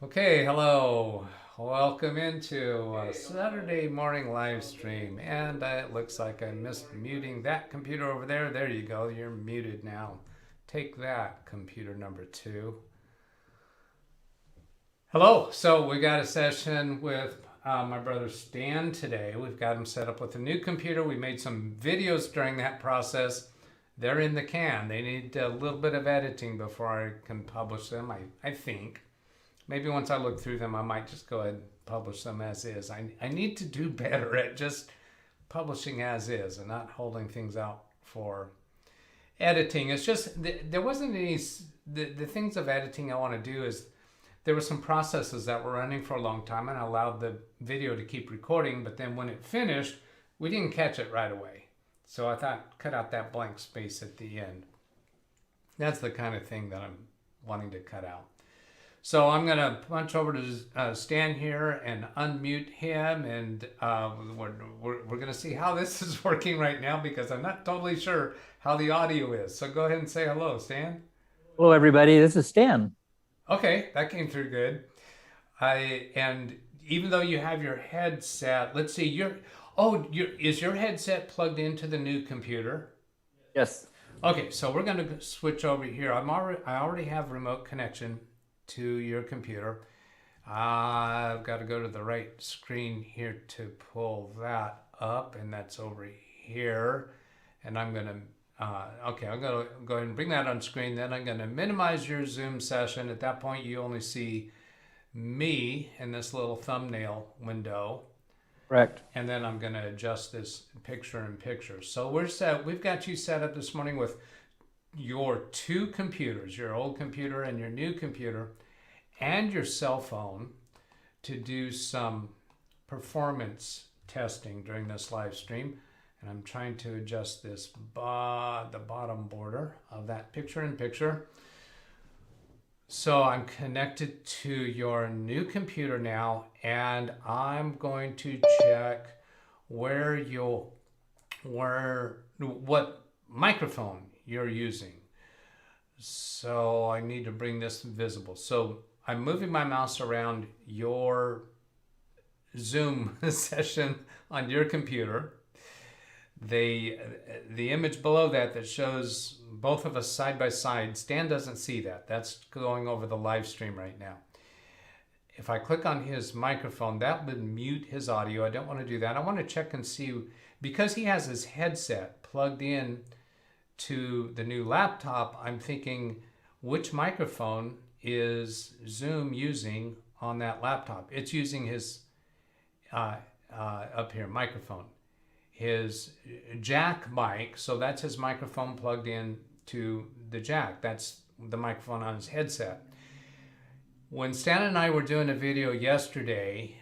Okay, hello. Welcome into a Saturday morning live stream. And it looks like I missed muting that computer over there. There you go. You're muted now. Take that, computer number 2. Hello. So we got a session with my brother Stan today. We've got him set up with a new computer. We made some videos during that process. They're in the can. They need a little bit of editing before I can publish them, I think. Maybe once I look through them, I might just go ahead and publish them as is. I need to do better at just publishing as is and not holding things out for editing. It's just, there wasn't any, the things of editing I want to do is, there were some processes that were running for a long time and I allowed the video to keep recording, but then when it finished, we didn't catch it right away. So I thought, cut out that blank space at the end. That's the kind of thing that I'm wanting to cut out. So I'm going to punch over to Stan here and unmute him, and we're going to see how this is working right now because I'm not totally sure how the audio is. So go ahead and say hello, Stan. Hello, everybody. This is Stan. Okay, that came through good. And even though you have your headset, let's see, is your headset plugged into the new computer? Yes. Okay, so we're going to switch over here. I already have remote connection to your computer. I've got to go to the right screen here to pull that up, and that's over here. And I'm going to, okay, I'm going to go ahead and bring that on screen. Then I'm going to minimize your Zoom session. At that point, you only see me in this little thumbnail window. Correct. And then I'm going to adjust this picture-in-picture. So we're set. We've got you set up this morning with your two computers, your old computer and your new computer, and your cell phone to do some performance testing during this live stream. And I'm trying to adjust this the bottom border of that picture-in-picture. So I'm connected to your new computer now, and I'm going to check what microphone you're using. So I need to bring this visible. So I'm moving my mouse around your Zoom session on your computer. The image below that shows both of us side by side, Stan doesn't see that. That's going over the live stream right now. If I click on his microphone, that would mute his audio. I don't want to do that. I want to check and see, because he has his headset plugged in to the new laptop, I'm thinking, which microphone is Zoom using on that laptop? It's using his, up here, microphone. His jack mic, so that's his microphone plugged in to the jack. That's the microphone on his headset. When Stan and I were doing a video yesterday,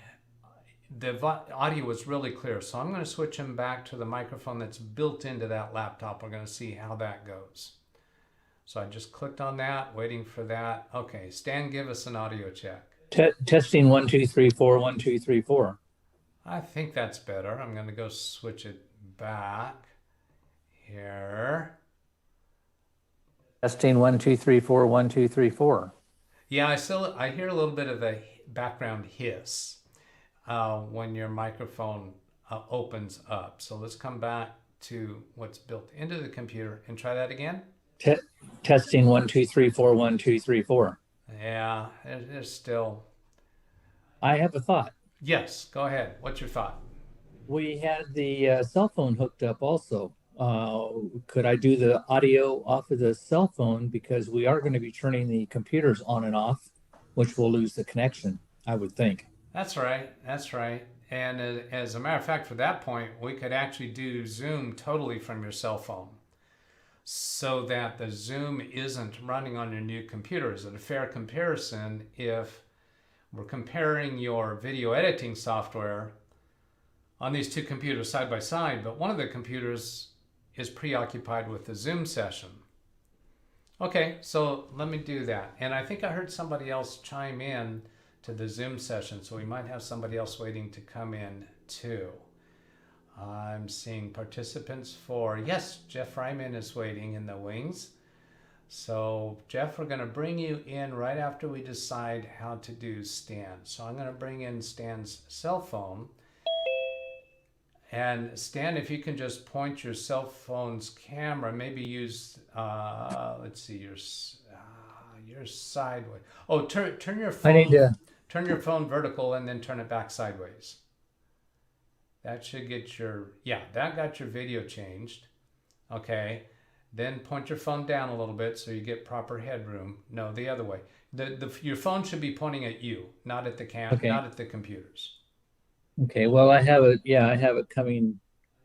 the audio was really clear. So I'm going to switch him back to the microphone that's built into that laptop. We're going to see how that goes. So I just clicked on that, waiting for that. Okay, Stan, give us an audio check. Testing 1 2 3 4 1 2 3 4. I think that's better. I'm going to go switch it back here. Testing 1 2 3 4 1 2 3 4. Yeah, I hear a little bit of a background hiss when your microphone opens up. So let's come back to what's built into the computer and try that again. Testing 1 2 3 4 1 2 3 4. Yeah, there's still. I have a thought. Yes, go ahead. What's your thought? We had the cell phone hooked up also. Could I do the audio off of the cell phone, because we are going to be turning the computers on and off, which will lose the connection, I would think. That's right. That's right. And as a matter of fact, for that point, we could actually do Zoom totally from your cell phone so that the Zoom isn't running on your new computer. Is it a fair comparison if we're comparing your video editing software on these two computers side by side, but one of the computers is preoccupied with the Zoom session? Okay, so let me do that. And I think I heard somebody else chime in to the Zoom session, so we might have somebody else waiting to come in too. I'm seeing participants for, yes, Jeff Ryman is waiting in the wings. So Jeff, we're going to bring you in right after we decide how to do Stan. So I'm going to bring in Stan's cell phone. And Stan, if you can just point your cell phone's camera, maybe use, let's see, your sideways. Oh, turn your phone. I need to. Turn your phone vertical and then turn it back sideways. That should get your, yeah, that got your video changed. Okay. Then point your phone down a little bit so you get proper headroom. No, the other way. Your phone should be pointing at you, not at the Okay. not at the computers. Okay. Well, I have it. Yeah, I have it coming.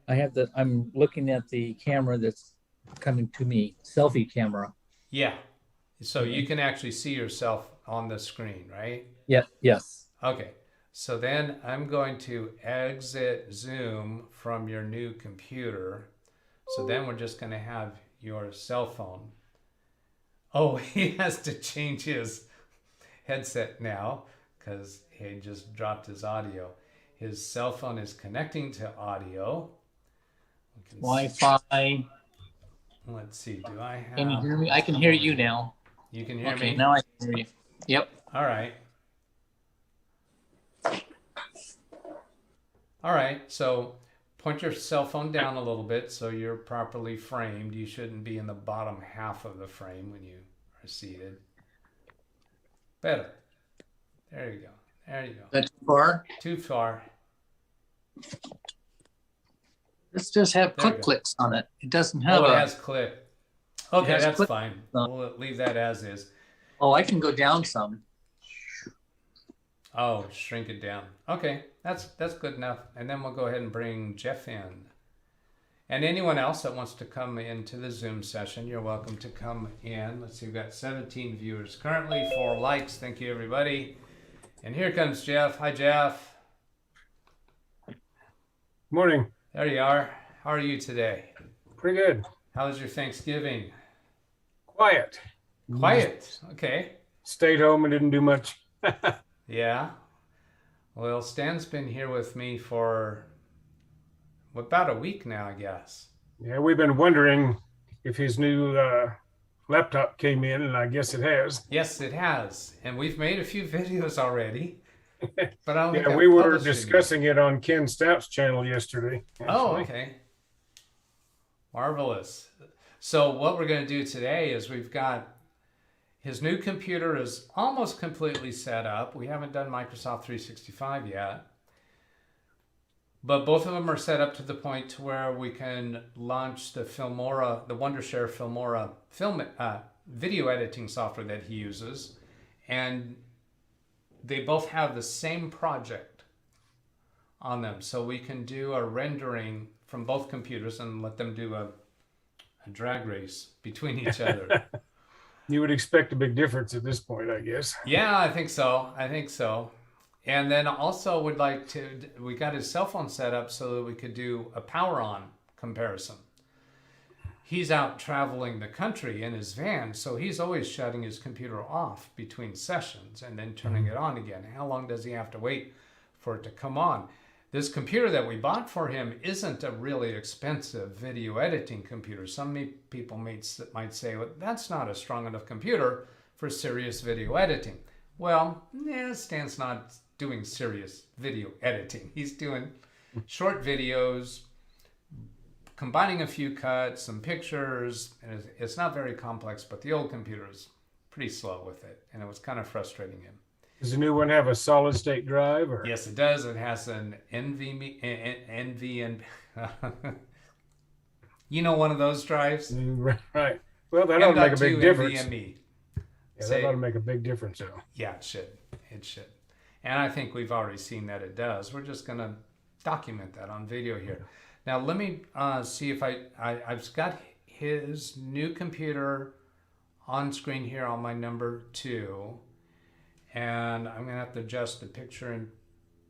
I'm looking at the camera that's coming to me, selfie camera. Yeah. So you can actually see yourself on the screen, right? Yeah. Yes. Okay. So then I'm going to exit Zoom from your new computer. So then we're just going to have your cell phone. Oh, he has to change his headset now because he just dropped his audio. His cell phone is connecting to audio. Wi-Fi. Let's see. Do I have? Can you hear me? I can hear you now. You can hear me? Okay, now I can hear you. Yep. All right. All right. So point your cell phone down a little bit so you're properly framed. You shouldn't be in the bottom half of the frame when you are seated. Better. There you go. There you go. That's far. Too far. Let's just have There we click go. clicks on it. It doesn't have Oh, it a. has clip. Okay, has that's clip. fine. We'll leave that as is. Oh, I can go down some. Oh, shrink it down. Okay, that's good enough. And then we'll go ahead and bring Jeff in. And anyone else that wants to come into the Zoom session, you're welcome to come in. Let's see, we've got 17 viewers currently, 4 likes. Thank you, everybody. And here comes Jeff. Hi, Jeff. Morning. There you are. How are you today? Pretty good. How was your Thanksgiving? Quiet. Quiet. Okay. Stayed home and didn't do much. Yeah. Well, Stan's been here with me for about a week now, I guess. Yeah, we've been wondering if his new laptop came in, and I guess it has. Yes, it has. And we've made a few videos already. But I don't think Yeah, I've we were published any. discussing it on Ken Stapp's channel yesterday. Oh, actually. okay. Marvelous. So what we're going to do today is we've got his new computer is almost completely set up. We haven't done Microsoft 365 yet. But both of them are set up to the point to where we can launch the Filmora, the Wondershare Filmora video editing software that he uses. And they both have the same project on them. So we can do a rendering from both computers and let them do a drag race between each other. You would expect a big difference at this point, I guess. Yeah, I think so. I think so. And then also would like to, we got his cell phone set up so that we could do a power on comparison. He's out traveling the country in his van, so he's always shutting his computer off between sessions and then turning it on again. How long does he have to wait for it to come on? This computer that we bought for him isn't a really expensive video editing computer. Some people might say, well, that's not a strong enough computer for serious video editing. Well, Stan's not doing serious video editing. He's doing short videos, combining a few cuts, some pictures, and it's not very complex, but the old computer is pretty slow with it, and it was kind of frustrating him. Does the new one have a solid state drive? Or? Yes, it does. It has an NVMe, you know, one of those drives? Right. Well, that ought to make a big difference. NVMe. Yeah, that ought to make a big difference, though. Yeah, it should. It should. And I think we've already seen that it does. We're just going to document that on video here. Now, let me see if I've got his new computer on screen here on my number 2. And I'm going to have to adjust the picture in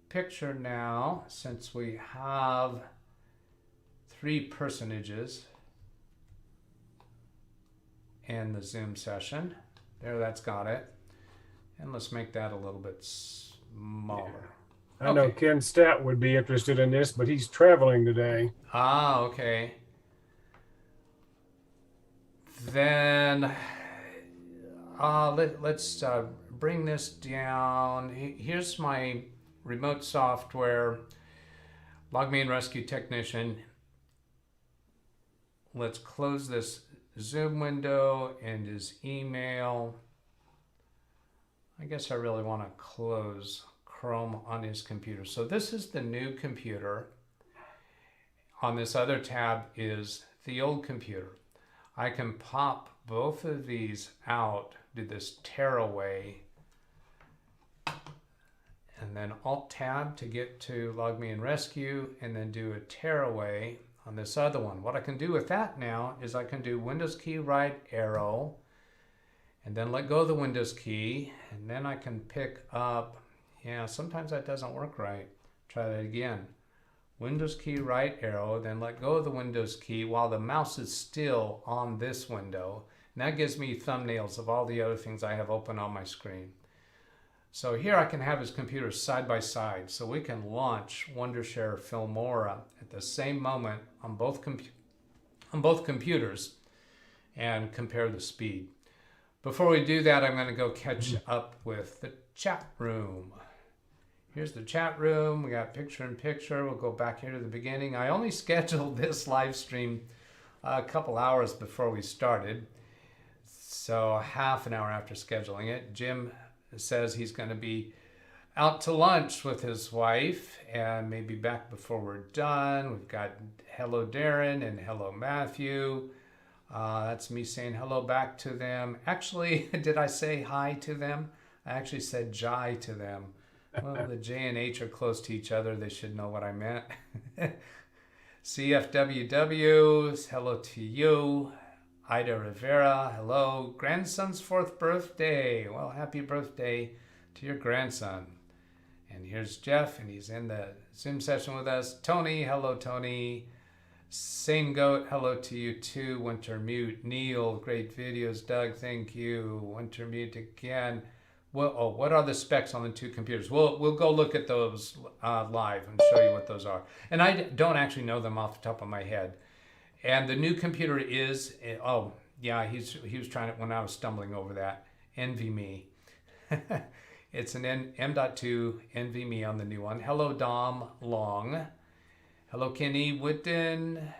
picture now since we have 3 personages in the Zoom session. There, that's got it. And let's make that a little bit smaller. I know Ken Stapp would be interested in this, but he's traveling today. Ah, okay. Then let's bring this down. Here's my remote software, Log Me and Rescue Technician. Let's close this Zoom window and his email. I guess I really want to close Chrome on his computer. So this is the new computer. On this other tab is the old computer. I can pop both of these out, do this tearaway, and then Alt-Tab to get to Log Me and Rescue, and then do a tearaway on this other one. What I can do with that now is I can do Windows key right arrow, and then let go of the Windows key, and then I can pick up, yeah, sometimes that doesn't work right. Try that again. Windows key right arrow, then let go of the Windows key while the mouse is still on this window. And that gives me thumbnails of all the other things I have open on my screen. So here I can have his computers side by side, so we can launch Wondershare Filmora at the same moment on both computers and compare the speed. Before we do that, I'm going to go catch up with the chat room. Here's the chat room. We got picture in picture. We'll go back here to the beginning. I only scheduled this live stream a couple hours before we started, so half an hour after scheduling it. Jim says he's going to be out to lunch with his wife and maybe back before we're done. We've got hello Darren and hello Matthew. That's me saying hello back to them. Actually, did I say hi to them? I actually said jai to them. Well, the J and H are close to each other. They should know what I meant. CFWW, hello to you. Ida Rivera, hello. Grandson's 4th birthday. Well, happy birthday to your grandson. And here's Jeff, and he's in the Zoom session with us. Tony, hello, Tony. Same Goat, hello to you too. Winter Mute, Neil, great videos. Doug, thank you. Winter Mute again. Well, what are the specs on the two computers? We'll go look at those live and show you what those are. And I don't actually know them off the top of my head. And the new computer is, oh yeah, he was trying it when I was stumbling over that. Envy me. It's an M.2 NVMe on the new one. Hello Dom Long. Hello Kenny Whitten.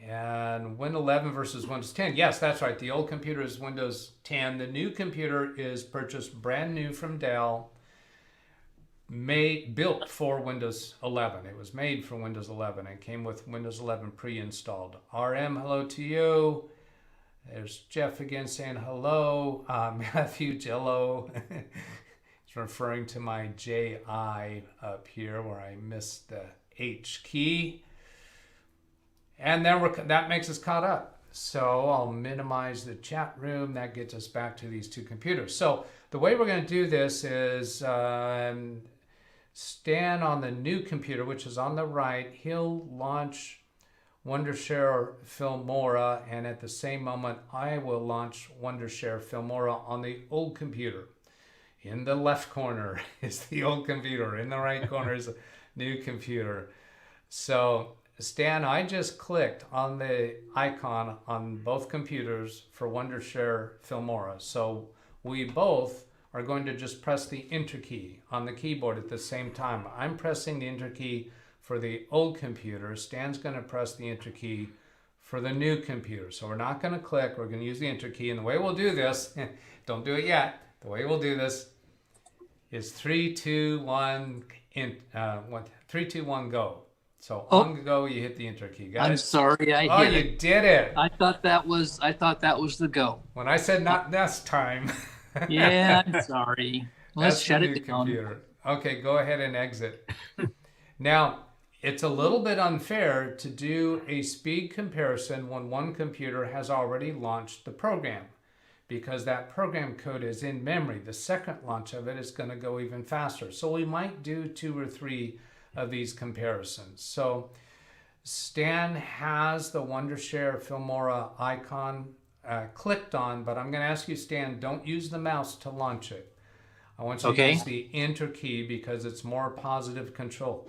And Win 11 versus Windows 10. Yes, that's right. The old computer is Windows 10. The new computer is purchased brand new from Dell. Built for Windows 11. It was made for Windows 11 and came with Windows 11 pre-installed. RM, hello to you. There's Jeff again saying hello. Matthew Jello. He's referring to my JI up here where I missed the H key. And then that makes us caught up. So I'll minimize the chat room. That gets us back to these two computers. So the way we're going to do this is Stan on the new computer, which is on the right, he'll launch Wondershare Filmora, and at the same moment, I will launch Wondershare Filmora on the old computer. In the left corner is the old computer. In the right corner is the new computer. So Stan, I just clicked on the icon on both computers for Wondershare Filmora. So we both are going to just press the Enter key on the keyboard at the same time. I'm pressing the Enter key for the old computer. Stan's going to press the Enter key for the new computer. So we're not going to click. We're going to use the Enter key. And the way we'll do this, don't do it yet. The way we'll do this is 3, 2, 1, 3, 2, 1, go. So on go, you hit the Enter key. Got I'm it? sorry, Oh, you did it. I thought that was the go. When I said not this time. Yeah, I'm sorry. Let's That's shut the new it down. computer. Okay, go ahead and exit. Now, it's a little bit unfair to do a speed comparison when one computer has already launched the program, because that program code is in memory. The second launch of it is going to go even faster. So we might do 2 or 3 of these comparisons. So Stan has the Wondershare Filmora icon clicked on, but I'm going to ask you, Stan, don't use the mouse to launch it. I want you to use the Enter key because it's more positive control.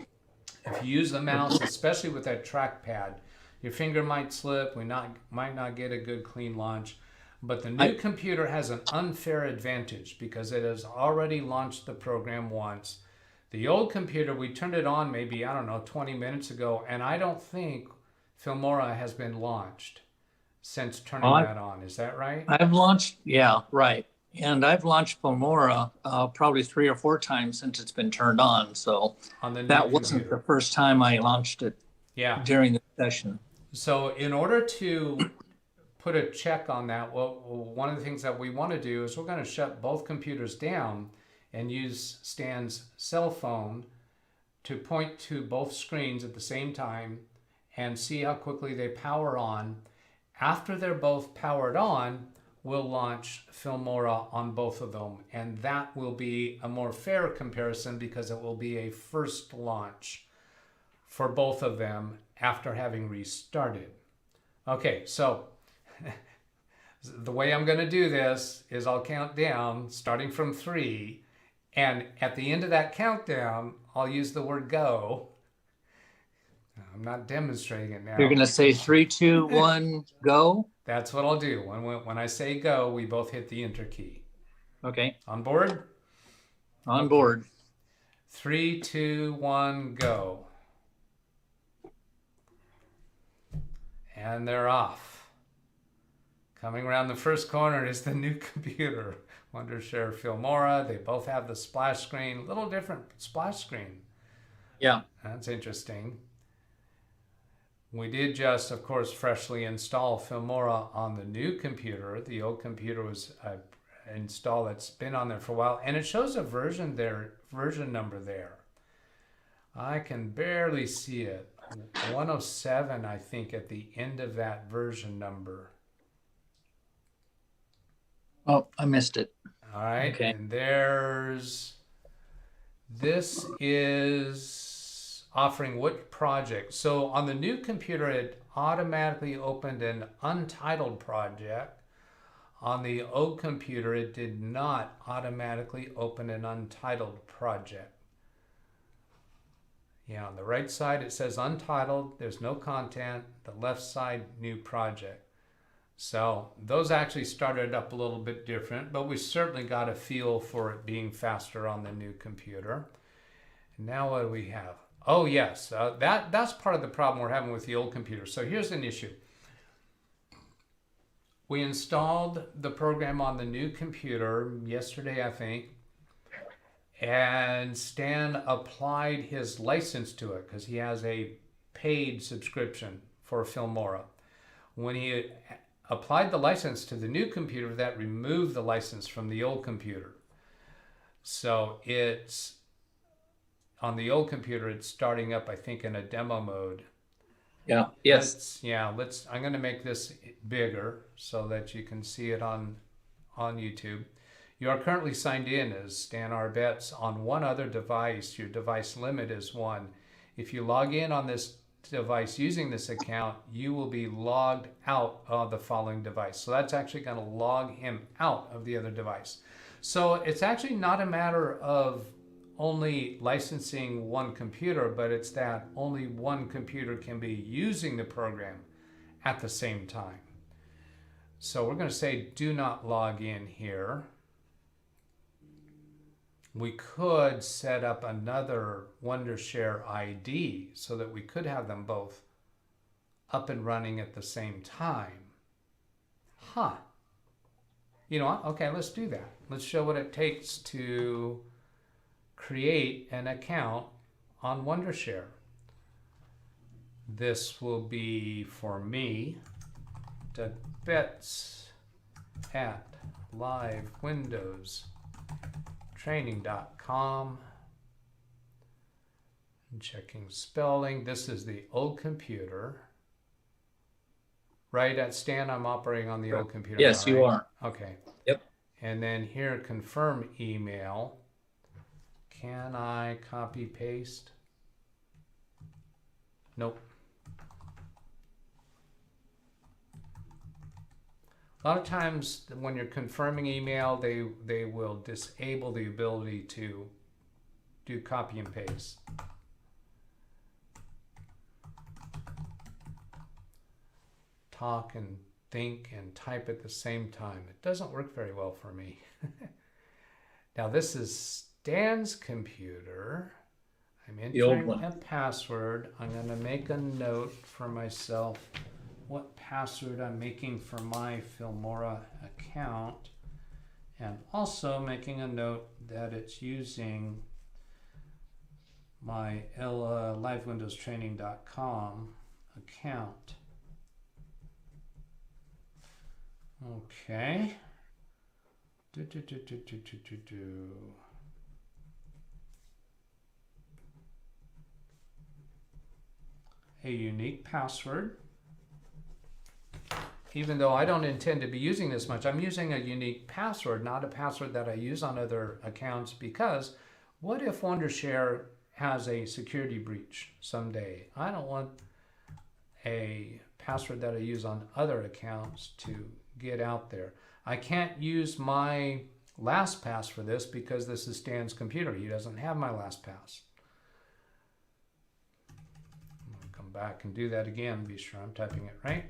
If you use the mouse, especially with that trackpad, your finger might slip. We might not get a good clean launch. But the new computer has an unfair advantage because it has already launched the program once. The old computer, we turned it on maybe, I don't know, 20 minutes ago, and I don't think Filmora has been launched since turning that on. Is that right? I've launched, yeah, right. And I've launched Filmora probably 3 or 4 times since it's been turned on. So On the new that wasn't computer. the first time I launched it Yeah. during the session. So in order to put a check on that, well, one of the things that we want to do is we're going to shut both computers down and use Stan's cell phone to point to both screens at the same time and see how quickly they power on. After they're both powered on, we'll launch Filmora on both of them, and that will be a more fair comparison because it will be a first launch for both of them after having restarted. Okay, so the way I'm going to do this is I'll count down starting from 3, and at the end of that countdown, I'll use the word go. I'm not demonstrating it now. You're going to say 3, 2, 1, go? That's what I'll do. When I say go, we both hit the enter key. Okay. On board? On board. 3, 2, 1, go. And they're off. Coming around the first corner is the new computer, Wondershare Filmora. They both have the splash screen, a little different splash screen. Yeah. That's interesting. We did just, of course, freshly install Filmora on the new computer. The old computer was installed. It's been on there for a while, and it shows a version number there. I can barely see it. 107, I think, at the end of that version number. Oh, I missed it. All right, Okay. and this is offering what project. So on the new computer, it automatically opened an untitled project. On the old computer, it did not automatically open an untitled project. Yeah, on the right side, it says untitled. There's no content. The left side, new project. So those actually started up a little bit different, but we certainly got a feel for it being faster on the new computer. And now what do we have? Oh yes, that's part of the problem we're having with the old computer. So here's an issue. We installed the program on the new computer yesterday, I think, and Stan applied his license to it because he has a paid subscription for Filmora. When he applied the license to the new computer, that removed the license from the old computer. So it's on the old computer, it's starting up, I think, in a demo mode. Yeah. Yes. I'm going to make this bigger so that you can see it on YouTube. You are currently signed in as Stan R. Betts on one other device. Your device limit is 1. If you log in on this device using this account, you will be logged out of the following device. So that's actually going to log him out of the other device. So it's actually not a matter of only licensing one computer, but it's that only one computer can be using the program at the same time. So we're going to say do not log in here. We could set up another Wondershare ID so that we could have them both up and running at the same time. Huh. You know what? Okay, let's do that. Let's show what it takes to create an account on Wondershare. This will be for me, DougBetts at LiveWindowsTraining.com. Checking spelling. This is the old computer. Right, at Stan, I'm operating on the old computer. Yes, now, you right? are. Okay. Yep. And then here, confirm email. Can I copy paste? Nope. A lot of times when you're confirming email, they will disable the ability to do copy and paste. Talk and think and type at the same time. It doesn't work very well for me. Now this is Stan's computer. I'm The old entering one. a password. I'm going to make a note for myself what password I'm making for my Filmora account, and also making a note that it's using my LiveWindowsTraining.com account. Okay. A unique password. Even though I don't intend to be using this much, I'm using a unique password, not a password that I use on other accounts, because what if Wondershare has a security breach someday? I don't want a password that I use on other accounts to get out there. I can't use my LastPass for this because this is Stan's computer. He doesn't have my LastPass. I'm going to come back and do that again, be sure I'm typing it right.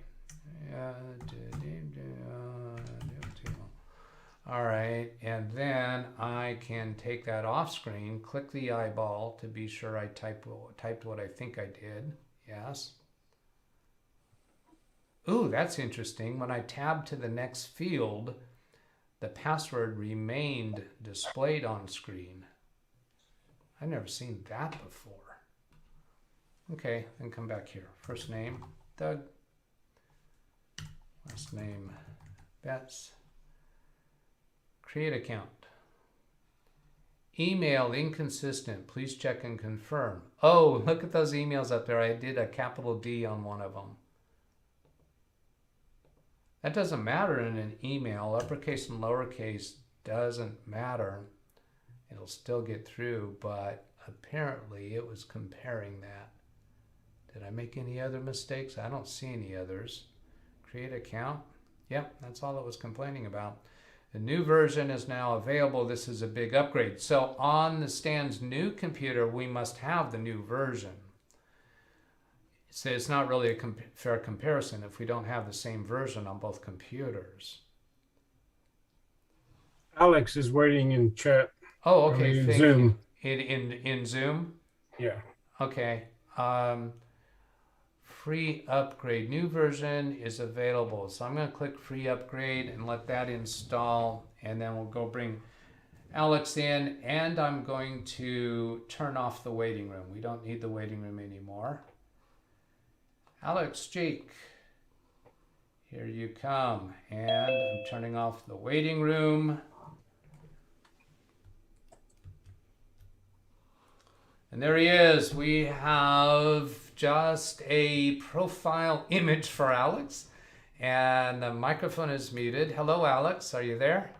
All right, and then I can take that off screen, click the eyeball to be sure I typed what I think I did. Yes. Ooh, that's interesting. When I tab to the next field, the password remained displayed on screen. I've never seen that before. Okay, then come back here. First name, Doug. Last name, Betts. Create account. Email inconsistent. Please check and confirm. Oh, look at those emails up there. I did a capital D on one of them. That doesn't matter in an email. Uppercase and lowercase doesn't matter. It'll still get through, but apparently it was comparing that. Did I make any other mistakes? I don't see any others. Create account. Yep, that's all it was complaining about. The new version is now available. This is a big upgrade. So on the Stan's new computer, we must have the new version. So it's not really a fair comparison if we don't have the same version on both computers. Alex is waiting in chat. Oh, okay. In Thank Zoom. you. In Zoom? Yeah. Okay. Free upgrade. New version is available. So I'm going to click free upgrade and let that install. And then we'll go bring Alex in. And I'm going to turn off the waiting room. We don't need the waiting room anymore. Alex, Jake, here you come. And I'm turning off the waiting room. And there he is. We have just a profile image for Alex. And the microphone is muted. Hello, Alex. Are you there?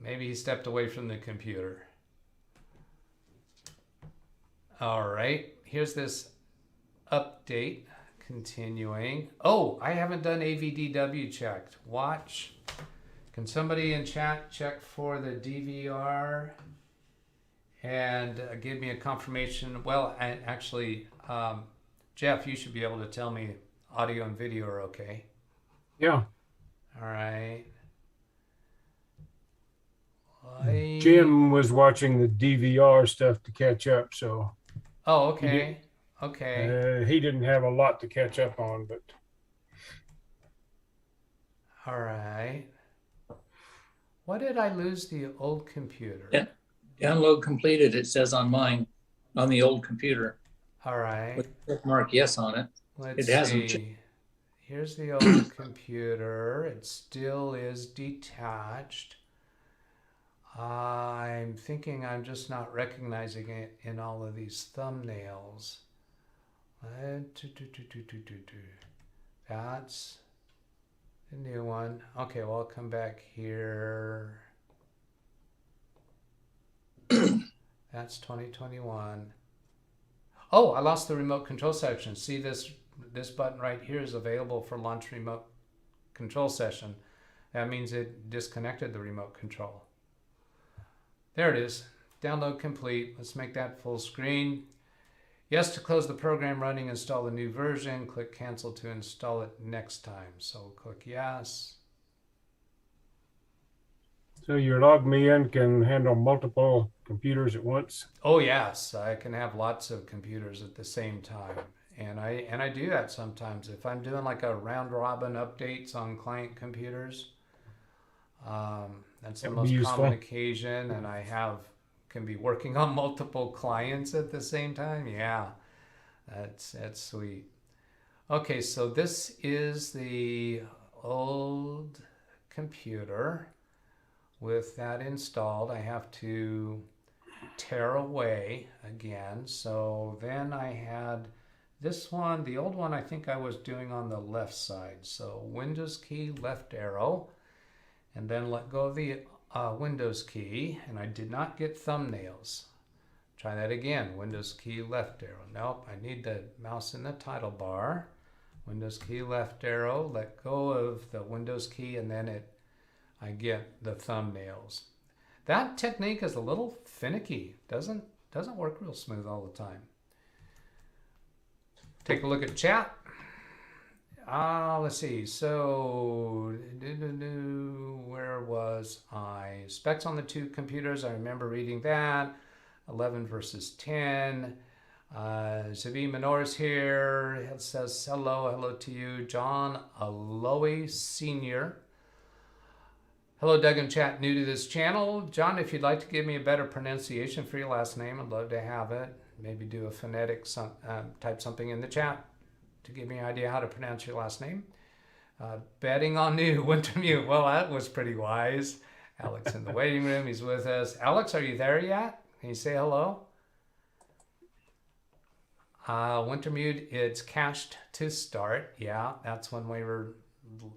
Maybe he stepped away from the computer. All right. Here's this update continuing. Oh, I haven't done AVDW checked. Watch. Can somebody in chat check for the DVR and give me a confirmation? Well, actually, Jeff, you should be able to tell me audio and video are okay. Yeah. All right. Jim was watching the DVR stuff to catch up, so. Oh, okay. Okay. He didn't have a lot to catch up on, but. All right. Why did I lose the old computer? Yeah. Download completed, it says on mine, on the old computer. All right. With mark yes on it. Let's It hasn't see. Here's the old computer. It still is detached. I'm thinking I'm just not recognizing it in all of these thumbnails. That's the new one. Okay, well, I'll come back here. That's 2021. Oh, I lost the remote control section. See this button right here is available for launch remote control session. That means it disconnected the remote control. There it is. Download complete. Let's make that full screen. Yes to close the program running, install the new version. Click cancel to install it next time. So click yes. So your log me in can handle multiple computers at once. Oh yes, I can have lots of computers at the same time. And I do that sometimes. If I'm doing like a round robin updates on client computers, that's the That would be most common useful. occasion, and can be working on multiple clients at the same time. Yeah, that's sweet. Okay, so this is the old computer with that installed. I have to tear away again. So then I had this one, the old one I think I was doing on the left side. So Windows key, left arrow, and then let go of the Windows key, and I did not get thumbnails. Try that again. Windows key, left arrow. Nope, I need the mouse in the title bar. Windows key, left arrow, let go of the Windows key, and then I get the thumbnails. That technique is a little finicky. Doesn't work real smooth all the time. Take a look at chat. Let's see. So, where was I? Specs on the two computers. I remember reading that. 11 versus 10. Zavi Menoris here. It says hello to you. John Aloe Sr. Hello, Doug and chat, new to this channel. John, if you'd like to give me a better pronunciation for your last name, I'd love to have it. Maybe do a phonetic, type something in the chat to give me an idea how to pronounce your last name. Betting on new, Wintermute. Well, that was pretty wise. Alex in the waiting room, he's with us. Alex, are you there yet? Can you say hello? Wintermute, it's cached to start. Yeah, that's when we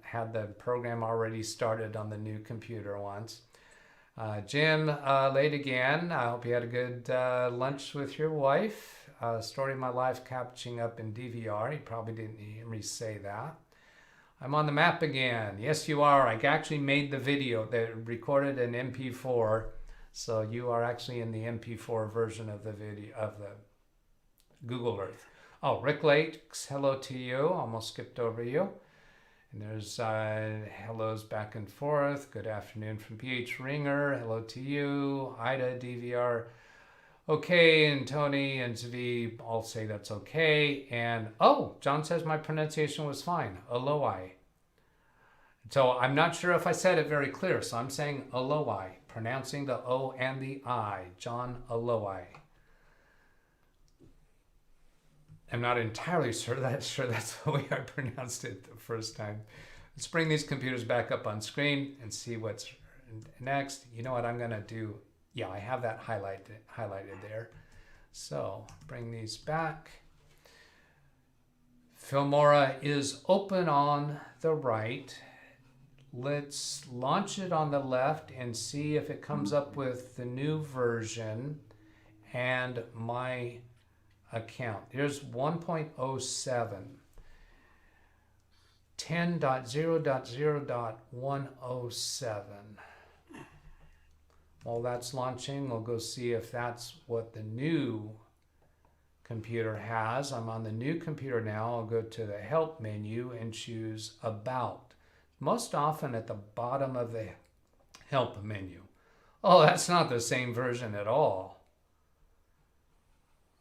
had the program already started on the new computer once. Jim, late again. I hope you had a good lunch with your wife. Story of my life catching up in DVR. You probably didn't hear me say that. I'm on the map again. Yes, you are. I actually made the video that recorded an MP4. So you are actually in the MP4 version of the video of the Google Earth. Oh, Rick Lakes, hello to you. Almost skipped over you. And there's hellos back and forth. Good afternoon from PH Ringer. Hello to you. Ida, DVR. Okay, and Tony and Zvi all say that's okay. And, oh, John says my pronunciation was fine. Aloai. So I'm not sure if I said it very clear. So I'm saying Aloai, pronouncing the O and the I. John Aloai. I'm not entirely sure that's the way I pronounced it the first time. Let's bring these computers back up on screen and see what's next. You know what I'm going to do? Yeah, I have that highlighted there. So bring these back. Filmora is open on the right. Let's launch it on the left and see if it comes up with the new version and my account. Here's 1.07. 10.0.0.107. While that's launching, we'll go see if that's what the new computer has. I'm on the new computer now. I'll go to the help menu and choose about. Most often at the bottom of the help menu. Oh, that's not the same version at all.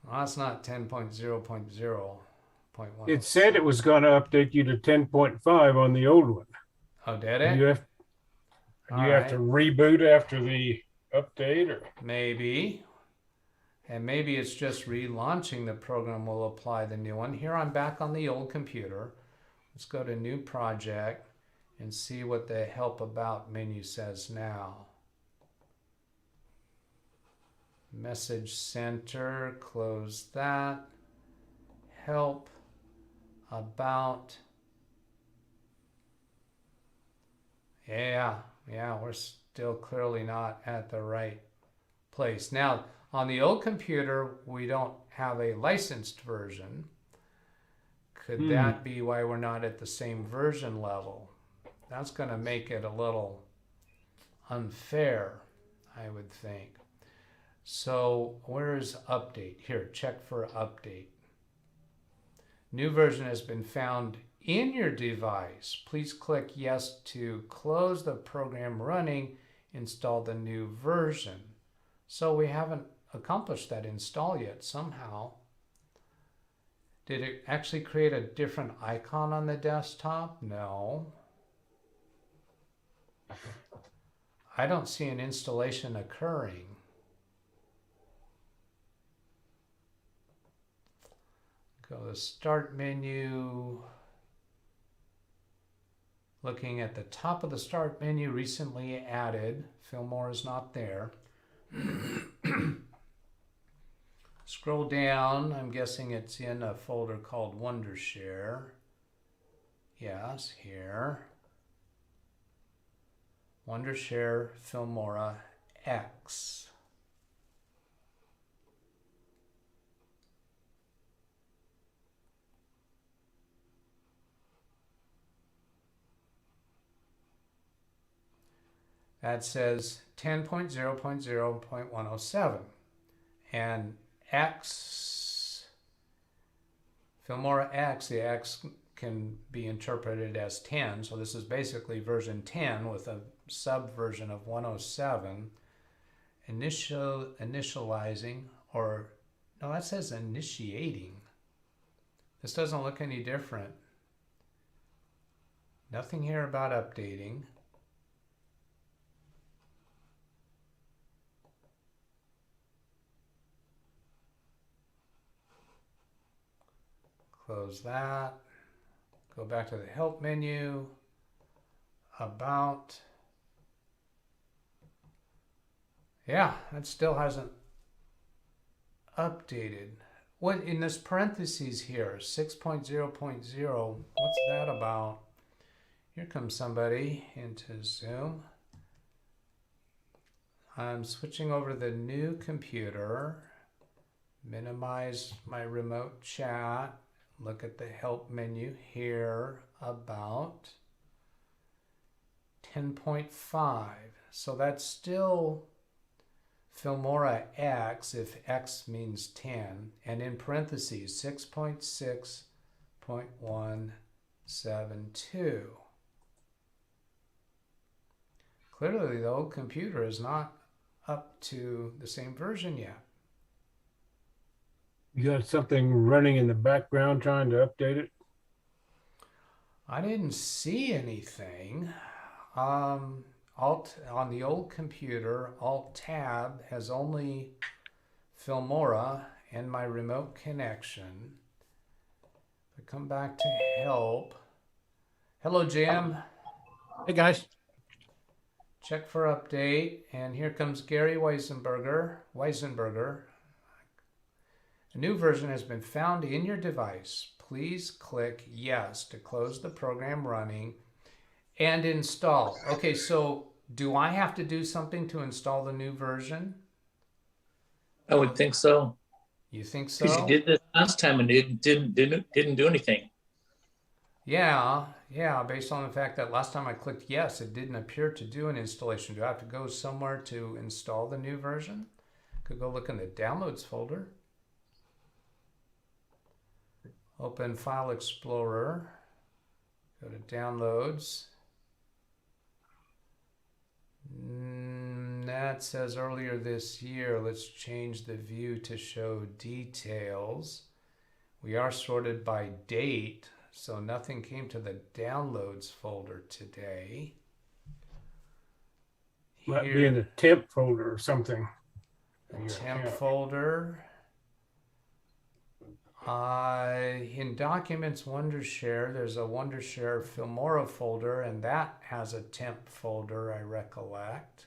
Well, that's not 10.0.0.1. It said it was going to update you to 10.5 on the old one. Oh, did it? Do you have to reboot after the update, or maybe. And maybe it's just relaunching the program will apply the new one. Here I'm back on the old computer. Let's go to new project and see what the help about menu says now. Message center, close that. Help about. Yeah, we're still clearly not at the right place. Now, on the old computer, we don't have a licensed version. Could that be why we're not at the same version level? That's going to make it a little unfair, I would think. So where's update? Here, check for update. New version has been found in your device. Please click yes to close the program running, install the new version. So we haven't accomplished that install yet somehow. Did it actually create a different icon on the desktop? No. I don't see an installation occurring. Go to the start menu. Looking at the top of the start menu, recently added. Filmora is not there. Scroll down. I'm guessing it's in a folder called Wondershare. Yes, here. Wondershare Filmora X. That says 10.0.0.107. And X, Filmora X, the X can be interpreted as 10. So this is basically version 10 with a subversion of 107. Initializing, or no, that says initiating. This doesn't look any different. Nothing here about updating. Close that. Go back to the help menu. About. Yeah, it still hasn't updated. What in this parentheses here, 6.0.0, what's that about? Here comes somebody into Zoom. I'm switching over to the new computer. Minimize my remote chat. Look at the help menu here, about 10.5. So that's still Filmora X, if X means 10, and in parentheses 6.6.172. Clearly the old computer is not up to the same version yet. You got something running in the background trying to update it? I didn't see anything. Alt on the old computer, Alt Tab has only Filmora and my remote connection. I come back to help. Hello, Jim. Hey guys. Check for update, and here comes Gary Weisenberger. A new version has been found in your device. Please click yes to close the program running and install. Okay, so do I have to do something to install the new version? I would think so. You think Because so? you did this last time and it didn't do anything. Yeah, based on the fact that last time I clicked yes, it didn't appear to do an installation. Do I have to go somewhere to install the new version? Could go look in the downloads folder. Open File Explorer, go to Downloads. That says earlier this year. Let's change the view to show details. We are sorted by date, so nothing came to the Downloads folder today. Might be in the temp folder or something. The temp folder. In Documents Wondershare, there's a Wondershare Filmora folder, and that has a temp folder, I recollect.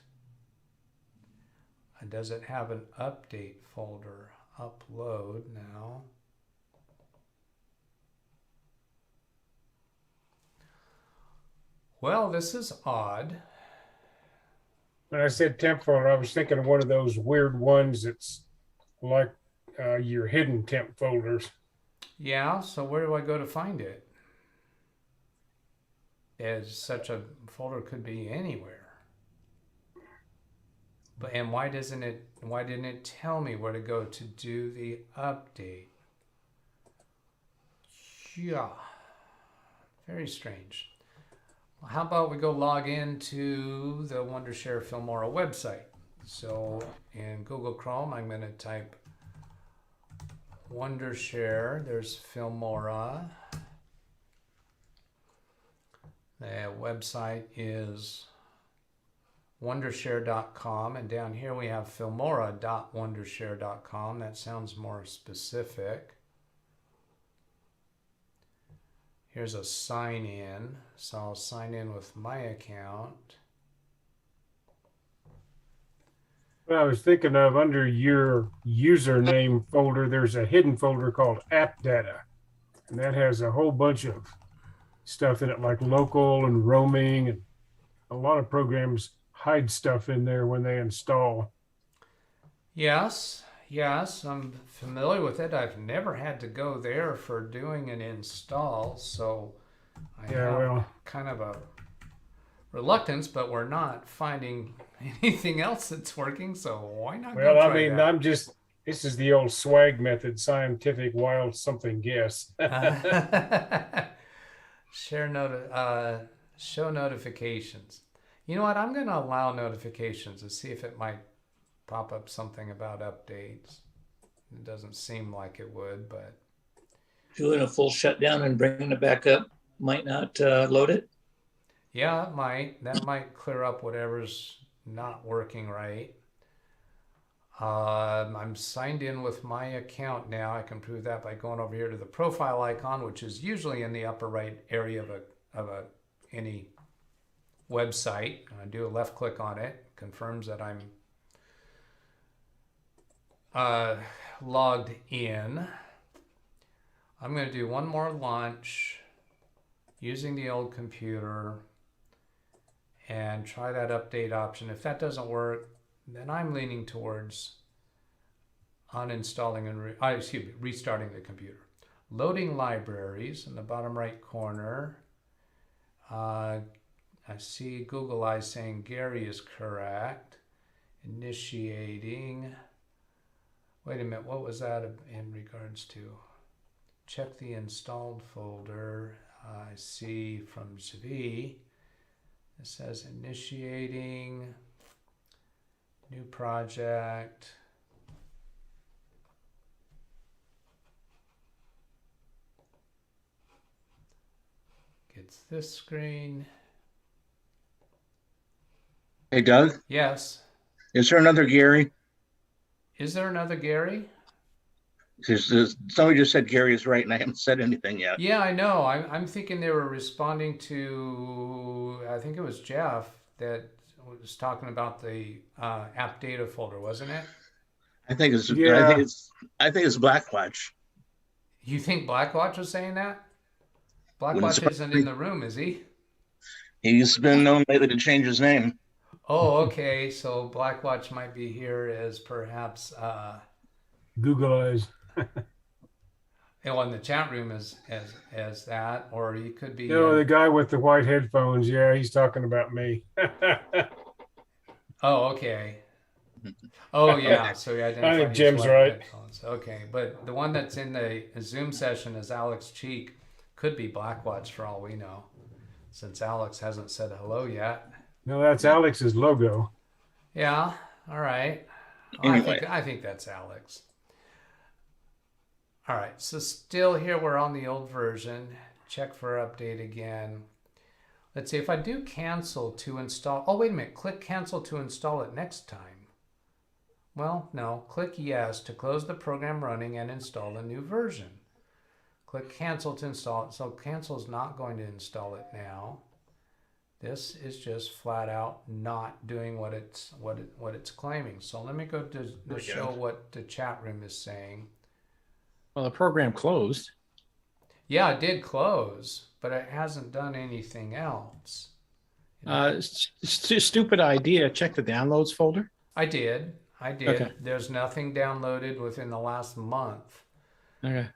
And does it have an update folder? Upload now. Well, this is odd. When I said temp folder, I was thinking of one of those weird ones that's like your hidden temp folders. Yeah, so where do I go to find it? As such a folder could be anywhere. And why didn't it tell me where to go to do the update? Yeah, very strange. Well, how about we go log into the Wondershare Filmora website? So in Google Chrome, I'm going to type Wondershare. There's Filmora. The website is Wondershare.com, and down here we have Filmora.Wondershare.com. That sounds more specific. Here's a sign in, so I'll sign in with my account. Well, I was thinking of under your username folder, there's a hidden folder called App Data, and that has a whole bunch of stuff in it, like local and roaming, and a lot of programs hide stuff in there when they install. Yes, I'm familiar with it. I've never had to go there for doing an install, so I have kind of a reluctance, but we're not finding anything else that's working, so why not go try that? This is the old swag method, scientific wild something guess. Show notifications. You know what? I'm going to allow notifications to see if it might pop up something about updates. It doesn't seem like it would, but Doing a full shutdown and bringing it back up might not load it. yeah, it might. That might clear up whatever's not working right. I'm signed in with my account now. I can prove that by going over here to the profile icon, which is usually in the upper right area of any website. I do a left click on it, confirms that I'm logged in. I'm going to do one more launch using the old computer and try that update option. If that doesn't work, then I'm leaning towards uninstalling and restarting the computer. Loading libraries in the bottom right corner. I see Google Eyes saying Gary is correct. Initiating. Wait a minute, what was that in regards to? Check the installed folder. I see from Zvi. It says initiating. New project. Gets this screen. Hey, Doug, Yes. is there another Gary? Is there another Gary? Somebody just said Gary is right, and I haven't said anything yet. Yeah, I know. I'm thinking they were responding to, I think it was Jeff that was talking about the app data folder, wasn't it? I think it's Blackwatch. You think Blackwatch was saying that? Wouldn't Blackwatch surprise isn't me. in the room, is he? He's been known lately to change his name. Oh, okay. So Blackwatch might be here as perhaps Google Eyes. in the chat room as that, or he could be. No, the guy with the white headphones. Yeah, he's talking about me. Oh, okay. Oh, yeah. So he identified. I think his Jim's white right. headphones. Okay, but the one that's in the Zoom session is Alex Cheek. Could be Blackwatch for all we know, since Alex hasn't said hello yet. No, that's Alex's logo. Yeah. All right. Anyway. I think that's Alex. All right. So still here, we're on the old version. Check for update again. Let's see if I do cancel to install. Oh, wait a minute. Click cancel to install it next time. Well, no. Click yes to close the program running and install a new version. Click cancel to install it. So cancel is not going to install it now. This is just flat out not doing what it's claiming. So let me go to show what the chat room is saying. Well, the program closed. Yeah, it did close, but it hasn't done anything else. Stupid idea. Check the downloads folder. I did. Okay. There's nothing downloaded within the last month. Okay.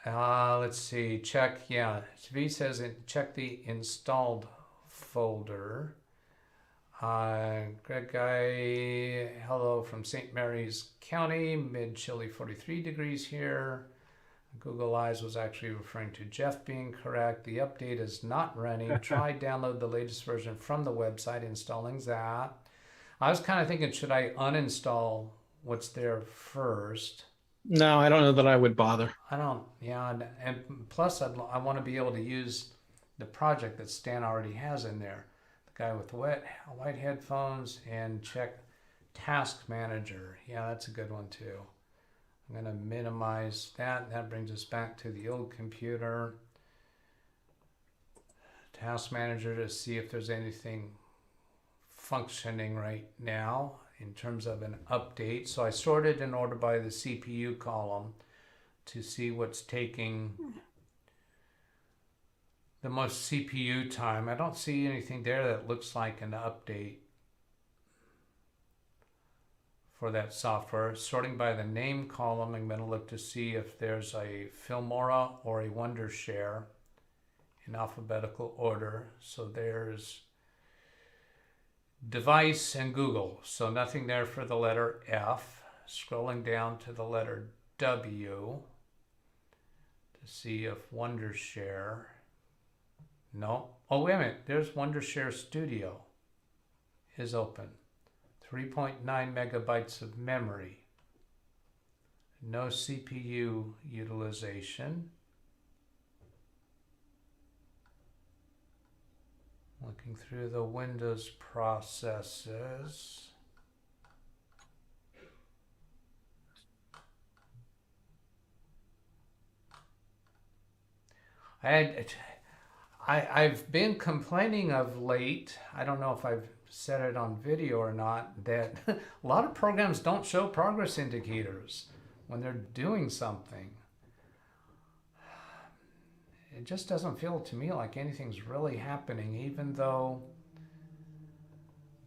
Let's see. Check. Yeah, V says check the installed folder. Greg Guy, hello from St. Mary's County, mid-chilly 43 degrees here. Google Eyes was actually referring to Jeff being correct. The update is not running. Try download the latest version from the website, installing that. I was kind of thinking, should I uninstall what's there first? No, I don't know that I would bother. I don't, yeah, and plus I want to be able to use the project that Stan already has in there. The guy with white headphones, and check Task Manager. Yeah, that's a good one too. I'm going to minimize that. That brings us back to the old computer. Task Manager to see if there's anything functioning right now in terms of an update. So I sorted in order by the CPU column to see what's taking the most CPU time. I don't see anything there that looks like an update for that software. Sorting by the name column, I'm going to look to see if there's a Filmora or a Wondershare in alphabetical order. So there's device and Google. So nothing there for the letter F. Scrolling down to the letter W to see if Wondershare. No. Oh, wait a minute. There's Wondershare Studio is open. 3.9 megabytes of memory. No CPU utilization. Looking through the Windows processes. I've been complaining of late, I don't know if I've said it on video or not, that a lot of programs don't show progress indicators when they're doing something. It just doesn't feel to me like anything's really happening, even though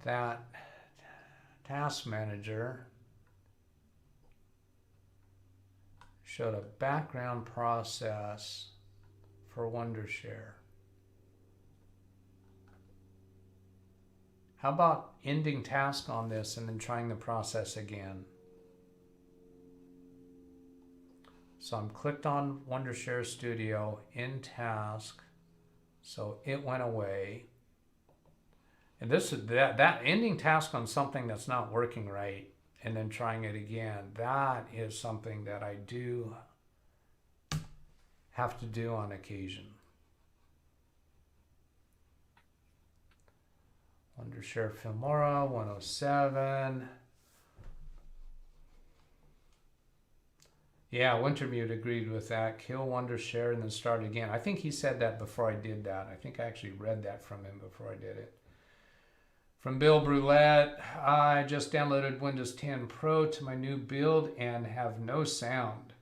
that Task Manager showed a background process for Wondershare. How about ending task on this and then trying the process again? So I'm clicked on Wondershare Studio, in task, so it went away. And this is that ending task on something that's not working right and then trying it again, that is something that I do have to do on occasion. Wondershare Filmora 107. Yeah, Wintermute agreed with that. Kill Wondershare and then start again. I think he said that before I did that. I think I actually read that from him before I did it. From Bill Brulette, I just downloaded Windows 10 Pro to my new build and have no sound.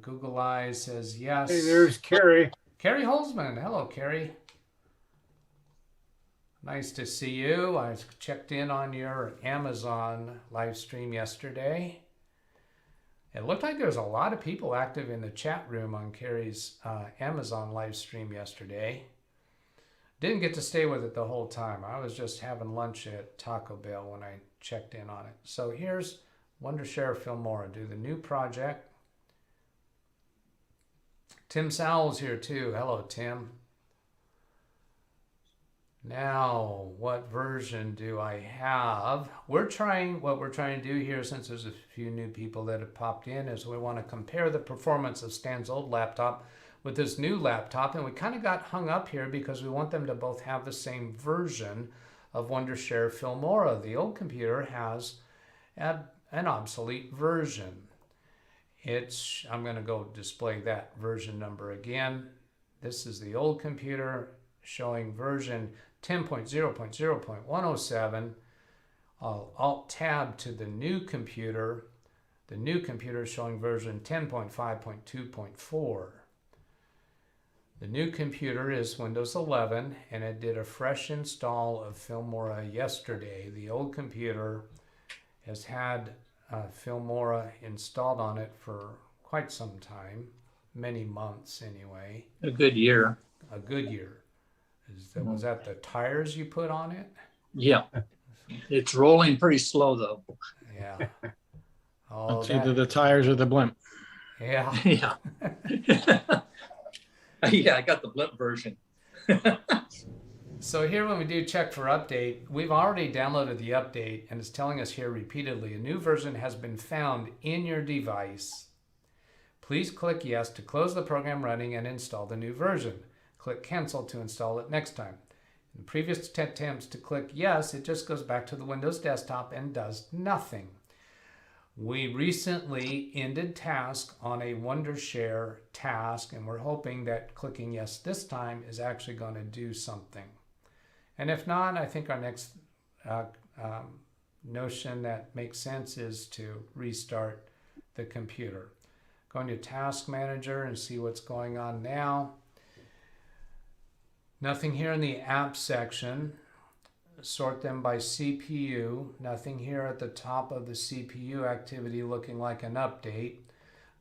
Google Eyes says yes. Hey, there's Carrie. Carrie Holzman. Hello, Carrie. Nice to see you. I checked in on your Amazon live stream yesterday. It looked like there was a lot of people active in the chat room on Carrie's Amazon live stream yesterday. Didn't get to stay with it the whole time. I was just having lunch at Taco Bell when I checked in on it. So here's Wondershare Filmora. Do the new project. Tim Sowell's here too. Hello, Tim. Now, what version do I have? What we're trying to do here, since there's a few new people that have popped in, is we want to compare the performance of Stan's old laptop with this new laptop. And we kind of got hung up here because we want them to both have the same version of Wondershare Filmora. The old computer has an obsolete version. I'm going to go display that version number again. This is the old computer showing version 10.0.0.107. I'll Alt-Tab to the new computer. The new computer is showing version 10.5.2.4. The new computer is Windows 11, and it did a fresh install of Filmora yesterday. The old computer has had Filmora installed on it for quite some time, many months anyway. A good year. A good year. Was that the tires you put on it? Yeah. It's rolling pretty slow though. Yeah. Oh, It's either the tires or the blimp. yeah. Yeah. Yeah, I got the blimp version. So here when we do check for update, we've already downloaded the update and it's telling us here repeatedly, a new version has been found in your device. Please click yes to close the program running and install the new version. Click cancel to install it next time. In previous attempts to click yes, it just goes back to the Windows desktop and does nothing. We recently ended task on a Wondershare task, and we're hoping that clicking yes this time is actually going to do something. And if not, I think our next notion that makes sense is to restart the computer. Go into Task Manager and see what's going on now. Nothing here in the app section. Sort them by CPU. Nothing here at the top of the CPU activity looking like an update.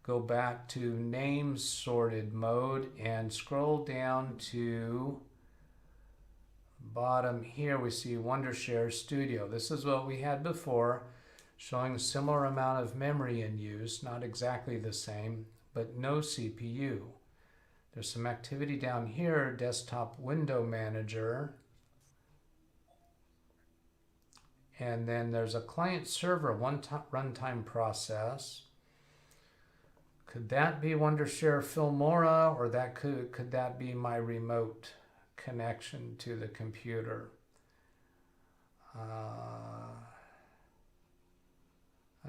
Go back to name sorted mode and scroll down to bottom here. We see Wondershare Studio. This is what we had before, showing a similar amount of memory in use, not exactly the same, but no CPU. There's some activity down here, Desktop Window Manager. And then there's a client server runtime process. Could that be Wondershare Filmora, or could that be my remote connection to the computer? I'm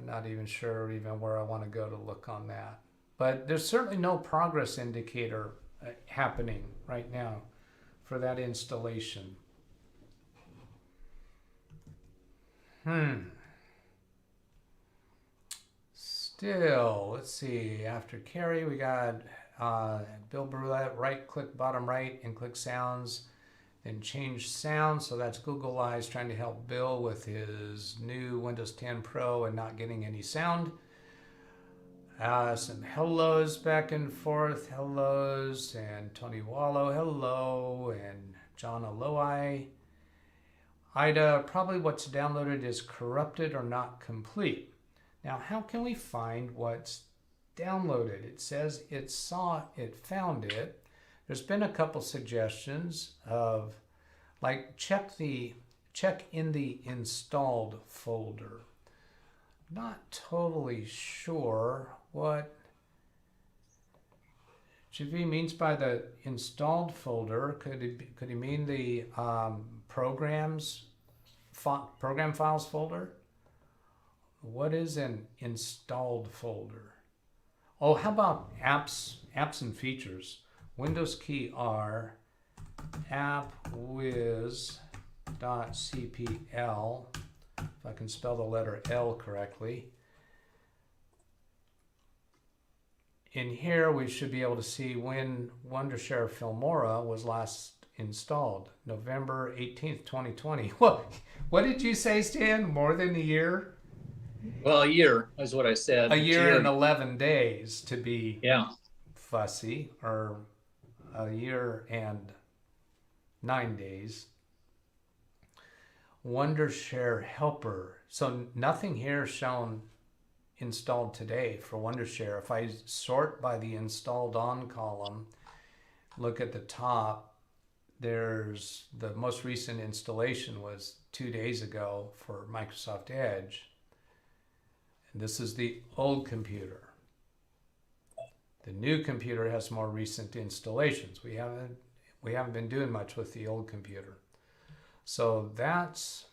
not even sure even where I want to go to look on that. But there's certainly no progress indicator happening right now for that installation. Still, let's see. After Carrie, we got Bill Brulette, right click bottom right and click sounds, then change sound. So that's Google Eyes trying to help Bill with his new Windows 10 Pro and not getting any sound. Some hellos back and forth, hellos, and Tony Wallow, hello, and John Aloi. Ida, probably what's downloaded is corrupted or not complete. Now, how can we find what's downloaded? It says it found it. There's been a couple suggestions of, like, check in the installed folder. Not totally sure what Javi means by the installed folder. Could he mean the program files folder? What is an installed folder? Oh, how about apps and features? Windows key R appwiz.cpl, if I can spell the letter L correctly. In here, we should be able to see when Wondershare Filmora was last installed, November 18th, 2020. What did you say, Stan? More than a year? Well, a year is what I said. A year and 11 days to be fussy, or a year and 9 days. Wondershare helper. So nothing here shown installed today for Wondershare. If I sort by the installed on column, look at the top, there's the most recent installation was 2 days ago for Microsoft Edge. And this is the old computer. The new computer has more recent installations. We haven't been doing much with the old computer. So that's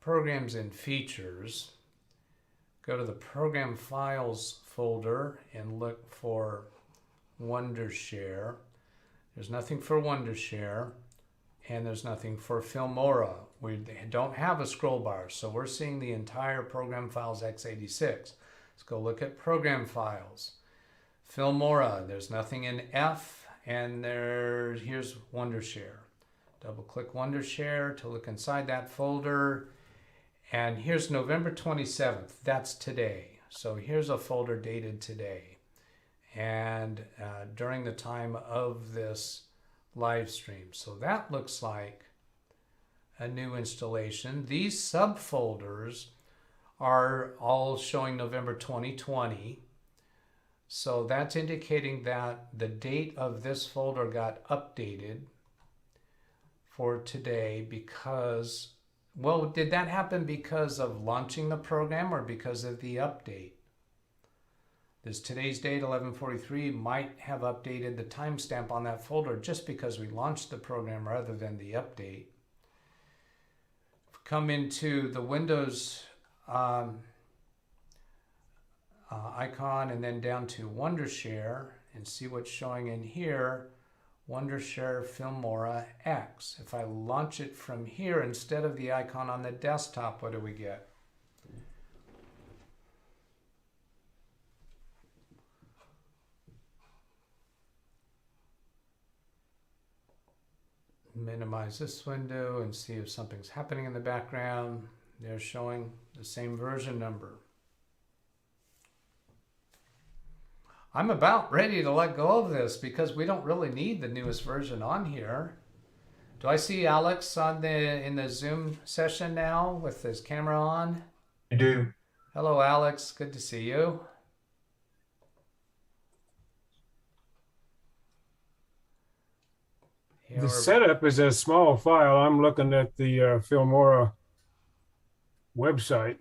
programs and features. Go to the program files folder and look for Wondershare. There's nothing for Wondershare, and there's nothing for Filmora. We don't have a scroll bar, so we're seeing the entire program files x86. Let's go look at program files. Filmora, there's nothing in F, and here's Wondershare. Double click Wondershare to look inside that folder. And here's November 27th. That's today. So here's a folder dated today. And during the time of this live stream. So that looks like a new installation. These subfolders are all showing November 2020. So that's indicating that the date of this folder got updated for today because, well, did that happen because of launching the program or because of the update? This today's date, 11:43, might have updated the timestamp on that folder just because we launched the program rather than the update. Come into the Windows icon and then down to Wondershare and see what's showing in here. Wondershare Filmora X. If I launch it from here instead of the icon on the desktop, what do we get? Minimize this window and see if something's happening in the background. They're showing the same version number. I'm about ready to let go of this because we don't really need the newest version on here. Do I see Alex in the Zoom session now with his camera on? You do. Hello, Alex. Good to see you. The setup is a small file. I'm looking at the Filmora website.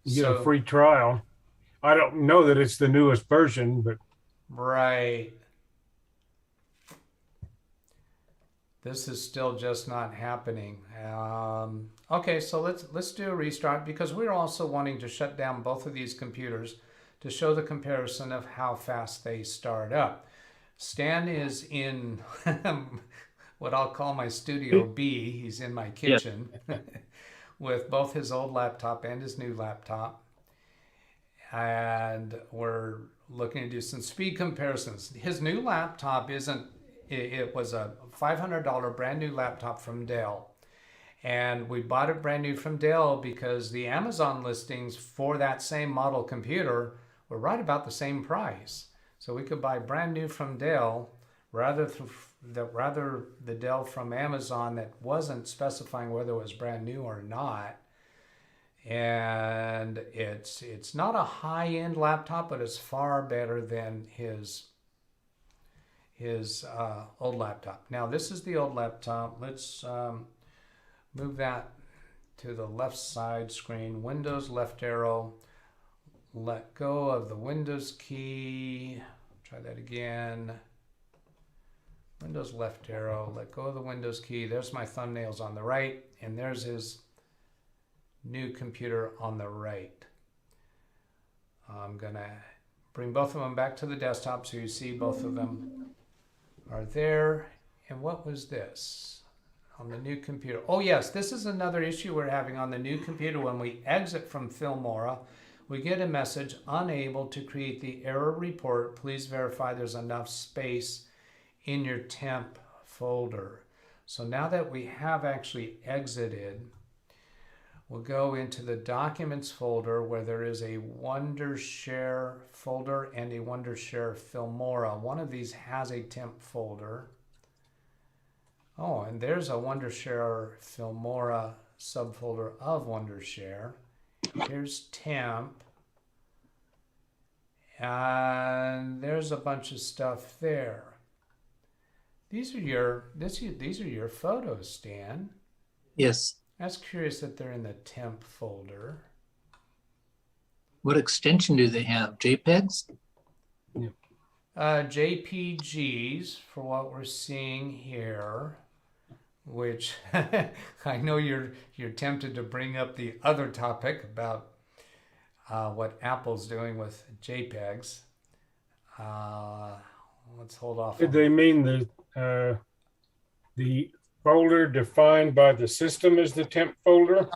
You get a free trial. I don't know that it's the newest version, but right. This is still just not happening. Okay, so let's do a restart because we're also wanting to shut down both of these computers to show the comparison of how fast they start up. Stan is in what I'll call my Studio B. He's in my kitchen with both his old laptop and his new laptop. And we're looking to do some speed comparisons. His new laptop it was a $500 brand new laptop from Dell. And we bought it brand new from Dell because the Amazon listings for that same model computer were right about the same price. So we could buy brand new from Dell rather the Dell from Amazon that wasn't specifying whether it was brand new or not. And it's not a high-end laptop, but it's far better than his old laptop. Now this is the old laptop. Let's move that to the left side screen. Windows left arrow. Let go of the Windows key. Try that again. Windows left arrow. Let go of the Windows key. There's my thumbnails on the right, and there's his new computer on the right. I'm gonna bring both of them back to the desktop so you see both of them are there. And what was this on the new computer? Oh yes, this is another issue we're having on the new computer. When we exit from Filmora, we get a message, unable to create the error report. Please verify there's enough space in your temp folder. So now that we have actually exited, we'll go into the Documents folder where there is a Wondershare folder and a Wondershare Filmora. One of these has a temp folder. Oh, and there's a Wondershare Filmora subfolder of Wondershare. Here's temp. And there's a bunch of stuff there. These are your photos, Stan. Yes. That's curious that they're in the temp folder. What extension do they have? JPEGs? JPGs for what we're seeing here, which I know you're tempted to bring up the other topic about what Apple's doing with JPEGs. Let's hold off. Did they mean the folder defined by the system as the temp folder?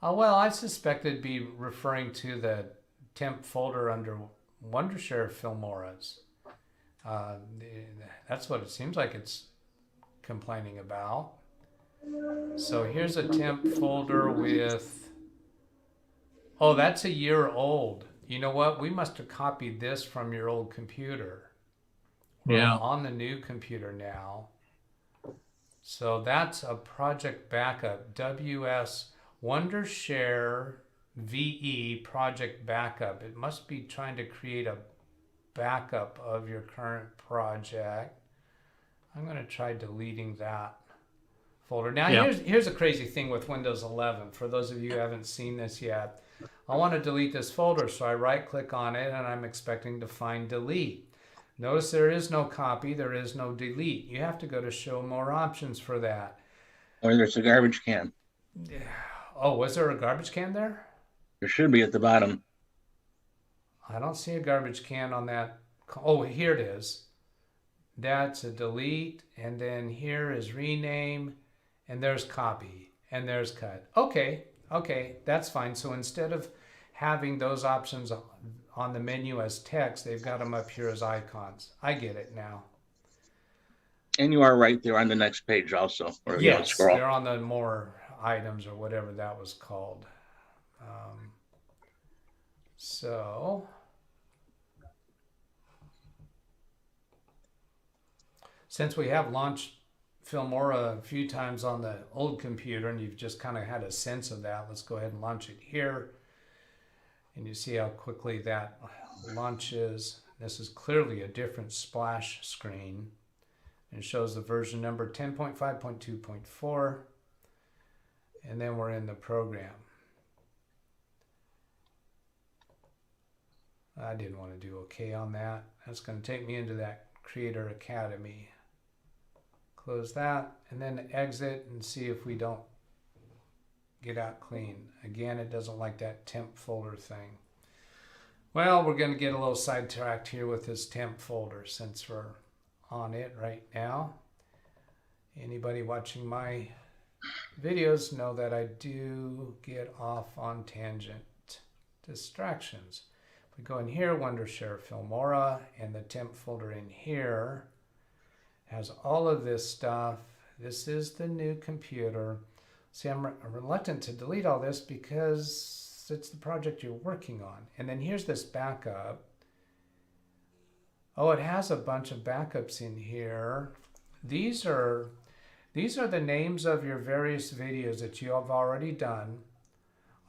Well, I suspect it'd be referring to the temp folder under Wondershare Filmoras. That's what it seems like it's complaining about. So here's a temp folder with, oh, that's a year old. You know what? We must have copied this from your old computer. We're Yeah. on the new computer now. So that's a project backup. WS Wondershare VE project backup. It must be trying to create a backup of your current project. I'm going to try deleting that folder. Now, Yeah. here's a crazy thing with Windows 11. For those of you who haven't seen this yet, I want to delete this folder, so I right-click on it, and I'm expecting to find delete. Notice there is no copy, there is no delete. You have to go to show more options for that. Or there's a garbage can. Oh, was there a garbage can there? There should be at the bottom. I don't see a garbage can on that. Oh, here it is. That's a delete, and then here is rename, and there's copy, and there's cut. Okay, that's fine. So instead of having those options on the menu as text, they've got them up here as icons. I get it now. And you are right there on the next page also. Or you don't Yes, scroll. they're on the more items or whatever that was called. So since we have launched Filmora a few times on the old computer and you've just kind of had a sense of that, let's go ahead and launch it here. And you see how quickly that launches. This is clearly a different splash screen. It shows the version number 10.5.2.4. And then we're in the program. I didn't want to do OK on that. That's going to take me into that Creator Academy. Close that and then exit and see if we don't get out clean. Again, it doesn't like that temp folder thing. Well, we're going to get a little sidetracked here with this temp folder since we're on it right now. Anybody watching my videos know that I do get off on tangent distractions. If we go in here, Wondershare Filmora, and the temp folder in here has all of this stuff. This is the new computer. See, I'm reluctant to delete all this because it's the project you're working on. And then here's this backup. Oh, it has a bunch of backups in here. These are the names of your various videos that you have already done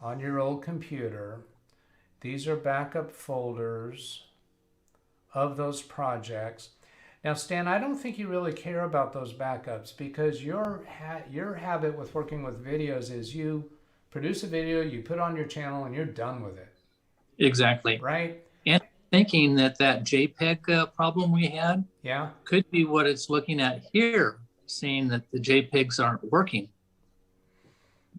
on your old computer. These are backup folders of those projects. Now, Stan, I don't think you really care about those backups because your habit with working with videos is you produce a video, you put it on your channel, and you're done with it. Exactly. Right? And thinking that JPEG problem we had could be what it's looking at here, saying that the JPEGs aren't working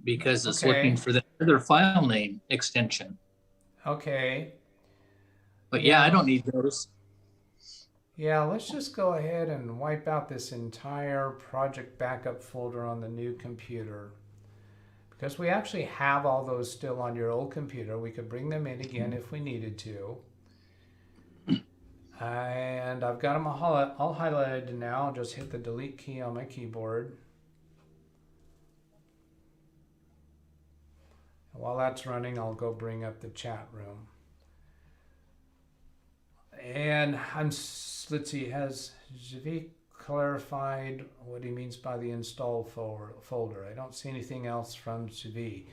because it's looking for the other file name extension. Okay. But yeah, I don't need those. Yeah, let's just go ahead and wipe out this entire project backup folder on the new computer. Because we actually have all those still on your old computer. We could bring them in again if we needed to. And I've got them all highlighted now. I'll just hit the delete key on my keyboard. And while that's running, I'll go bring up the chat room. And let's see, has Javi clarified what he means by the install folder? I don't see anything else from Javi.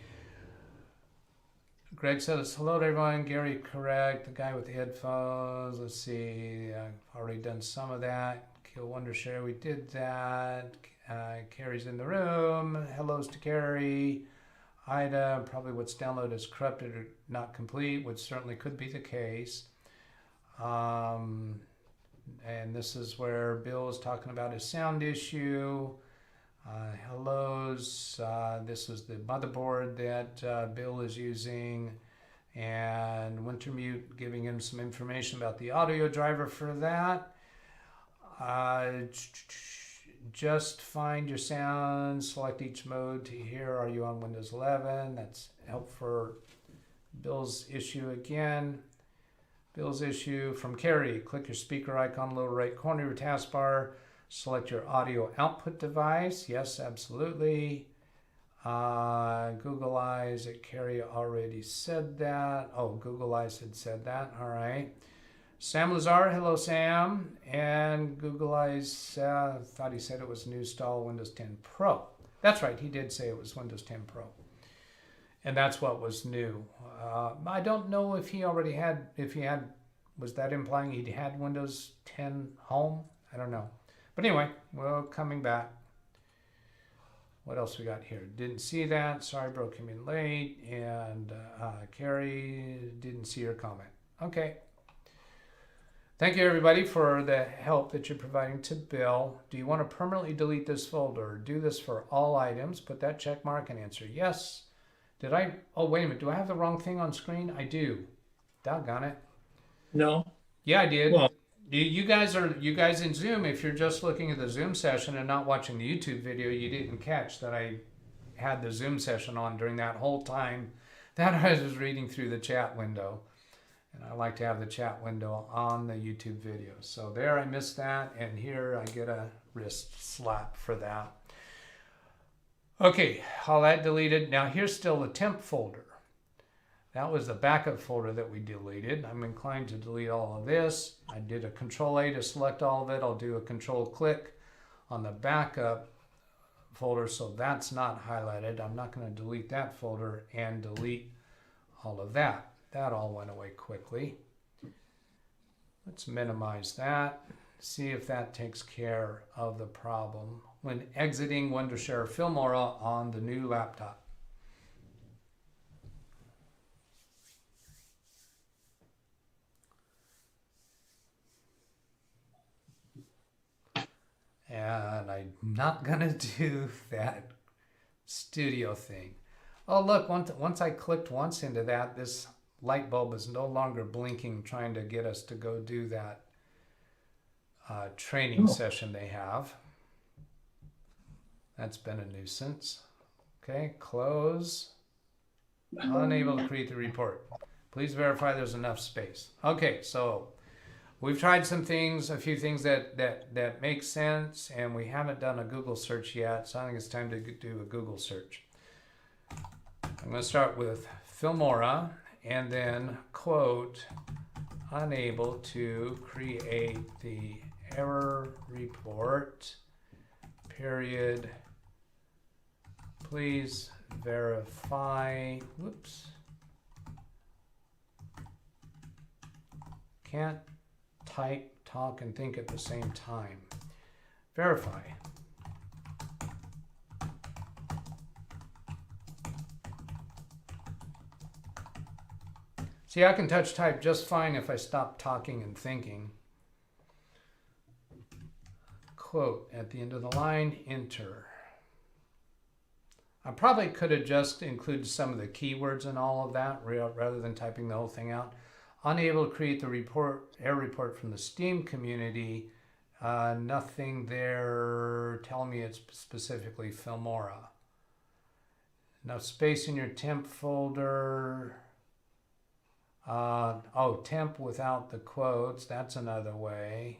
Greg says, hello to everyone. Gary, correct. The guy with the headphones. Let's see. I've already done some of that. Kill Wondershare. We did that. Carrie's in the room. Hellos to Carrie. Ida, probably what's downloaded is corrupted or not complete, which certainly could be the case. And this is where Bill is talking about his sound issue. Hellos. This is the motherboard that Bill is using, and Wintermute giving him some information about the audio driver for that. Just find your sound, select each mode to hear. Are you on Windows 11? That's help for Bill's issue again. Bill's issue from Carrie. Click your speaker icon, lower right corner of your taskbar. Select your audio output device. Yes, absolutely. Google Eyes. Carrie already said that. Oh, Google Eyes had said that. All right. Sam Lazar, hello Sam. And Google Eyes thought he said it was new install Windows 10 Pro. That's right, he did say it was Windows 10 Pro. And that's what was new. I don't know if he already had, was that implying he had Windows 10 Home? I don't know. But anyway, well, coming back. What else we got here? Didn't see that. Sorry, broke him in late. And Carrie, didn't see your comment. Okay. Thank you, everybody, for the help that you're providing to Bill. Do you want to permanently delete this folder? Do this for all items. Put that check mark and answer yes. Did I? Oh, wait a minute. Do I have the wrong thing on screen? I do. Doggone it. No. Yeah, I did. Well, you guys in Zoom, if you're just looking at the Zoom session and not watching the YouTube video, you didn't catch that I had the Zoom session on during that whole time that I was reading through the chat window. And I like to have the chat window on the YouTube video. So there, I missed that, and here I get a wrist slap for that. Okay, all that deleted. Now here's still the temp folder. That was the backup folder that we deleted. I'm inclined to delete all of this. I did a Control-A to select all of it. I'll do a Control-click on the backup folder, so that's not highlighted. I'm not going to delete that folder and delete all of that. That all went away quickly. Let's minimize that. See if that takes care of the problem when exiting Wondershare Filmora on the new laptop. And I'm not gonna do that studio thing. Oh look, once I clicked once into that, this light bulb is no longer blinking, trying to get us to go do that training session they have. That's been a nuisance. Okay, close. Unable to create the report. Please verify there's enough space. Okay, so we've tried some things, a few things that make sense, and we haven't done a Google search yet, so I think it's time to do a Google search. I'm going to start with Filmora, and then quote, unable to create the error report, period. Please verify, whoops. Can't type, talk, and think at the same time. Verify. See, I can touch type just fine if I stop talking and thinking. Quote, at the end of the line, enter. I probably could have just included some of the keywords and all of that rather than typing the whole thing out. Unable to create the error report from the Steam community. Nothing there telling me it's specifically Filmora. Enough space in your temp folder. Temp without the quotes. That's another way.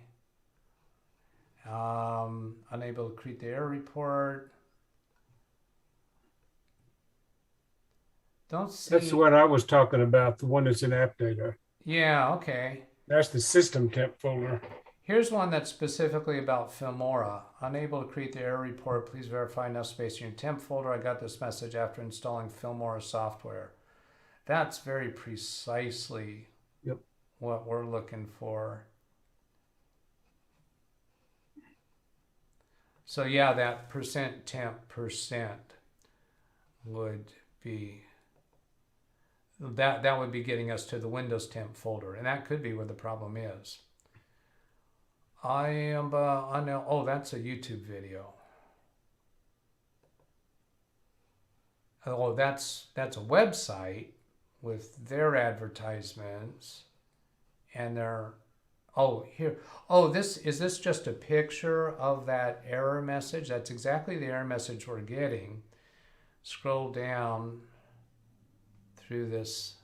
Unable to create the error report. Don't see. That's what I was talking about, the one that's in app data. Yeah, okay. That's the system temp folder. Here's one that's specifically about Filmora. Unable to create the error report. Please verify enough space in your temp folder. I got this message after installing Filmora software. That's very precisely what we're looking for. So yeah, that %temp% would be, that would be getting us to the Windows temp folder, and that could be where the problem is. I am oh, that's a YouTube video. Oh, that's a website with their advertisements and their, oh, here. Oh, is this just a picture of that error message? That's exactly the error message we're getting. Scroll down through this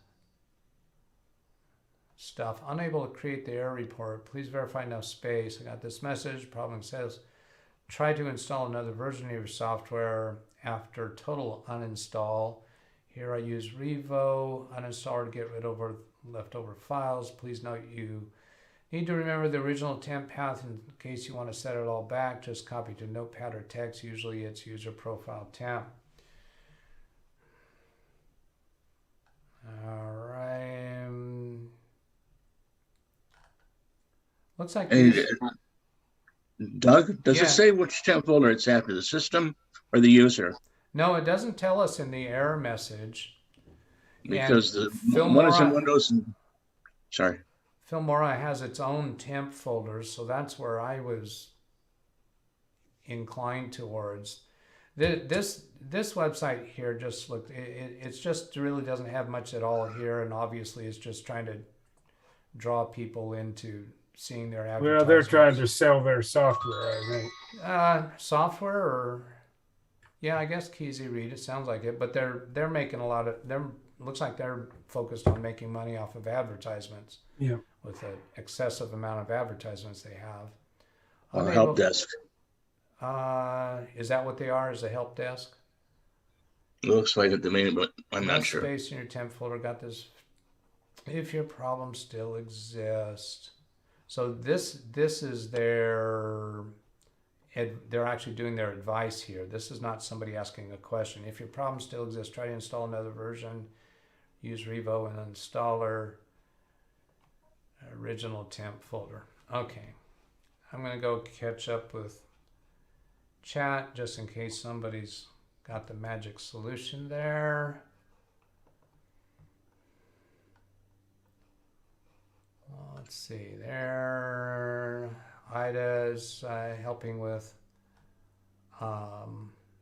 stuff. Unable to create the error report. Please verify enough space. I got this message. Problem says, try to install another version of your software after total uninstall. Here I use Revo uninstall to get rid of leftover files. Please note you Need to remember the original temp path in case you want to set it all back. Just copy to notepad or text. Usually it's user profile temp. All right. Looks like Doug, does it say which temp folder it's after, the system or the user? No, it doesn't tell us in the error message. Because one is in Windows and sorry. Filmora has its own temp folders, so that's where I was inclined towards. This website here just looked, it's just really doesn't have much at all here, and obviously it's just trying to draw people into seeing their advertisements. Well, they're trying to sell their software, I think. Software, or yeah, I guess Keezy Read, it sounds like it, but they're making a lot of, looks like they're focused on making money off of advertisements. Yeah. With the excessive amount of advertisements they have. Help desk. Is that what they are? Is a help desk? Looks like it to me, but I'm not sure. Space in your temp folder. Got this. If your problems still exist. So this is their. They're actually doing their advice here. This is not somebody asking a question. If your problem still exists, try to install another version. Use Revo and installer. Original temp folder. Okay. I'm going to go catch up with chat just in case somebody's got the magic solution there. Let's see there. Ida's helping with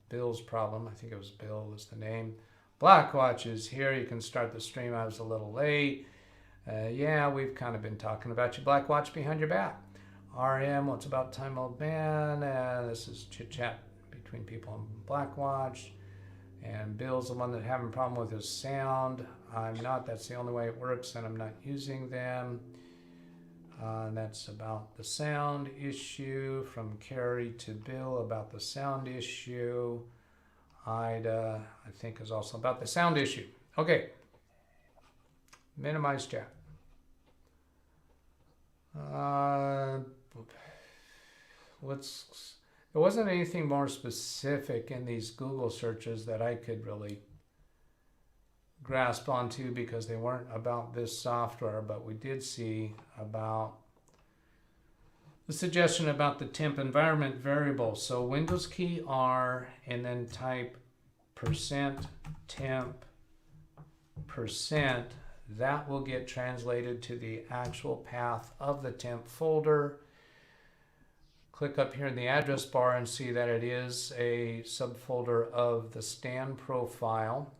Bill's problem. I think it was Bill was the name. Blackwatch is here. You can start the stream. I was a little late. Yeah, we've kind of been talking about you. Blackwatch behind your back. RM, what's about time, old man? This is chit chat between people on Blackwatch. And Bill's the one that having a problem with his sound. I'm not. That's the only way it works, and I'm not using them. And that's about the sound issue. From Carrie to Bill about the sound issue. Ida, I think, is also about the sound issue. Okay. Minimize chat. There wasn't anything more specific in these Google searches that I could really grasp onto because they weren't about this software, but we did see about the suggestion about the temp environment variable. So Windows key R and then type %temp %. That will get translated to the actual path of the temp folder. Click up here in the address bar and see that it is a subfolder of the Stan profile.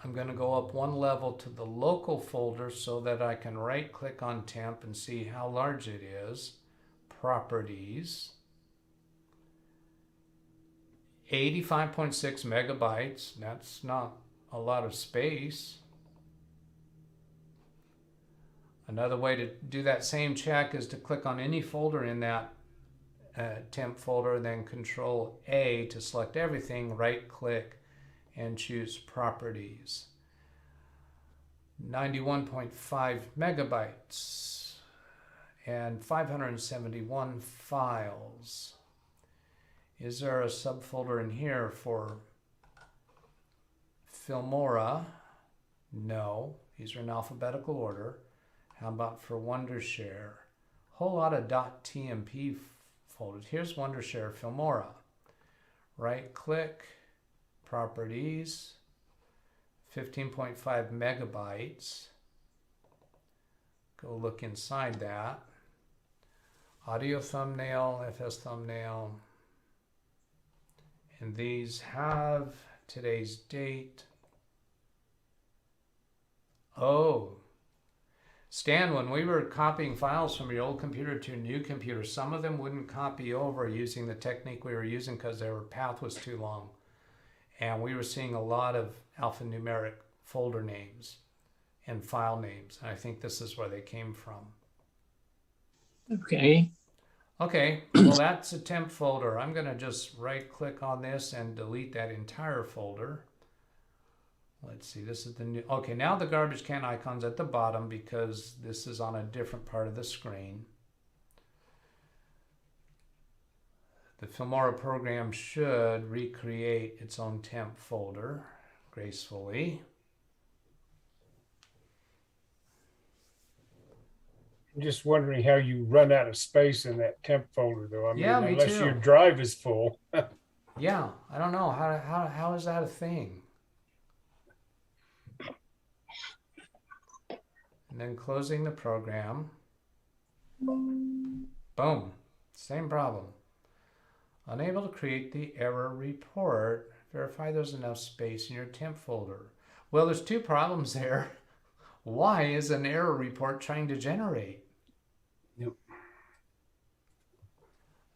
I'm going to go up one level to the local folder so that I can right click on temp and see how large it is. Properties. 85.6 megabytes. That's not a lot of space. Another way to do that same check is to click on any folder in that temp folder, then Control A to select everything, right click and choose properties. 91.5 megabytes and 571 files. Is there a subfolder in here for Filmora? No, these are in alphabetical order. How about for Wondershare? Whole lot of .tmp folders. Here's Wondershare Filmora. Right click, properties, 15.5 megabytes. Go look inside that. Audio thumbnail, FS thumbnail. And these have today's date. Oh, Stan, when we were copying files from your old computer to a new computer, some of them wouldn't copy over using the technique we were using because their path was too long. And we were seeing a lot of alphanumeric folder names and file names. And I think this is where they came from. Okay. Okay, well, that's a temp folder. I'm going to just right click on this and delete that entire folder. Let's see, this is the new, okay, now the garbage can icon's at the bottom because this is on a different part of the screen. The Filmora program should recreate its own temp folder gracefully. I'm just wondering how you run out of space in that temp folder, though. I mean, Yeah, me unless too. your drive is full. Yeah, I don't know. How is that a thing? And then closing the program. Boom. Same problem. Unable to create the error report. Verify there's enough space in your temp folder. Well, there's two problems there. Why is an error report trying to generate? Yep.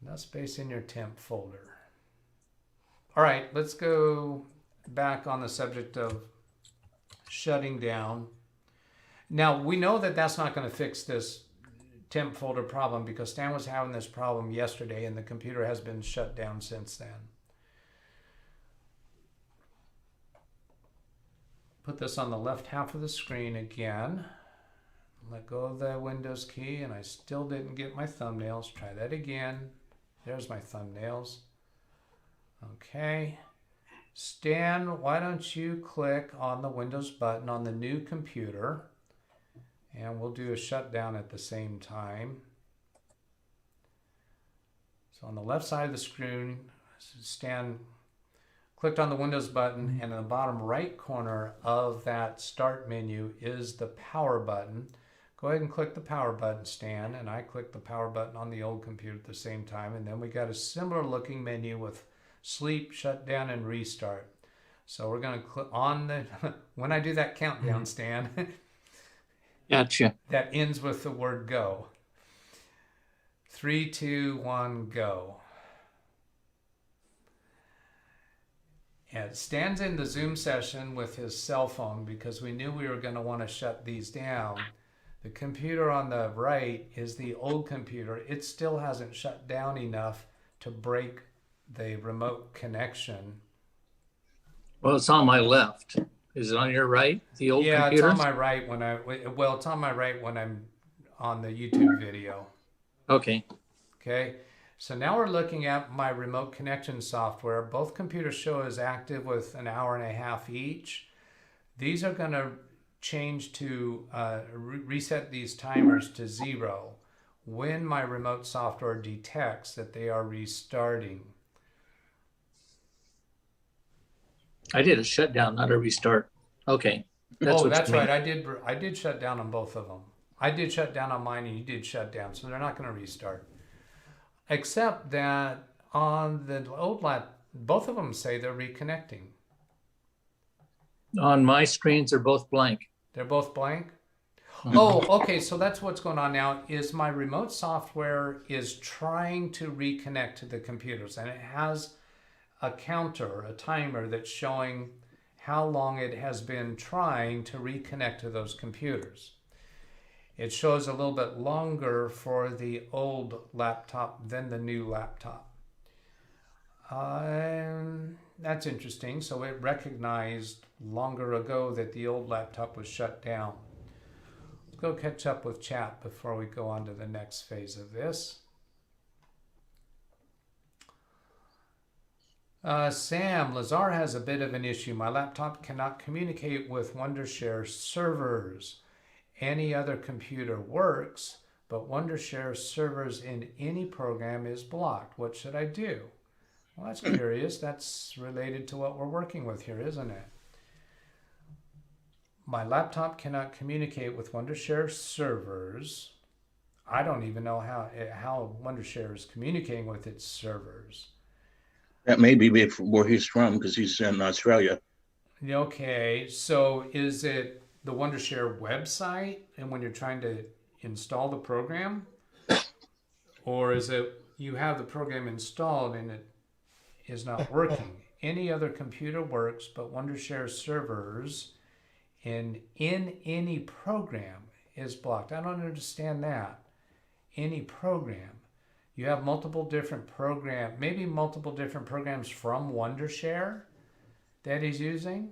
Enough space in your temp folder. All right, let's go back on the subject of shutting down. Now, we know that that's not going to fix this temp folder problem because Stan was having this problem yesterday and the computer has been shut down since then. Put this on the left half of the screen again. Let go of the Windows key and I still didn't get my thumbnails. Try that again. There's my thumbnails. Okay. Stan, why don't you click on the Windows button on the new computer and we'll do a shutdown at the same time. So on the left side of the screen, Stan clicked on the Windows button and in the bottom right corner of that start menu is the power button. Go ahead and click the power button, Stan, and I clicked the power button on the old computer at the same time, and then we got a similar looking menu with sleep, shutdown, and restart. So we're going to click on the, when I do that countdown, Stan, Gotcha. that ends with the word go. 3, 2, 1, go. And Stan's in the Zoom session with his cell phone because we knew we were going to want to shut these down. The computer on the right is the old computer. It still hasn't shut down enough to break the remote connection. Well, it's on my left. Is it on your right? The old computer? Yeah, it's on my right when it's on my right when I'm on the YouTube video. Okay. Okay. So now we're looking at my remote connection software. Both computers show as active with an hour and a half each. These are going to change to reset these timers to 0 when my remote software detects that they are restarting. I did a shutdown, not a restart. Okay. That's right. I did shut down on both of them. I did shut down on mine and you did shut down. So they're not going to restart. Except that on the old lap, both of them say they're reconnecting. On my screens, they're both blank. They're both blank? Oh, okay. So that's what's going on now is my remote software is trying to reconnect to the computers and it has a counter, a timer that's showing how long it has been trying to reconnect to those computers. It shows a little bit longer for the old laptop than the new laptop. That's interesting. So it recognized longer ago that the old laptop was shut down. Let's go catch up with chat before we go on to the next phase of this. Sam, Lazar has a bit of an issue. My laptop cannot communicate with Wondershare servers. Any other computer works, but Wondershare servers in any program is blocked. What should I do? Well, that's curious. That's related to what we're working with here, isn't it? My laptop cannot communicate with Wondershare servers. I don't even know how Wondershare is communicating with its servers. That may be where he's from because he's in Australia. Okay, so is it the Wondershare website and when you're trying to install the program? Or is it you have the program installed and it is not working? Any other computer works, but Wondershare servers in any program is blocked. I don't understand that. Any program. You have multiple different maybe multiple different programs from Wondershare that he's using.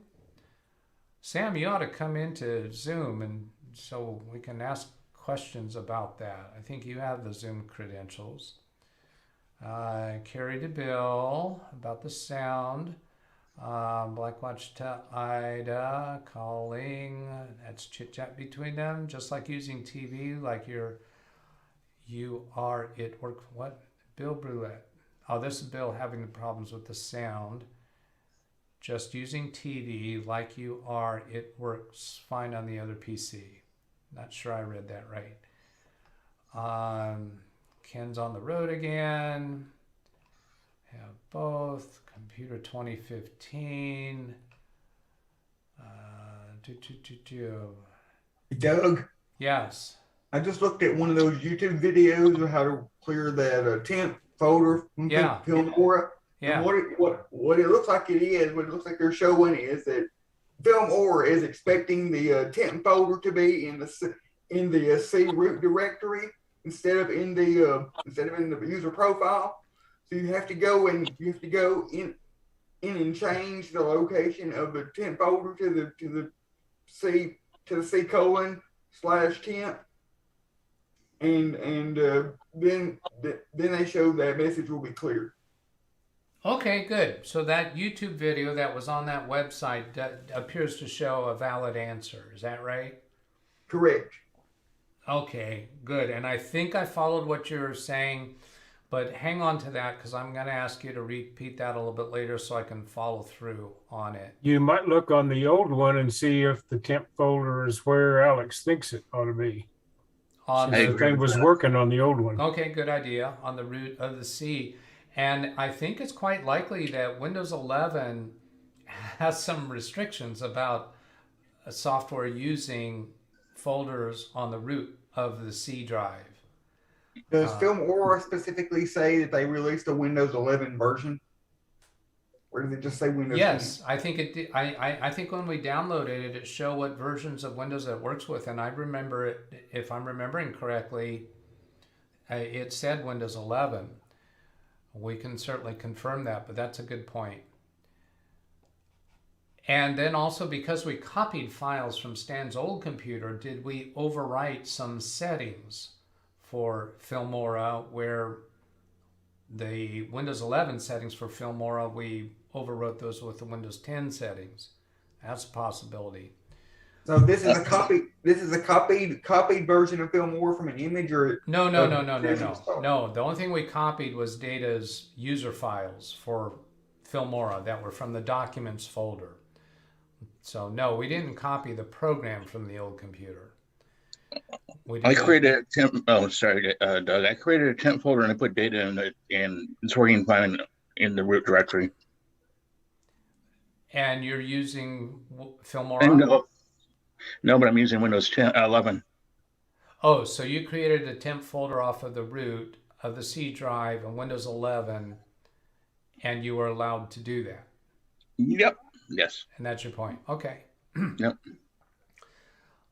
Sam, you ought to come into Zoom and so we can ask questions about that. I think you have the Zoom credentials. Carrie to Bill about the sound. Blackwatch to Ida, calling. That's chit chat between them, just like using TV, like you are at work. What? Bill Brulette. Oh, this is Bill having the problems with the sound. Just using TV like you are, it works fine on the other PC. Not sure I read that right. Ken's on the road again. Have both. Computer 2015. Doug, Yes. I just looked at one of those YouTube videos of how to clear that temp folder from Filmora. Yeah. And what it looks like what it looks like they're showing is that Filmora is expecting the temp folder to be in the C root directory instead of in the user profile. So you have to go in and change the location of the temp folder to the C :/temp, and then they show that message will be cleared. Okay, good. So that YouTube video that was on that website appears to show a valid answer. Is that right? Correct. Okay, good. And I think I followed what you were saying, but hang on to that because I'm going to ask you to repeat that a little bit later so I can follow through on it. You might look on the old one and see if the temp folder is where Alex thinks it ought to be. The thing was working on the old one. Okay, good idea. On the root of the C. And I think it's quite likely that Windows 11 has some restrictions about software using folders on the root of the C drive. Does Filmora specifically say that they released a Windows 11 version? Or did it just say Windows 10? Yes, I think it did. I think when we downloaded it, it showed what versions of Windows it works with. And I remember it, if I'm remembering correctly, it said Windows 11. We can certainly confirm that, but that's a good point. And then also because we copied files from Stan's old computer, did we overwrite some settings for Filmora where the Windows 11 settings for Filmora, we overwrote those with the Windows 10 settings? That's a possibility. So this is a copy. This is a copied version of Filmora from an image, or no. The only thing we copied was Data's user files for Filmora that were from the Documents folder. So no, we didn't copy the program from the old computer. I created a temp. Oh, sorry, Doug. I created a temp folder and I put Data in it, and it's working fine in the root directory. And you're using Filmora? No, but I'm using Windows 10, 11. Oh, so you created a temp folder off of the root of the C drive in Windows 11, and you were allowed to do that? Yep. Yes. And that's your point. Okay. Yep.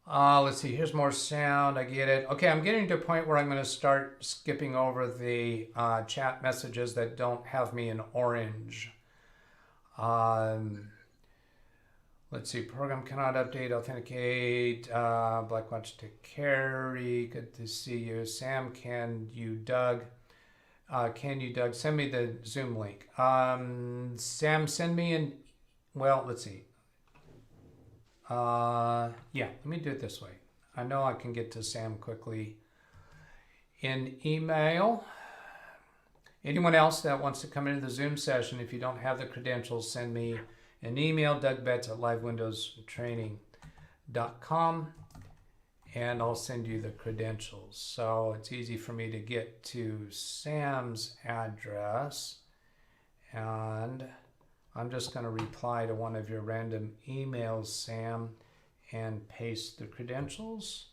Let's see. Here's more sound. I get it. Okay, I'm getting to a point where I'm going to start skipping over the chat messages that don't have me in orange. Let's see, program cannot update, authenticate, Blackwatch to Carrie, good to see you. Sam, can you, Doug, send me the Zoom link. Sam, send me let's see. Yeah, let me do it this way. I know I can get to Sam quickly. In email, anyone else that wants to come into the Zoom session, if you don't have the credentials, send me an email, DougBetts@LiveWindowsTraining.com, and I'll send you the credentials. So it's easy for me to get to Sam's address, and I'm just going to reply to one of your random emails, Sam, and paste the credentials.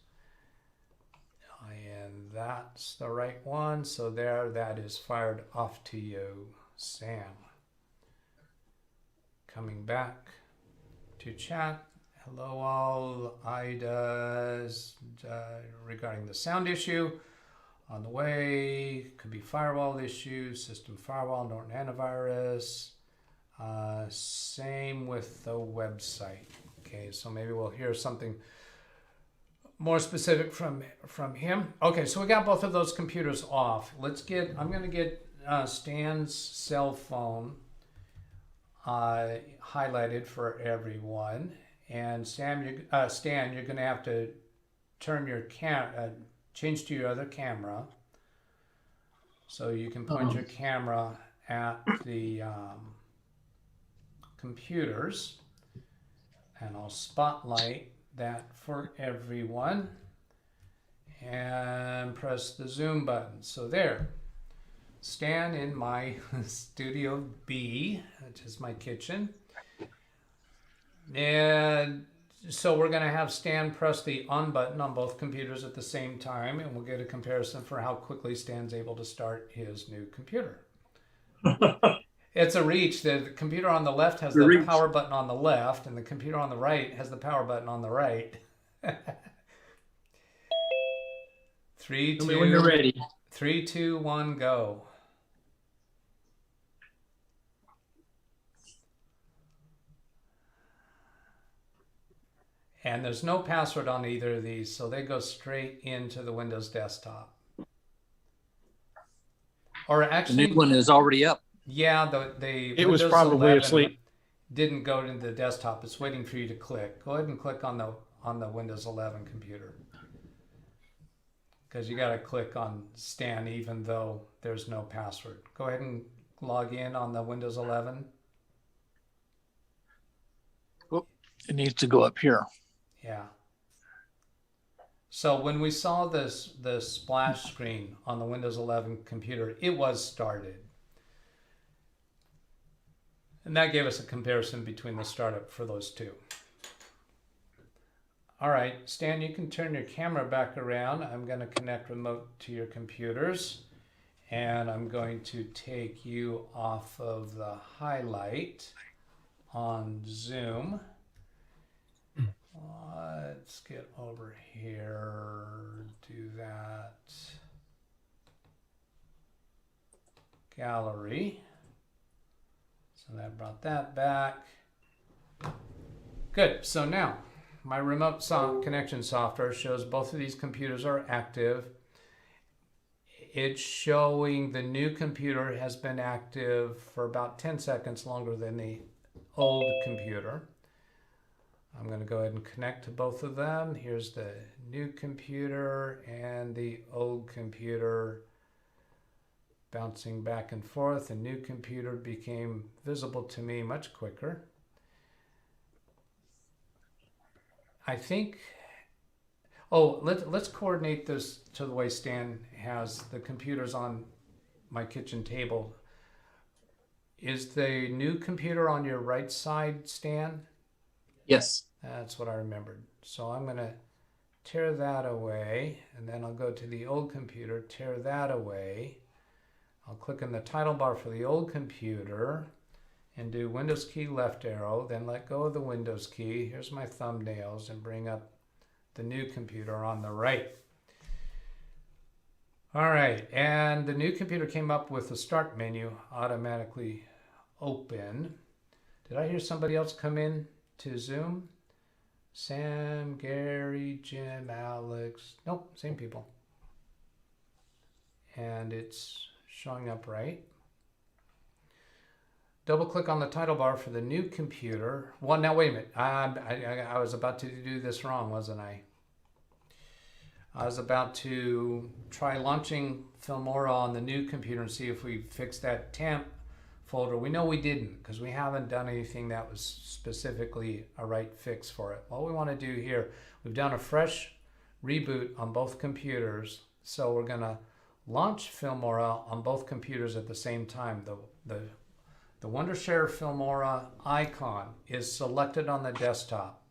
And that's the right one. So there, that is fired off to you, Sam. Coming back to chat. Hello all. Ida's regarding the sound issue. On the way, could be firewall issue, system firewall, Norton antivirus. Same with the website. Okay, so maybe we'll hear something more specific from him. Okay, so we got both of those computers off. I'm going to get Stan's cell phone highlighted for everyone. And Stan, you're going to have to turn your change to your other camera, so you can point your camera at the computers, and I'll spotlight that for everyone and press the zoom button. So there, Stan in my Studio B, which is my kitchen. And so we're going to have Stan press the on button on both computers at the same time, and we'll get a comparison for how quickly Stan's able to start his new computer. It's a reach. The computer on the left has the power button on the left, and the computer on the right has the power button on the right. 3, 2, when you're ready. 3, 2, 1, go. And there's no password on either of these, so they go straight into the Windows desktop. Or actually, the new one is already up. Yeah, it was probably asleep. Didn't go into the desktop. It's waiting for you to click. Go ahead and click on the Windows 11 computer, because you got to click on Stan even though there's no password. Go ahead and log in on the Windows 11. Oh, it needs to go up here. Yeah. So when we saw the splash screen on the Windows 11 computer, it was started. And that gave us a comparison between the startup for those two. All right, Stan, you can turn your camera back around. I'm going to connect remote to your computers, and I'm going to take you off of the highlight on Zoom. Let's get over here, do that. Gallery. So that brought that back. Good. So now my remote connection software shows both of these computers are active. It's showing the new computer has been active for about 10 seconds longer than the old computer. I'm going to go ahead and connect to both of them. Here's the new computer and the old computer bouncing back and forth. The new computer became visible to me much quicker. I think, let's coordinate this to the way Stan has the computers on my kitchen table. Is the new computer on your right side, Stan? Yes. That's what I remembered. So I'm going to tear that away, and then I'll go to the old computer, tear that away. I'll click on the title bar for the old computer and do Windows key left arrow, then let go of the Windows key. Here's my thumbnails, and bring up the new computer on the right. All right, and the new computer came up with the start menu automatically open. Did I hear somebody else come in to Zoom? Sam, Gary, Jim, Alex. Nope, same people. And it's showing up right. Double click on the title bar for the new computer. Well, now wait a minute. I was about to do this wrong, wasn't I? I was about to try launching Filmora on the new computer and see if we fixed that temp folder. We know we didn't, because we haven't done anything that was specifically a right fix for it. What we want to do here, we've done a fresh reboot on both computers, so we're going to launch Filmora on both computers at the same time. The Wondershare Filmora icon is selected on the desktop.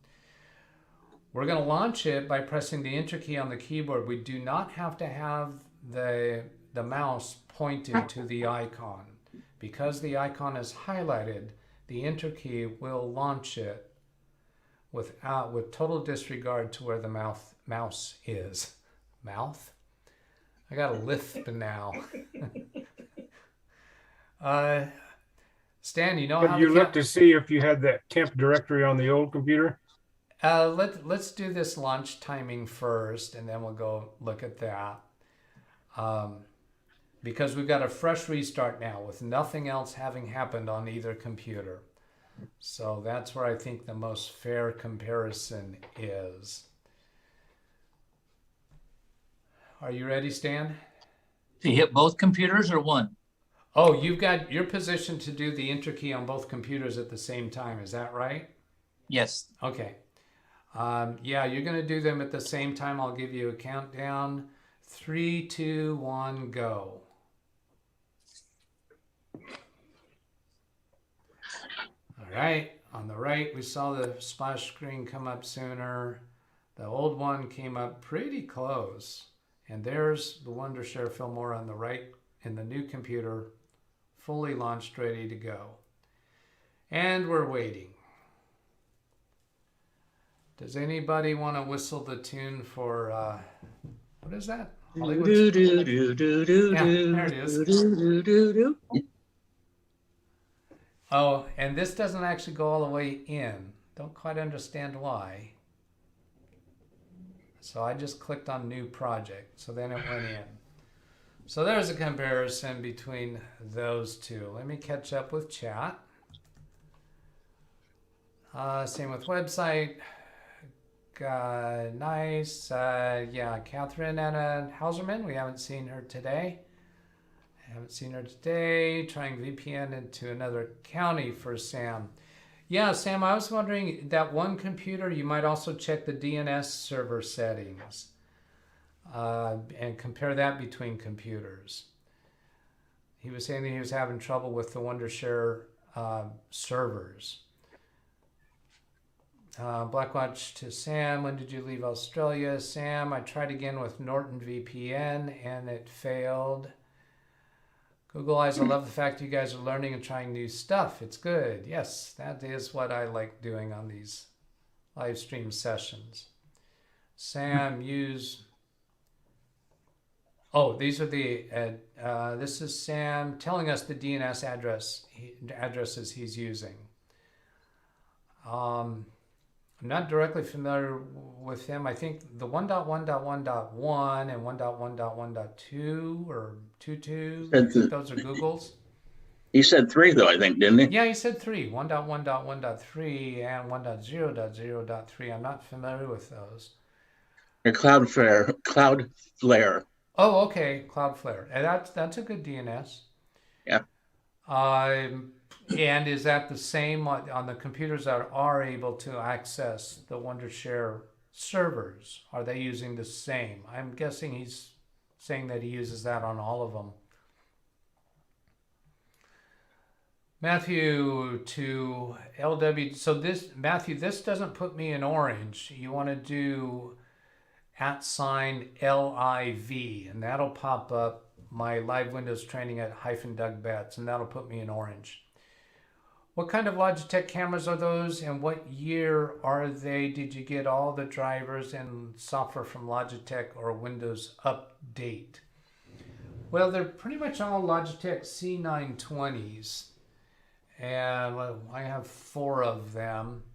We're going to launch it by pressing the Enter key on the keyboard. We do not have to have the mouse pointed to the icon. Because the icon is highlighted, the Enter key will launch it with total disregard to where the mouse is. Mouth? I got a lisp now. Stan, you know how you looked to see if you had that temp directory on the old computer? Let's do this launch timing first, and then we'll go look at that. Because we've got a fresh restart now with nothing else having happened on either computer. So that's where I think the most fair comparison is. Are you ready, Stan? To hit both computers or one? Oh, you've got your position to do the enter key on both computers at the same time. Is that right? Yes. Okay. Yeah, you're going to do them at the same time. I'll give you a countdown. 3, 2, 1, go. All right. On the right, we saw the splash screen come up sooner. The old one came up pretty close. And there's the Wondershare Filmora on the right in the new computer, fully launched, ready to go. And we're waiting. Does anybody want to whistle the tune for, what is that? Hollywood? Yeah, there it is. Oh, and this doesn't actually go all the way in. Don't quite understand why. So I just clicked on new project. So then it went in. So there's a comparison between those two. Let me catch up with chat. Same with website. Nice. Yeah, Catherine Anna Hauserman. We haven't seen her today. Trying VPN into another county for Sam. Yeah, Sam, I was wondering, that one computer, you might also check the DNS server settings and compare that between computers. He was saying that he was having trouble with the Wondershare servers. Blackwatch to Sam, when did you leave Australia? Sam, I tried again with Norton VPN and it failed. Google Eyes, I love the fact you guys are learning and trying new stuff. It's good. Yes, that is what I like doing on these live stream sessions. Sam, use... Oh, these are the... this is Sam telling us the DNS addresses he's using. I'm not directly familiar with them. I think the 1.1.1.1 and 1.1.1.2 or 2.2, those are Google's. He said 3 though, I think, didn't he? Yeah, he said 3. 1.1.1.3 and 1.0.0.3. I'm not familiar with those. Or Cloudflare. Oh, okay, Cloudflare. And that's a good DNS. Yeah. And is that the same on the computers that are able to access the Wondershare servers? Are they using the same? I'm guessing he's saying that he uses that on all of them. Matthew to LW. So this, Matthew, this doesn't put me in orange. You want to do @LIV, and that'll pop up my live Windows training at -DougBetts, and that'll put me in orange. What kind of Logitech cameras are those, and what year are they? Did you get all the drivers and software from Logitech or Windows Update? Well, they're pretty much all Logitech C920s, and I have 4 of them.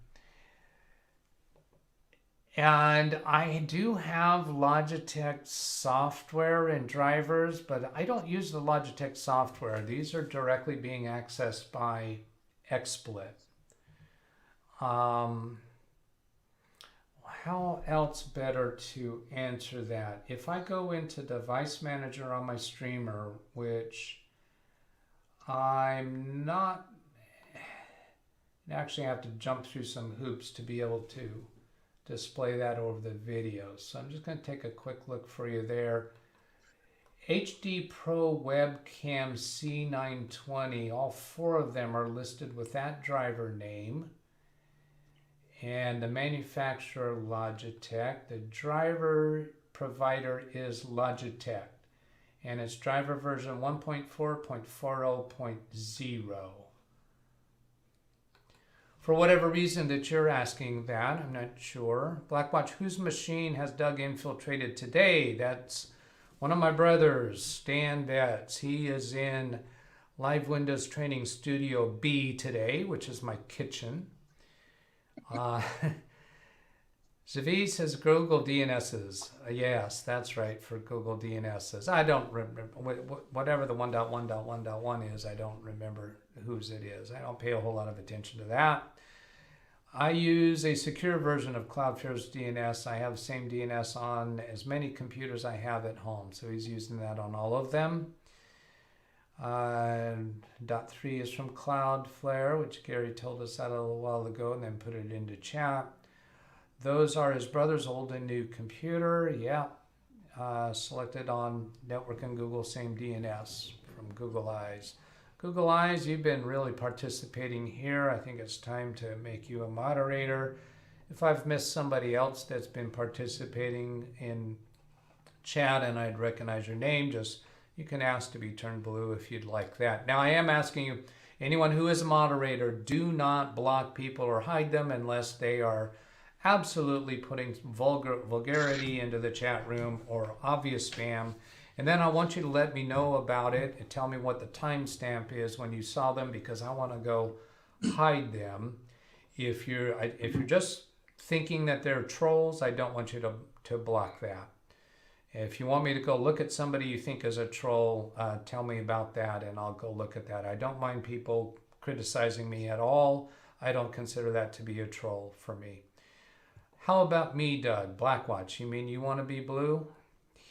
And I do have Logitech software and drivers, but I don't use the Logitech software. These are directly being accessed by XSplit. How else better to answer that? If I go into Device Manager on my streamer, which I'm not, actually have to jump through some hoops to be able to display that over the video. So I'm just going to take a quick look for you there. HD Pro Webcam C920, all 4 of them are listed with that driver name. And the manufacturer Logitech. The driver provider is Logitech. And it's driver version 1.4.40.0. For whatever reason that you're asking that, I'm not sure. Blackwatch, whose machine has Doug infiltrated today? That's one of my brothers, Stan Betts. He is in Live Windows Training Studio B today, which is my kitchen. Zavi says Google DNSs. Yes, that's right, for Google DNSs. I don't remember, whatever the 1.1.1.1 is, I don't remember whose it is. I don't pay a whole lot of attention to that. I use a secure version of Cloudflare's DNS. I have the same DNS on as many computers I have at home. So he's using that on all of them. .3 is from Cloudflare, which Gary told us that a little while ago and then put it into chat. Those are his brother's old and new computer. Yeah. Selected on network and Google, same DNS from Google Eyes. Google Eyes, you've been really participating here. I think it's time to make you a moderator. If I've missed somebody else that's been participating in chat and I'd recognize your name, just you can ask to be turned blue if you'd like that. Now I am asking you, anyone who is a moderator, do not block people or hide them unless they are absolutely putting vulgarity into the chat room or obvious spam. And then I want you to let me know about it and tell me what the timestamp is when you saw them, because I want to go hide them. If you're just thinking that they're trolls, I don't want you to block that. If you want me to go look at somebody you think is a troll, tell me about that and I'll go look at that. I don't mind people criticizing me at all. I don't consider that to be a troll for me. How about me, Doug? Blackwatch, you mean you want to be blue?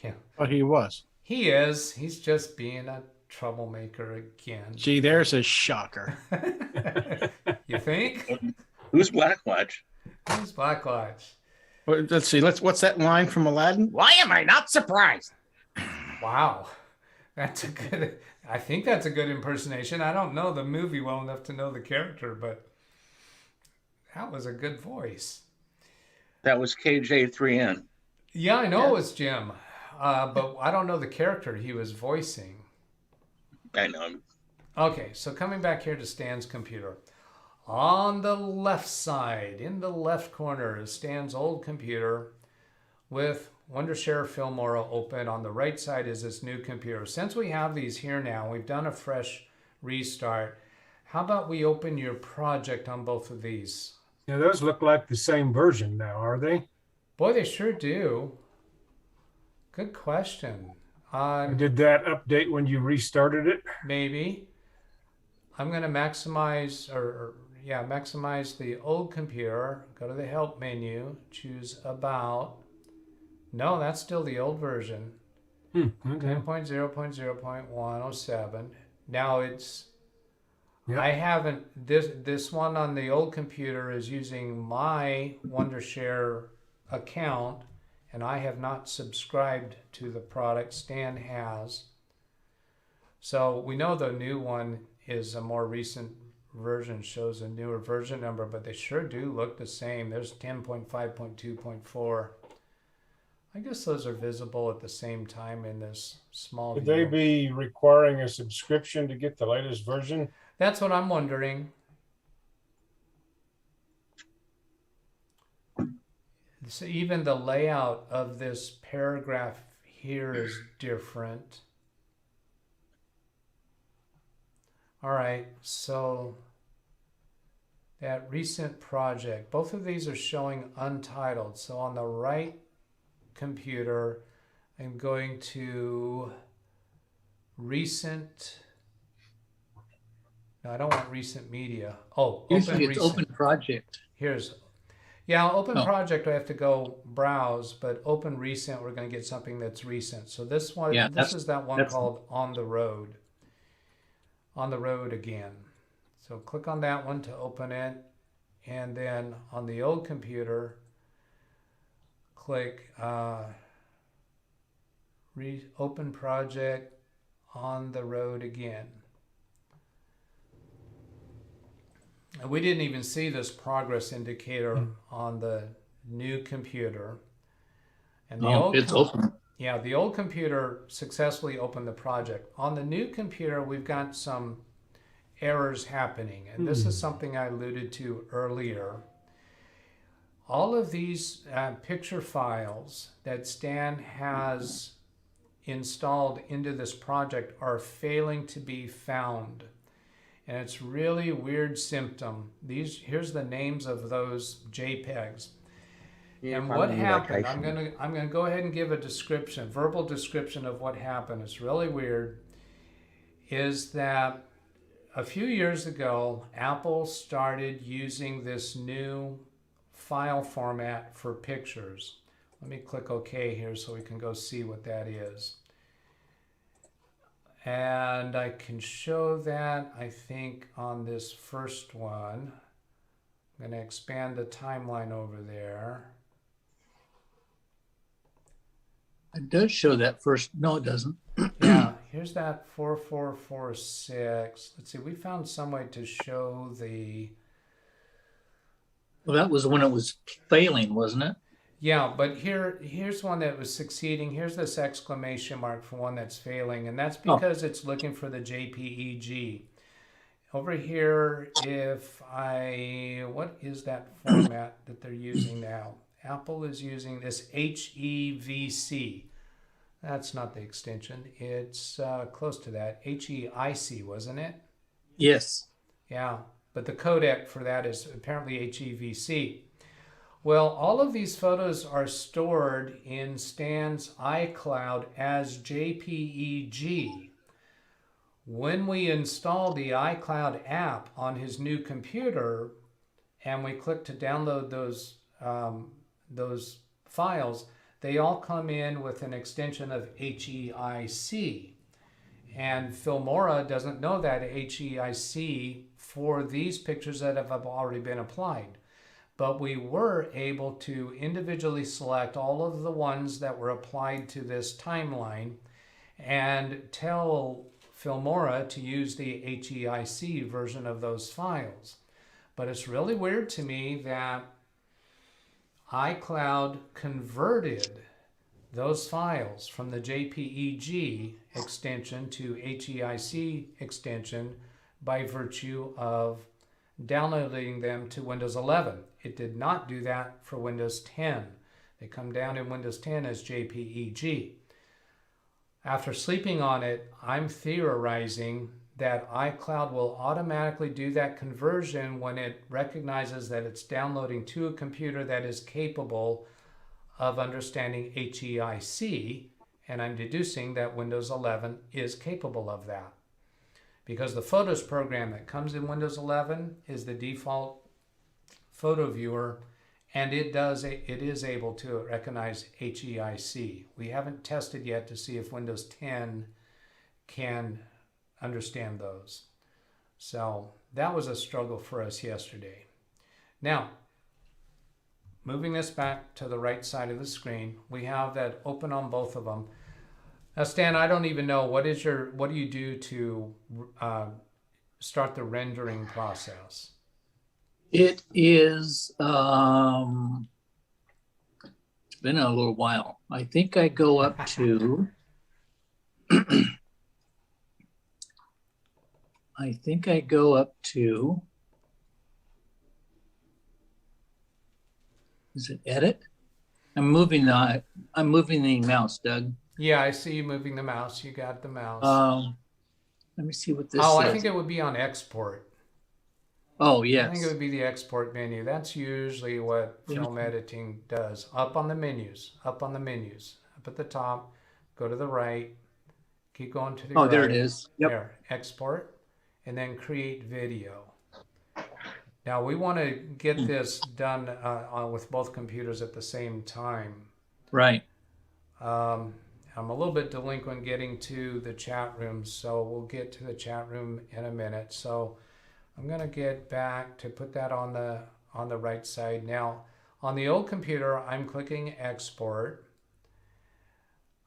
Yeah. Oh, he was. He is. He's just being a troublemaker again. Gee, there's a shocker. You think? Who's Blackwatch? Who's Blackwatch? Well, let's see. What's that line from Aladdin? Why am I not surprised? Wow. That's a good, I think that's a good impersonation. I don't know the movie well enough to know the character, but that was a good voice. That was KJ3N. Yeah, I know it was Jim, but I don't know the character he was voicing. I know. Okay, so coming back here to Stan's computer. On the left side, in the left corner, is Stan's old computer with Wondershare Filmora open. On the right side is this new computer. Since we have these here now, we've done a fresh restart. How about we open your project on both of these? Now, those look like the same version now, are they? Boy, they sure do. Good question. Did that update when you restarted it? Maybe. I'm going to maximize, maximize the old computer. Go to the help menu, choose about. No, that's still the old version. Okay. 10.0.0.107. Now it's, Yep. I haven't, this one on the old computer is using my Wondershare account, and I have not subscribed to the product. Stan has. So we know the new one is a more recent version, shows a newer version number, but they sure do look the same. There's 10.5.2.4. I guess those are visible at the same time in this small Would view. they be requiring a subscription to get the latest version? That's what I'm wondering. So even the layout of this paragraph here is different. All right, so that recent project, both of these are showing untitled. So on the right computer, I'm going to recent. No, I don't want recent media. Oh, usually open it's recent. open project. Here's, yeah, open project, I have to go browse, but open recent, we're going to get something that's recent. So this one, Yeah, this is that one called On the Road. On the Road again. So click on that one to open it. And then on the old computer, click open project On the Road again. And we didn't even see this progress indicator on the new computer. And the old it's open. Yeah, the old computer successfully opened the project. On the new computer, we've got some errors happening. And this is something I alluded to earlier. All of these picture files that Stan has installed into this project are failing to be found. And it's really weird symptom. Here's the names of those JPEGs. And what happened, I'm gonna go ahead and give a description, verbal description of what happened. It's really weird, is that a few years ago, Apple started using this new file format for pictures. Let me click OK here so we can go see what that is. And I can show that, I think, on this first one. I'm going to expand the timeline over there. It does show that first. No, it doesn't. Yeah, here's that 4446. Let's see, we found some way to show the... Well, that was when it was failing, wasn't it? Yeah, but here's one that was succeeding. Here's this exclamation mark for one that's failing, and that's because it's looking for the JPEG. Over here, what is that format that they're using now? Apple is using this HEVC. That's not the extension. It's close to that. HEIC, wasn't it? Yes. Yeah, but the codec for that is apparently HEVC. Well, all of these photos are stored in Stan's iCloud as JPEG. When we install the iCloud app on his new computer and we click to download those files, they all come in with an extension of HEIC. And Filmora doesn't know that HEIC for these pictures that have already been applied. But we were able to individually select all of the ones that were applied to this timeline and tell Filmora to use the HEIC version of those files. But it's really weird to me that iCloud converted those files from the JPEG extension to HEIC extension by virtue of downloading them to Windows 11. It did not do that for Windows 10. They come down in Windows 10 as JPEG. After sleeping on it, I'm theorizing that iCloud will automatically do that conversion when it recognizes that it's downloading to a computer that is capable of understanding HEIC, and I'm deducing that Windows 11 is capable of that. Because the Photos program that comes in Windows 11 is the default photo viewer, and it is able to recognize HEIC. We haven't tested yet to see if Windows 10 can understand those. So that was a struggle for us yesterday. Now, moving this back to the right side of the screen, we have that open on both of them. Now, Stan, I don't even know, what do you do to start the rendering process? It is, it's been a little while. I think I go up to, is it edit? I'm moving the mouse, Doug. Yeah, I see you moving the mouse. You got the mouse. Let me see what this says. I think it would be on export. Oh, yes. I think it would be the export menu. That's usually what film editing does. Up on the menus, up at the top, go to the right, keep going to the right. Oh, there it is. Yep. There, export, and then create video. Now we want to get this done with both computers at the same time. Right. I'm a little bit delinquent getting to the chat room, so we'll get to the chat room in a minute. So I'm going to get back to put that on the right side. Now, on the old computer, I'm clicking export.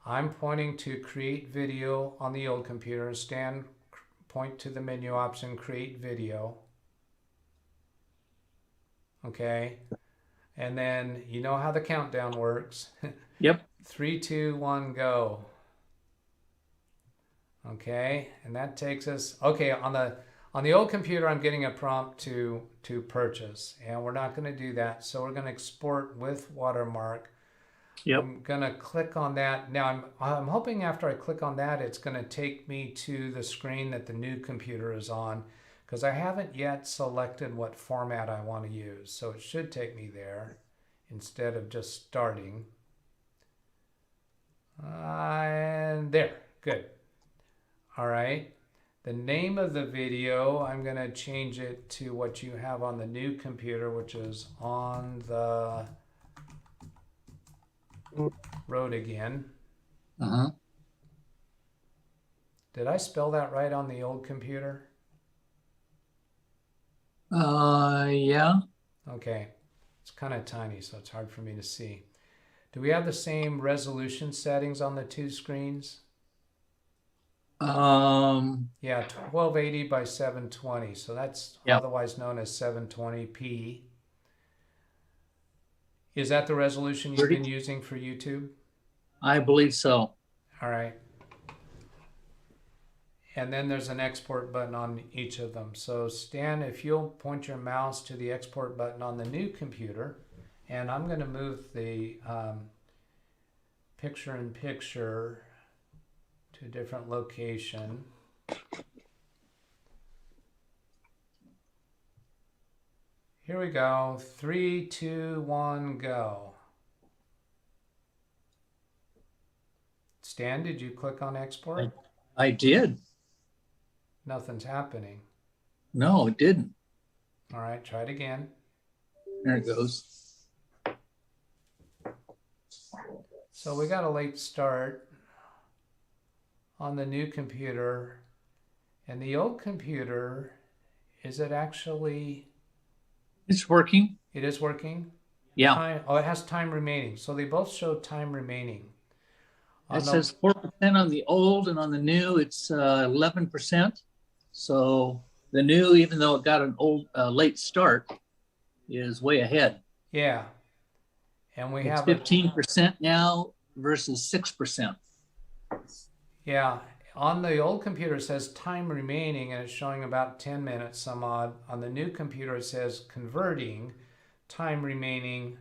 I'm pointing to create video on the old computer. Stan, point to the menu option, create video. Okay. And then you know how the countdown works. Yep. 3, 2, 1, go. Okay. And that takes us, okay, on the old computer, I'm getting a prompt to purchase, and we're not going to do that. So we're going to export with watermark. Yep. I'm going to click on that. Now, I'm hoping after I click on that, it's going to take me to the screen that the new computer is on, because I haven't yet selected what format I want to use. So it should take me there instead of just starting. And there, good. All right. The name of the video, I'm going to change it to what you have on the new computer, which is On the Road Again. Uh-huh. Did I spell that right on the old computer? Yeah. Okay. It's kind of tiny, so it's hard for me to see. Do we have the same resolution settings on the two screens? Yeah, 1280 by 720. So that's otherwise known as 720p. Is that the resolution you've been using for YouTube? I believe so. All right. And then there's an export button on each of them. So Stan, if you'll point your mouse to the export button on the new computer, and I'm going to move the picture-in-picture to a different location. Here we go. 3, 2, 1, go. Stan, did you click on export? I did. Nothing's happening. No, it didn't. All right, try it again. There it goes. So we got a late start on the new computer. And the old computer, is it actually... It's working. It is working? Yeah. Oh, it has time remaining. So they both show time remaining. It says 4% on the old, and on the new, it's 11%. So the new, even though it got an late start, is way ahead. Yeah. And we it's have 15% now versus 6%. Yeah. On the old computer, it says time remaining, and it's showing about 10 minutes, some odd. On the new computer, it says converting, time remaining,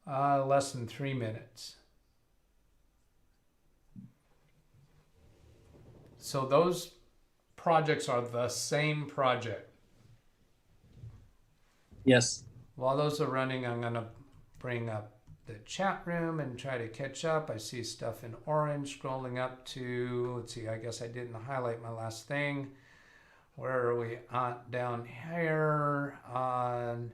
less than 3 minutes. So those projects are the same project. Yes. While those are running, I'm going to bring up the chat room and try to catch up. I see stuff in orange scrolling up to, let's see, I guess I didn't highlight my last thing. Where are we at down here on,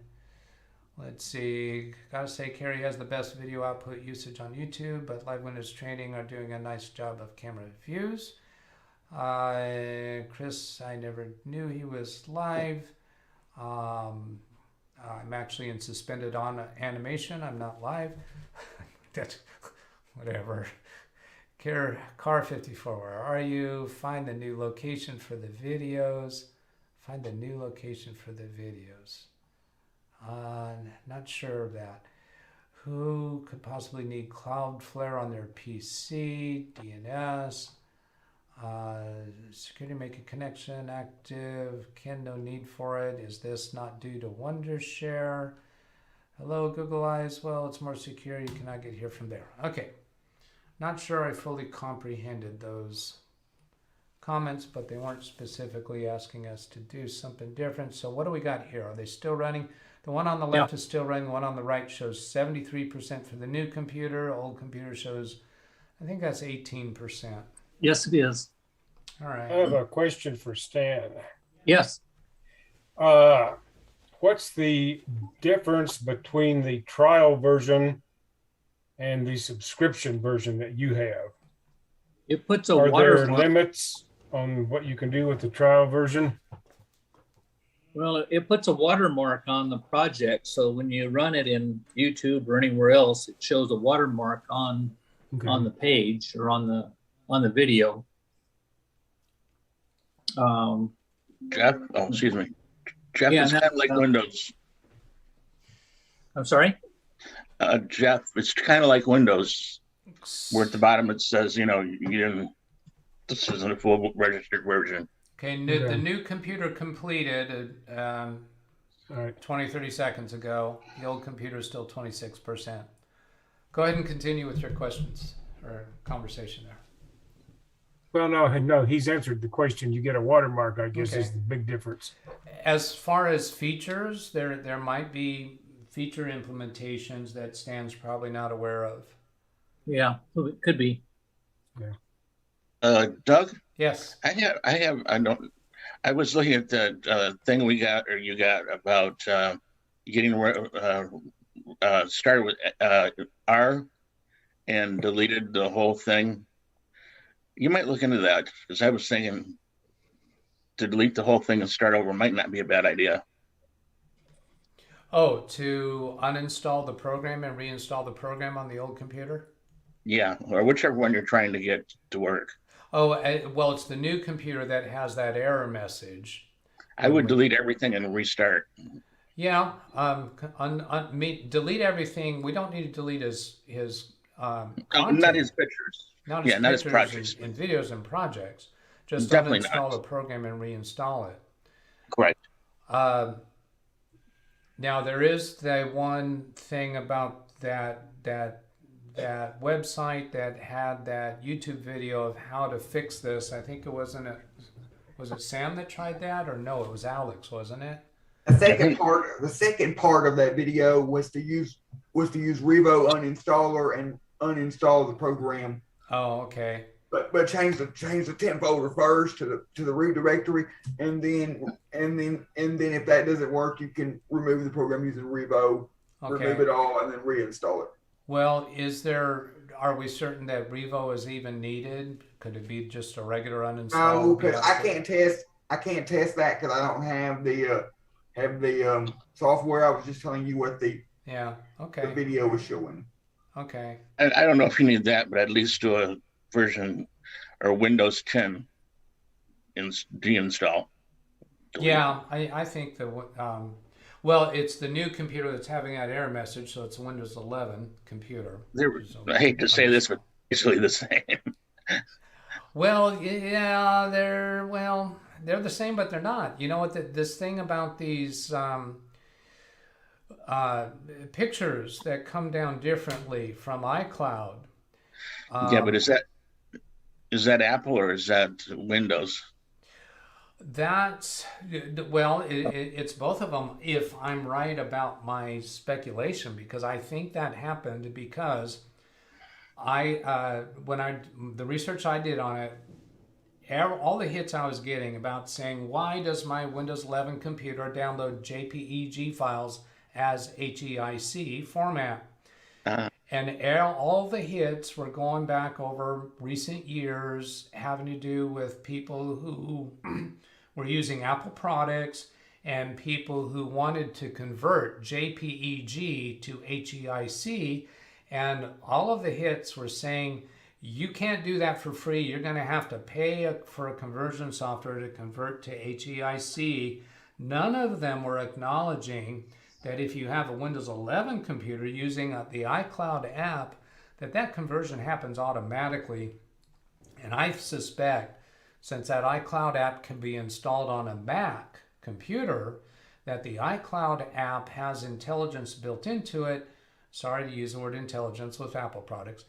let's see, gotta say Carrie has the best video output usage on YouTube, but Live Windows Training are doing a nice job of camera views. Chris, I never knew he was live. I'm actually in suspended on animation. I'm not live. That's whatever. Car 54, where are you? Find the new location for the videos. Find the new location for the videos. Not sure of that. Who could possibly need Cloudflare on their PC? DNS. Security make a connection active. Ken, no need for it. Is this not due to Wondershare? Hello, Google Eyes. Well, it's more secure. You cannot get here from there. Okay. Not sure I fully comprehended those comments, but they weren't specifically asking us to do something different. So what do we got here? Are they still running? The one on the left is still running. The one on the right shows 73% for the new computer. Old computer shows, I think that's 18%. Yes, it is. All right. I have a question for Stan. Yes. What's the difference between the trial version and the subscription version that you have? It puts a Are watermark. there limits on what you can do with the trial version? Well, it puts a watermark on the project. So when you run it in YouTube or anywhere else, it shows a watermark on the page or on the video. Jeff, excuse me. Jeff is kind of like Windows. I'm sorry? Jeff, it's kind of like Windows, where at the bottom it says, this isn't a full registered version. Okay, the new computer completed 20, 30 seconds ago. The old computer is still 26%. Go ahead and continue with your questions or conversation there. Well, no, he's answered the question. You get a watermark, I guess, is the big difference. As far as features, there might be feature implementations that Stan's probably not aware of. Yeah, it could be. Doug? Yes. I was looking at the thing we got, or you got, about getting started with R and deleted the whole thing. You might look into that, because I was thinking to delete the whole thing and start over might not be a bad idea. Oh, to uninstall the program and reinstall the program on the old computer? Yeah, or whichever one you're trying to get to work. Oh, well, it's the new computer that has that error message. I would delete everything and restart. Yeah, delete everything. We don't need to delete his content. Not his pictures. Not his not his pictures projects. and videos and projects. Just Definitely uninstall not. the program and reinstall it. Correct. Now there is that one thing about that website that had that YouTube video of how to fix this. I think it was it Sam that tried that, or no? It was Alex, wasn't it? The second part of that video was to use Revo uninstaller and uninstall the program. Oh, okay. But change the temp folder first to the root directory, and then if that doesn't work, you can remove the program using Revo, remove it all, and then reinstall it. Well, are we certain that Revo is even needed? Could it be just a regular uninstall? No, because I can't test that because I don't have the software. I was just telling you what the video was showing. Okay. And I don't know if you need that, but at least do a version or Windows 10 deinstall. Yeah, I think that. Well, it's the new computer that's having that error message, so it's a Windows 11 computer. I hate to say this, but basically the same. Well, yeah, they're the same, but they're not. You know what? This thing about these pictures that come down differently from iCloud. Yeah, but is that Apple or is that Windows? It's both of them, if I'm right about my speculation, because I think that happened because the research I did on it, all the hits I was getting about saying, why does my Windows 11 computer download JPEG files as HEIC format? And all the hits were going back over recent years, having to do with people who were using Apple products and people who wanted to convert JPEG to HEIC. And all of the hits were saying, you can't do that for free. You're going to have to pay for a conversion software to convert to HEIC. None of them were acknowledging that if you have a Windows 11 computer using the iCloud app, that conversion happens automatically. And I suspect, since that iCloud app can be installed on a Mac computer, that the iCloud app has intelligence built into it. Sorry to use the word intelligence with Apple products.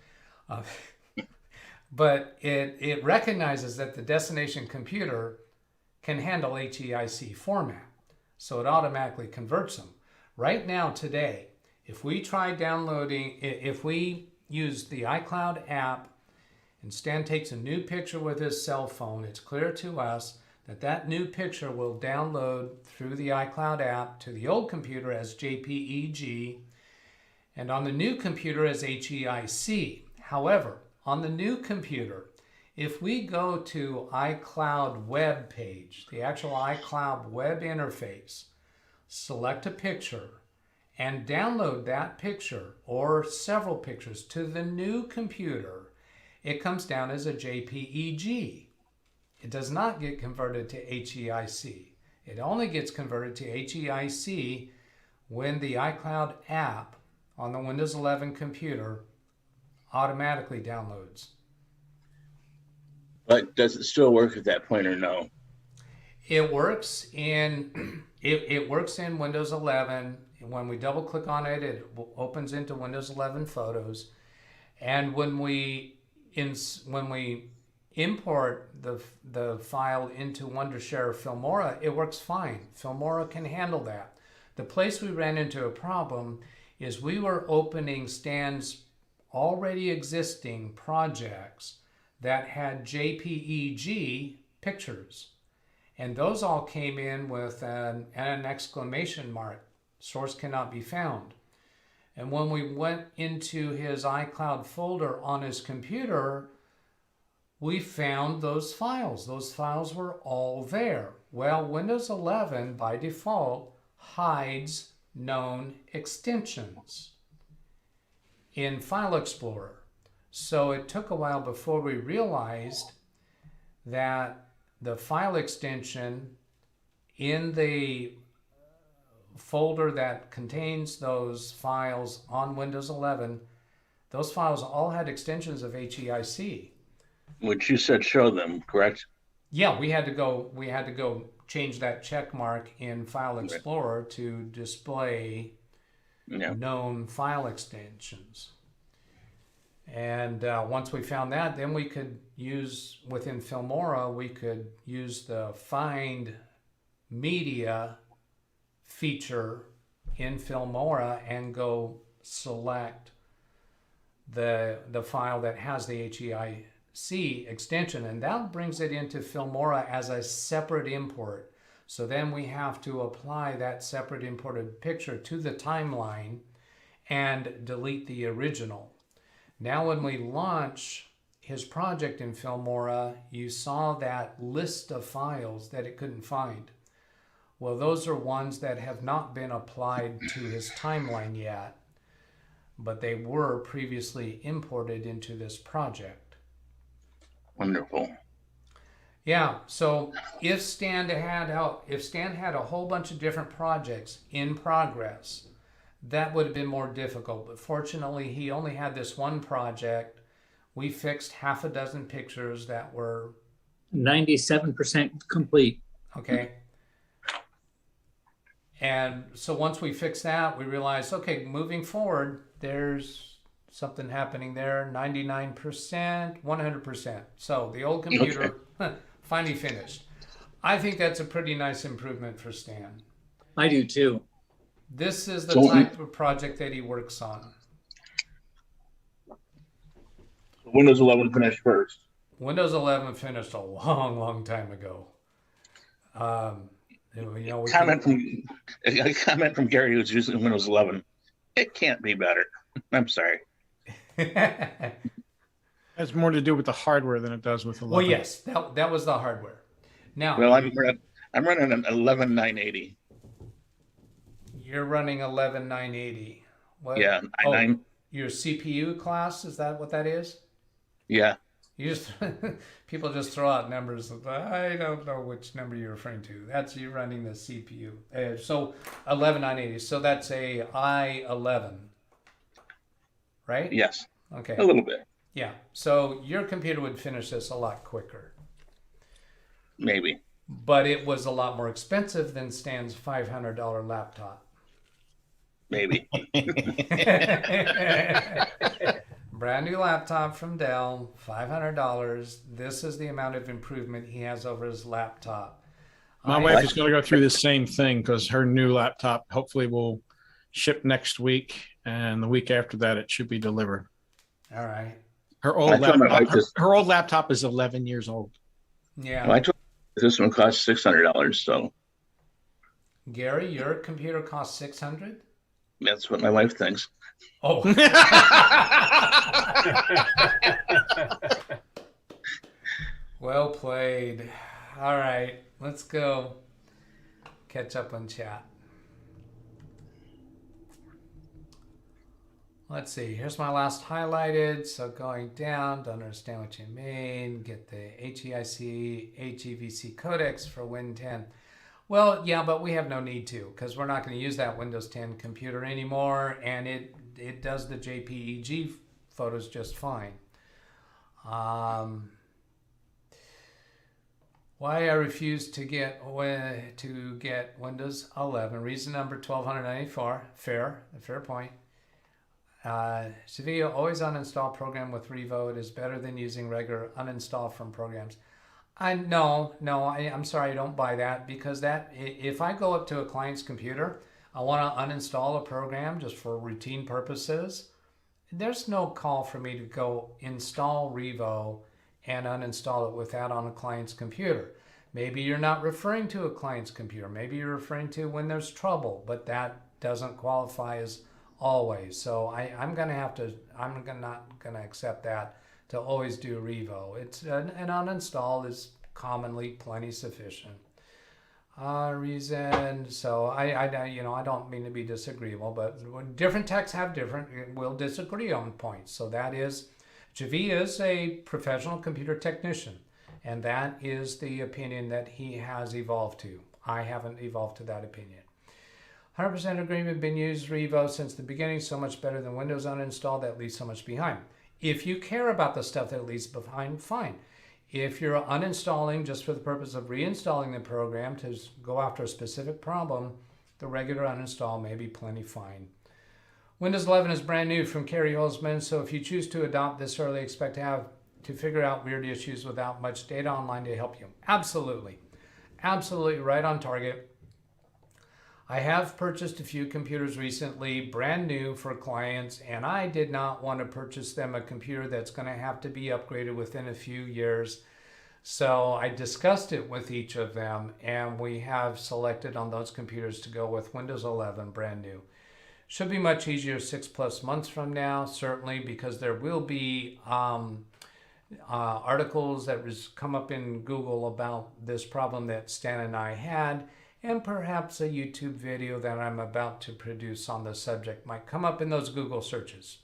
But it recognizes that the destination computer can handle HEIC format. So it automatically converts them. Right now, today, if we use the iCloud app and Stan takes a new picture with his cell phone, it's clear to us that new picture will download through the iCloud app to the old computer as JPEG and on the new computer as HEIC. However, on the new computer, if we go to iCloud web page, the actual iCloud web interface, select a picture and download that picture or several pictures to the new computer, it comes down as a JPEG. It does not get converted to HEIC. It only gets converted to HEIC when the iCloud app on the Windows 11 computer automatically downloads. But does it still work at that point or no? It works in Windows 11. When we double click on it, it opens into Windows 11 Photos. And when we import the file into Wondershare Filmora, it works fine. Filmora can handle that. The place we ran into a problem is we were opening Stan's already existing projects that had JPEG pictures. And those all came in with an exclamation mark. Source cannot be found. And when we went into his iCloud folder on his computer, we found those files. Those files were all there. Well, Windows 11 by default hides known extensions in File Explorer. So it took a while before we realized that the file extension in the folder that contains those files on Windows 11, those files all had extensions of HEIC. Which you said show them, correct? Yeah, we had to go change that check mark in File Explorer to display known file extensions. And once we found that, then we could use, within Filmora, we could use the Find Media feature in Filmora and go select the file that has the HEIC extension, and that brings it into Filmora as a separate import. So then we have to apply that separate imported picture to the timeline and delete the original. Now when we launch his project in Filmora, you saw that list of files that it couldn't find. Well, those are ones that have not been applied to his timeline yet, but they were previously imported into this project. Wonderful. Yeah, so if Stan had a whole bunch of different projects in progress, that would have been more difficult. But fortunately, he only had this one project. We fixed half a dozen pictures that were 97% complete. Okay. And so once we fixed that, we realized, okay, moving forward, there's something happening there, 99%, 100%. So the old computer finally finished. I think that's a pretty nice improvement for Stan. I do too. This is the type of project that he works on. Windows 11 finished first. Windows 11 finished a long, long time ago. A comment from Gary, who's using Windows 11. It can't be better. I'm sorry. Has more to do with the hardware than it does with 11. Well, yes, that was the hardware. Now, well, I'm running an 11980. You're running 11980. What? Yeah, i9. Your CPU class, is that what that is? Yeah. You just people just throw out numbers. I don't know which number you're referring to. That's you running the CPU. So 11980. So that's a i11, right? Yes. Okay. A little bit. Yeah. So your computer would finish this a lot quicker. Maybe. But it was a lot more expensive than Stan's $500 laptop. Maybe. Brand new laptop from Dell, $500. This is the amount of improvement he has over his laptop. My wife is going to go through the same thing because her new laptop hopefully will ship next week, and the week after that it should be delivered. All right. Her old laptop is 11 years old. Yeah. Well, I told her this one costs $600. So, Gary, your computer costs $600? That's what my wife thinks. Oh. Well played. All right, let's go catch up on chat. Let's see, here's my last highlighted. So going down, don't understand what you mean. Get the HEIC, HEVC codecs for Win 10. Well, yeah, but we have no need to because we're not going to use that Windows 10 computer anymore, and it does the JPEG photos just fine. Why I refuse to get Windows 11? Reason number 1294. Fair point. Sevilla always uninstall program with Revo. It is better than using regular uninstall from programs. I'm sorry, I don't buy that because if I go up to a client's computer, I want to uninstall a program just for routine purposes. There's no call for me to go install Revo and uninstall it with that on a client's computer. Maybe you're not referring to a client's computer. Maybe you're referring to when there's trouble, but that doesn't qualify as always. So I'm not going to accept that to always do Revo. It's an uninstall is commonly plenty sufficient. Reason, so I don't mean to be disagreeable, but different techs have will disagree on points. So that is, Javi is a professional computer technician, and that is the opinion that he has evolved to. I haven't evolved to that opinion. 100% agreement, been used Revo since the beginning, so much better than Windows uninstall that leaves so much behind. If you care about the stuff that leaves behind, fine. If you're uninstalling just for the purpose of reinstalling the program to go after a specific problem, the regular uninstall may be plenty fine. Windows 11 is brand new from Kerry Holzman, so if you choose to adopt this early, expect to figure out weird issues without much data online to help you. Absolutely. Absolutely right on target. I have purchased a few computers recently, brand new for clients, and I did not want to purchase them a computer that's going to have to be upgraded within a few years. So I discussed it with each of them, and we have selected on those computers to go with Windows 11, brand new. Should be much easier 6+ months from now, certainly, because there will be articles that come up in Google about this problem that Stan and I had, and perhaps a YouTube video that I'm about to produce on the subject might come up in those Google searches.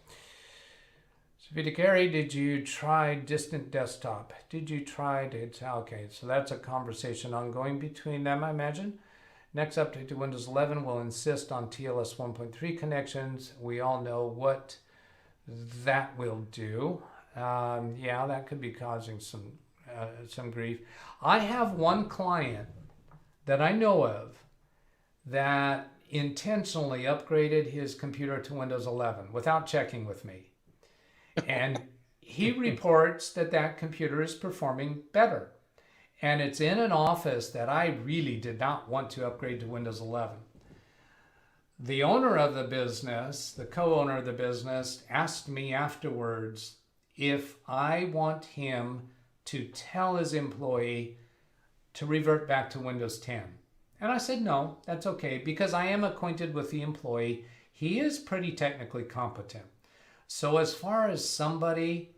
Savita Gary, did you try distant desktop? Did you try to, okay, so that's a conversation ongoing between them, I imagine. Next update to Windows 11 will insist on TLS 1.3 connections. We all know what that will do. Yeah, that could be causing some grief. I have one client that I know of that intentionally upgraded his computer to Windows 11 without checking with me. And he reports that computer is performing better. And it's in an office that I really did not want to upgrade to Windows 11. The owner of the business, the co-owner of the business, asked me afterwards if I want him to tell his employee to revert back to Windows 10. And I said, no, that's okay, because I am acquainted with the employee. He is pretty technically competent. So as far as somebody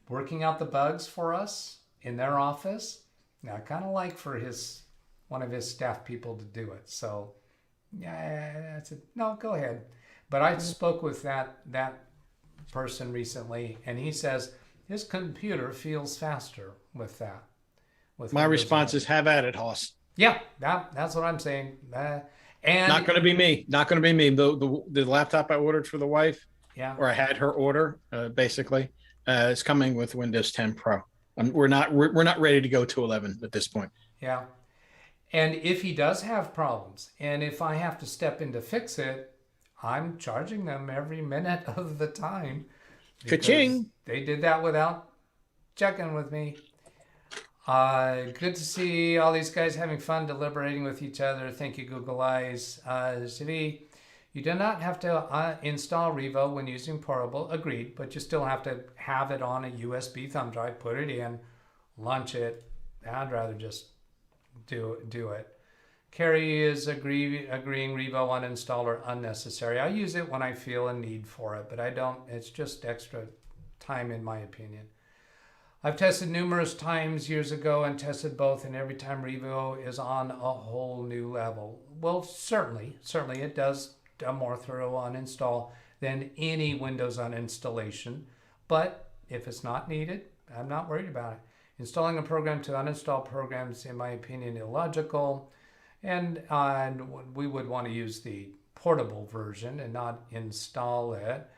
working out the bugs for us in their office, I kind of like for one of his staff people to do it. So yeah, I said, no, go ahead. But I spoke with that person recently, and he says his computer feels faster with that. My response is, have at it, Hoss. Yeah, that's what I'm saying. And not going to be me. Not going to be me. The laptop I ordered for the wife, yeah, or I had her order, basically, is coming with Windows 10 Pro. We're not ready to go to 11 at this point. Yeah, and if he does have problems, and if I have to step in to fix it, I'm charging them every minute of the time. Ka-ching! They did that without checking with me. Good to see all these guys having fun deliberating with each other. Thank you, Google Eyes. Civi, you do not have to install Revo when using Portable. Agreed, but you still have to have it on a USB thumb drive, put it in, launch it. I'd rather just do it. Carrie is agreeing Revo uninstall or unnecessary. I use it when I feel a need for it, but I don't. It's just extra time in my opinion. I've tested numerous times years ago and tested both, and every time Revo is on a whole new level. Well, certainly it does a more thorough uninstall than any Windows uninstallation, but if it's not needed, I'm not worried about it. Installing a program to uninstall programs, in my opinion, illogical, and we would want to use the portable version and not install it.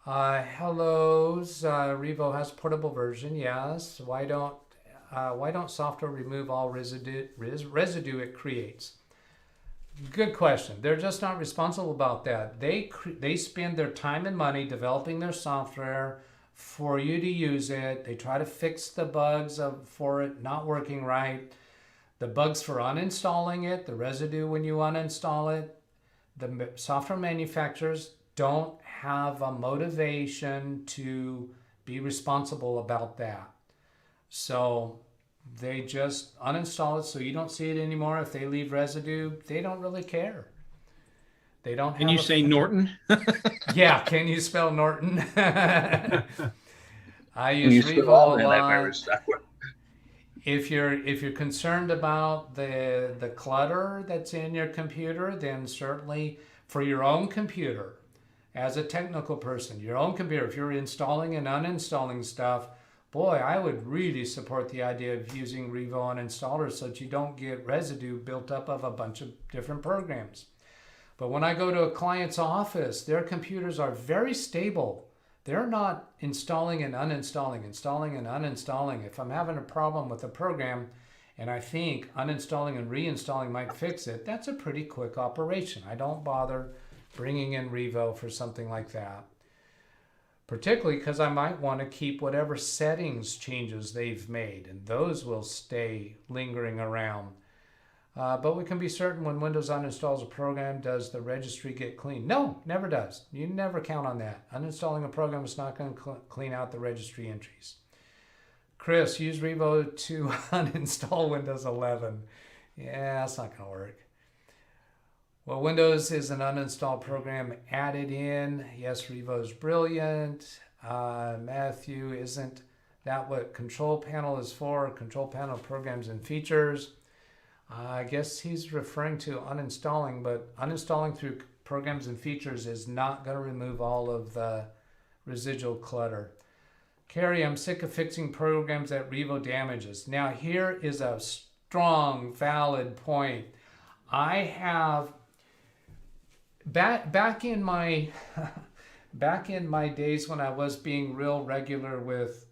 Hello's Revo has portable version, yes. Why don't software remove all residue it creates? Good question. They're just not responsible about that. They spend their time and money developing their software for you to use it. They try to fix the bugs for it not working right, the bugs for uninstalling it, the residue when you uninstall it. the software manufacturers don't have a motivation to be responsible about that. So they just uninstall it so you don't see it anymore. If they leave residue, they don't really care. They don't. Can you say Norton? Yeah, can you spell Norton? I use Revo a lot. If you're concerned about the clutter that's in your computer, then certainly for your own computer, as a technical person, your own computer, if you're installing and uninstalling stuff, boy, I would really support the idea of using Revo uninstaller so that you don't get residue built up of a bunch of different programs. But when I go to a client's office, their computers are very stable. They're not installing and uninstalling, installing and uninstalling. If I'm having a problem with a program and I think uninstalling and reinstalling might fix it, that's a pretty quick operation. I don't bother bringing in Revo for something like that. Particularly because I might want to keep whatever settings changes they've made, and those will stay lingering around. But we can be certain when Windows uninstalls a program, does the registry get clean? No, never does. You never count on that. Uninstalling a program is not going to clean out the registry entries. Chris, use Revo to uninstall Windows 11. Yeah, that's not going to work. Well, Windows is an uninstall program added in. Yes, Revo is brilliant. Matthew, isn't that what Control Panel is for? Control Panel programs and features. I guess he's referring to uninstalling, but uninstalling through programs and features is not going to remove all of the residual clutter. Carrie, I'm sick of fixing programs that Revo damages. Now, here is a strong, valid point. I have back in my days when I was being real regular with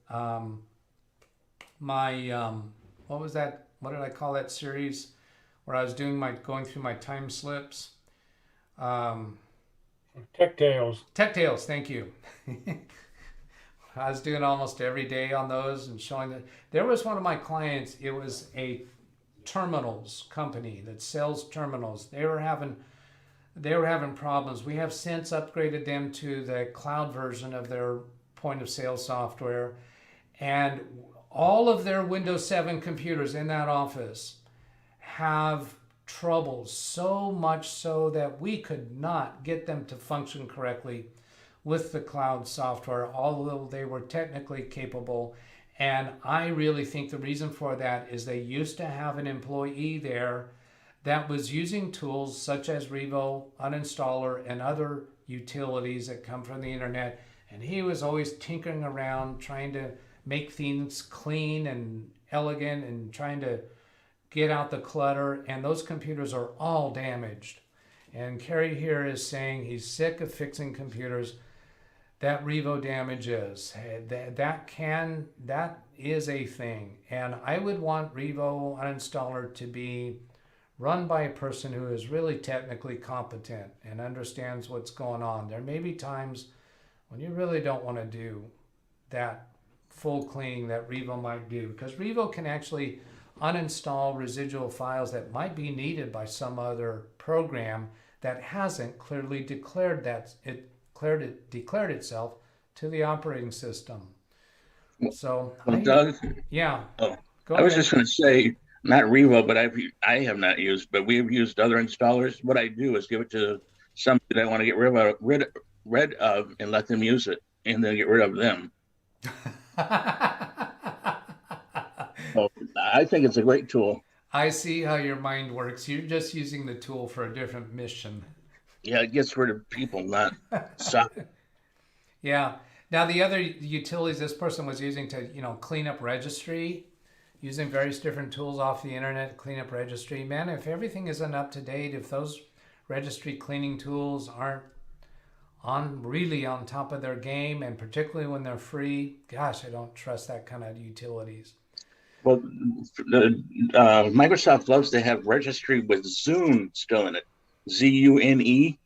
my what was that? What did I call that series where I was going through my time slips? Tech Tales. Tech Tales, thank you. I was doing almost every day on those and showing that. There was one of my clients, it was a terminals company that sells terminals. They were having problems. We have since upgraded them to the cloud version of their point of sale software, and all of their Windows 7 computers in that office have troubles, so much so that we could not get them to function correctly with the cloud software, although they were technically capable. And I really think the reason for that is they used to have an employee there that was using tools such as Revo, Uninstaller, and other utilities that come from the internet. And he was always tinkering around trying to make things clean and elegant and trying to get out the clutter. And those computers are all damaged. And Kerry here is saying he's sick of fixing computers that Revo damages. That is a thing. And I would want Revo Uninstaller to be run by a person who is really technically competent and understands what's going on. There may be times when you really don't want to do that full cleaning that Revo might do, because Revo can actually uninstall residual files that might be needed by some other program that hasn't clearly declared itself to the operating system. So, Doug, yeah. I was just going to say, not Revo, but I have not used, but we have used other installers. What I do is give it to somebody that I want to get rid of and let them use it, and then get rid of them. So I think it's a great tool. I see how your mind works. You're just using the tool for a different mission. Yeah, it gets rid of people, not stuff. Yeah. Now the other utilities this person was using to, clean up registry, using various different tools off the internet to clean up registry. Man, if everything isn't up to date, if those registry cleaning tools aren't really on top of their game, and particularly when they're free, gosh, I don't trust that kind of utilities. Well, Microsoft loves to have registry with Zune still in it. Zune.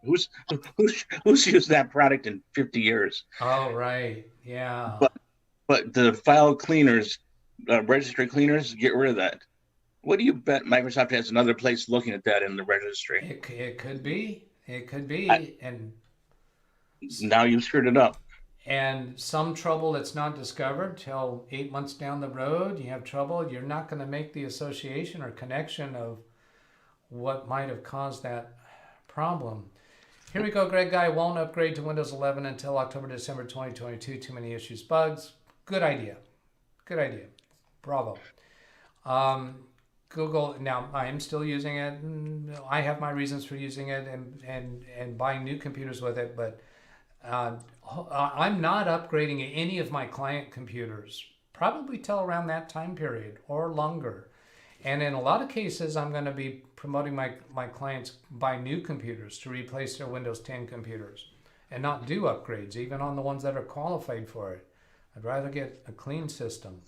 Who's used that product in 50 years? Oh, right. Yeah. But the file cleaners, registry cleaners, get rid of that. What do you bet Microsoft has another place looking at that in the registry? It could be. It could be. And now you've screwed it up. And some trouble that's not discovered till 8 months down the road, you have trouble, you're not going to make the association or connection of what might have caused that problem. Here we go, Greg Guy won't upgrade to Windows 11 until October, December 2022. Too many issues, bugs. Good idea. Good idea. Bravo. Google, now I am still using it. I have my reasons for using it and buying new computers with it, but I'm not upgrading any of my client computers, probably till around that time period or longer. And in a lot of cases, I'm going to be promoting my clients buy new computers to replace their Windows 10 computers and not do upgrades, even on the ones that are qualified for it. I'd rather get a clean system.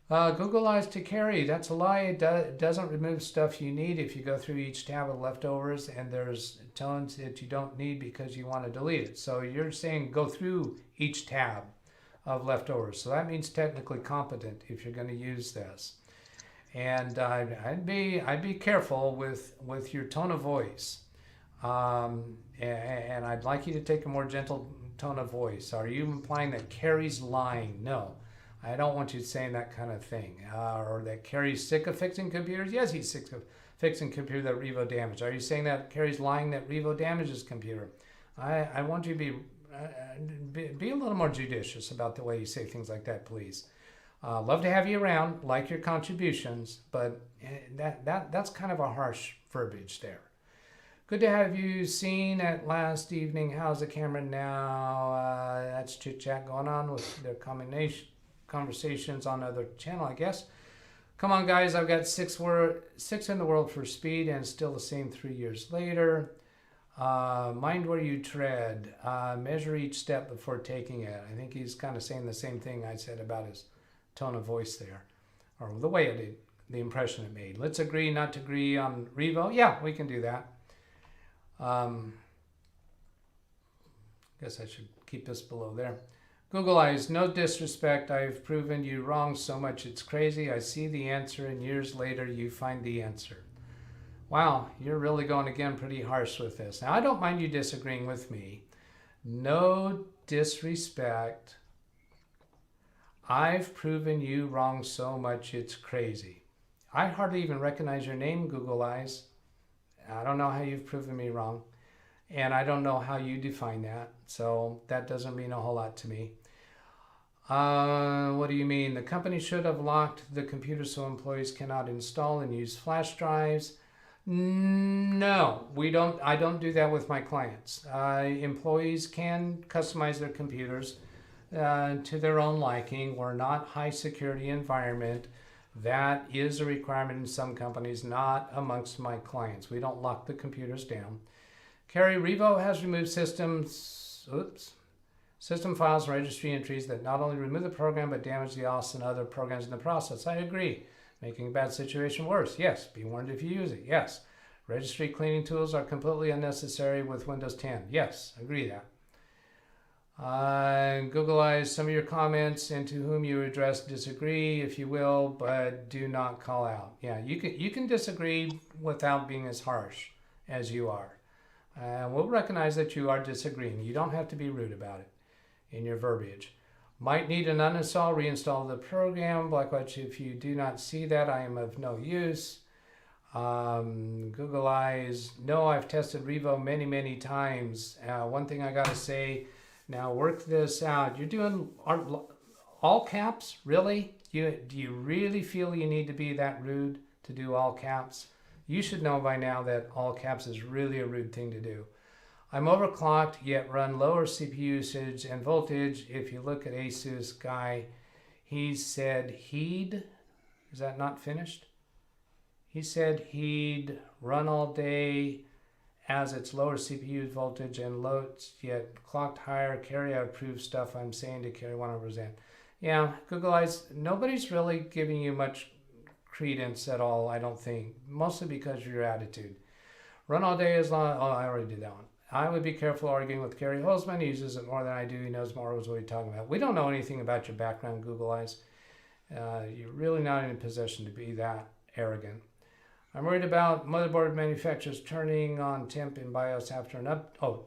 Google Eyes to carry, that's a lie. It doesn't remove stuff you need if you go through each tab of leftovers and there's tones that you don't need because you want to delete it. So you're saying go through each tab of leftovers. So that means technically competent if you're going to use this. And I'd be careful with your tone of voice. And I'd like you to take a more gentle tone of voice. Are you implying that Carrie's lying? No. I don't want you saying that kind of thing. Or that Carrie's sick of fixing computers? Yes, he's sick of fixing computer that Revo damaged. Are you saying that Carrie's lying that Revo damages computer? I want you to be a little more judicious about the way you say things like that, please. Love to have you around, like your contributions, but that's kind of a harsh verbiage there. Good to have you seen at last evening. How's the camera now? That's chit chat going on with the conversations on other channel, I guess. Come on, guys. I've got six in the world for speed and still the same 3 years later. Mind where you tread. Measure each step before taking it. I think he's kind of saying the same thing I said about his tone of voice there, or the way it did, the impression it made. Let's agree not to agree on Revo. Yeah, we can do that. Guess I should keep this below there. Google Eyes, no disrespect. I've proven you wrong so much it's crazy. I see the answer and years later you find the answer. Wow, you're really going again pretty harsh with this. Now, I don't mind you disagreeing with me. No disrespect. I've proven you wrong so much it's crazy. I hardly even recognize your name, Google Eyes. I don't know how you've proven me wrong. And I don't know how you define that. So that doesn't mean a whole lot to me. What do you mean? The company should have locked the computer so employees cannot install and use flash drives. No, we don't. I don't do that with my clients. Employees can customize their computers to their own liking. We're not high security environment. That is a requirement in some companies, not amongst my clients. We don't lock the computers down. Carrie, Revo has removed system files and registry entries that not only remove the program but damage the OS and other programs in the process. I agree. Making a bad situation worse. Yes. Be warned if you use it. Yes. Registry cleaning tools are completely unnecessary with Windows 10. Yes. Agree that. Google Eyes, some of your comments and to whom you address disagree, if you will, but do not call out. Yeah, you can disagree without being as harsh as you are. We'll recognize that you are disagreeing. You don't have to be rude about it in your verbiage. Might need an uninstall, reinstall the program. Blackwatch, if you do not see that, I am of no use. Google Eyes, no, I've tested Revo many times. One thing I got to say, now work this out. You're doing all caps, really? Do you really feel you need to be that rude to do all caps? You should know by now that all caps is really a rude thing to do. I'm overclocked, yet run lower CPU usage and voltage. If you look at Asus guy, he said he'd, is that not finished? He said he'd run all day as it's lower CPU voltage and loads, yet clocked higher. Carry, I approve stuff I'm saying to carry 100%. Yeah, Google Eyes, nobody's really giving you much credence at all, I don't think. Mostly because of your attitude. Run all day as long, oh, I already did that one. I would be careful arguing with Gary Holzman. He uses it more than I do. He knows more what he's talking about. We don't know anything about your background, Google Eyes. You're really not in a position to be that arrogant. I'm worried about motherboard manufacturers turning on temp in BIOS after an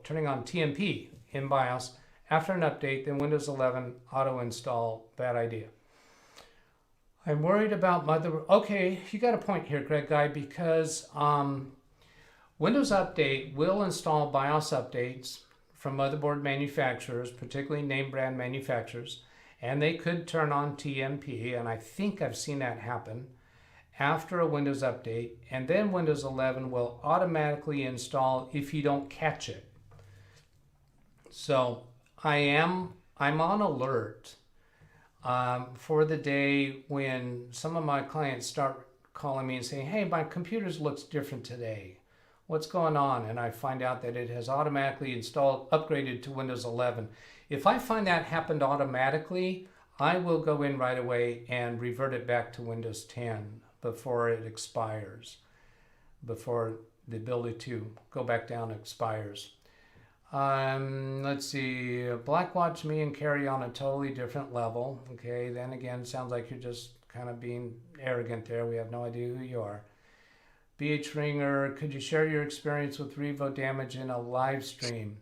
turning on TMP in BIOS after an update, then Windows 11 auto install. Bad idea. I'm worried about okay, you got a point here, Greg Guy, because Windows Update will install BIOS updates from motherboard manufacturers, particularly name brand manufacturers, and they could turn on TMP, and I think I've seen that happen after a Windows update, and then Windows 11 will automatically install if you don't catch it. So I'm on alert for the day when some of my clients start calling me and saying, hey, my computer looks different today. What's going on? And I find out that it has automatically upgraded to Windows 11. If I find that happened automatically, I will go in right away and revert it back to Windows 10 before it expires, before the ability to go back down expires. Let's see, Blackwatch me and Carrie on a totally different level. Okay, then again, sounds like you're just kind of being arrogant there. We have no idea who you are. BH Ringer, could you share your experience with Revo damage in a live stream?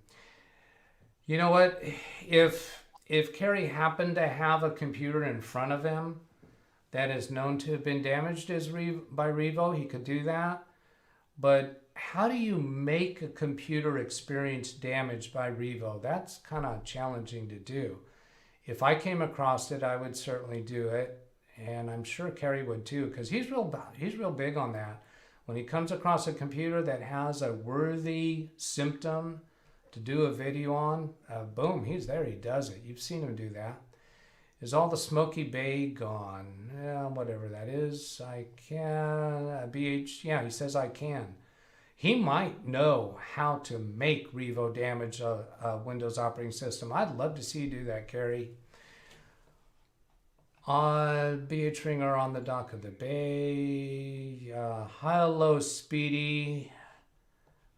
You know what? If Carrie happened to have a computer in front of him that is known to have been damaged by Revo, he could do that. But how do you make a computer experience damage by Revo? That's kind of challenging to do. If I came across it, I would certainly do it. And I'm sure Carrie would too, because he's real big on that. When he comes across a computer that has a worthy symptom to do a video on, boom, he's there, he does it. You've seen him do that. Is all the Smoky Bay gone? Yeah, whatever that is. I can. BH, yeah, he says I can. He might know how to make Revo damage a Windows operating system. I'd love to see you do that, Carrie. BH Ringer on the dock of the bay. Hello, Speedy.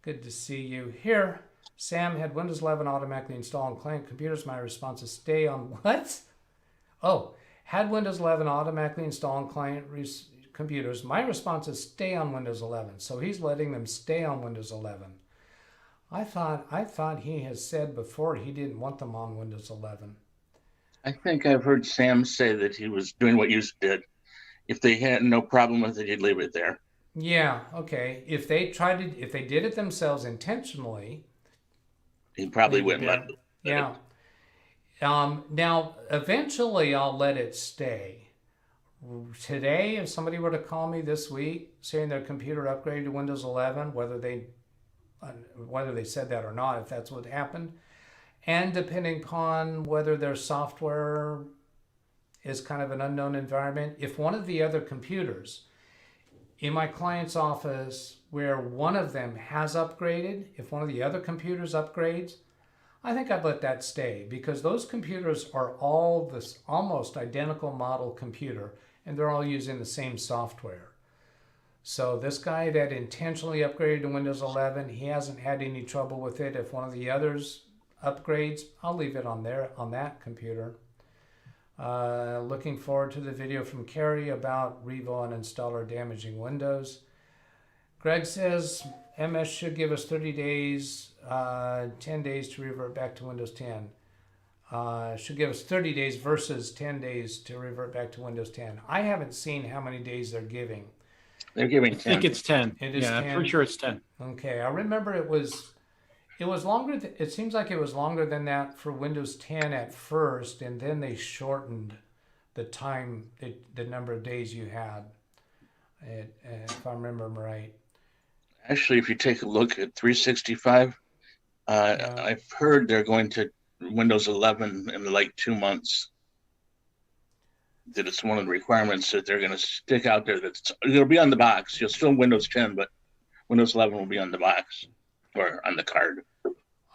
Good to see you here. Sam, had Windows 11 automatically installed on client computers. My response is stay on what? Oh, had Windows 11 automatically installed on client computers. My response is stay on Windows 11. So he's letting them stay on Windows 11. I thought he has said before he didn't want them on Windows 11. I think I've heard Sam say that he was doing what you did. If they had no problem with it, he'd leave it there. Yeah, okay. If they did it themselves intentionally, he probably wouldn't let it. Yeah. Now, eventually I'll let it stay. Today, if somebody were to call me this week saying their computer upgraded to Windows 11, whether they said that or not, if that's what happened, and depending upon whether their software is kind of an unknown environment, if one of the other computers in my client's office where one of them has upgraded, if one of the other computers upgrades, I think I'd let that stay, because those computers are all this almost identical model computer and they're all using the same software. So this guy that intentionally upgraded to Windows 11, he hasn't had any trouble with it. If one of the others upgrades, I'll leave it on that computer. Looking forward to the video from Carrie about Revo uninstaller damaging Windows. Greg says MS should give us 30 days, 10 days to revert back to Windows 10. Should give us 30 days versus 10 days to revert back to Windows 10. I haven't seen how many days they're giving. They're giving 10. I think it's 10. It is 10? I'm pretty sure it's 10. Okay, I remember it was longer. It seems like it was longer than that for Windows 10 at first, and then they shortened the time, the number of days you had, if I remember right. Actually, if you take a look at 365, I've heard they're going to Windows 11 in like 2 months. That it's one of the requirements that they're going to stick out there. It'll be on the box. You'll still Windows 10, but Windows 11 will be on the box or on the card.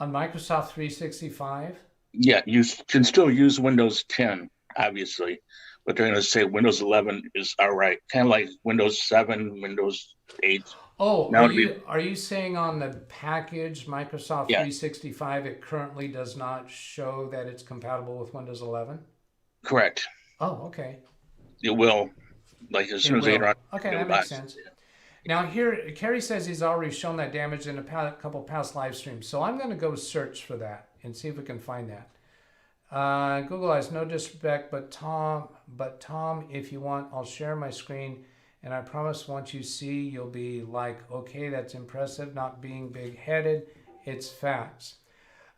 On Microsoft 365? Yeah, you can still use Windows 10, obviously, but they're going to say Windows 11 is all right. Kind of like Windows 7, Windows 8. Oh, are you saying on the package Microsoft 365 it currently does not show that it's compatible with Windows 11? Correct. Oh, okay. It will. like as It soon as I get will. around. Okay, that makes sense. Now here, Kerry says he's already shown that damage in a couple past live streams. So I'm going to go search for that and see if we can find that. Google Eyes, no disrespect, but Tom, if you want, I'll share my screen. And I promise once you see, you'll be like, okay, that's impressive, not being big-headed. It's facts.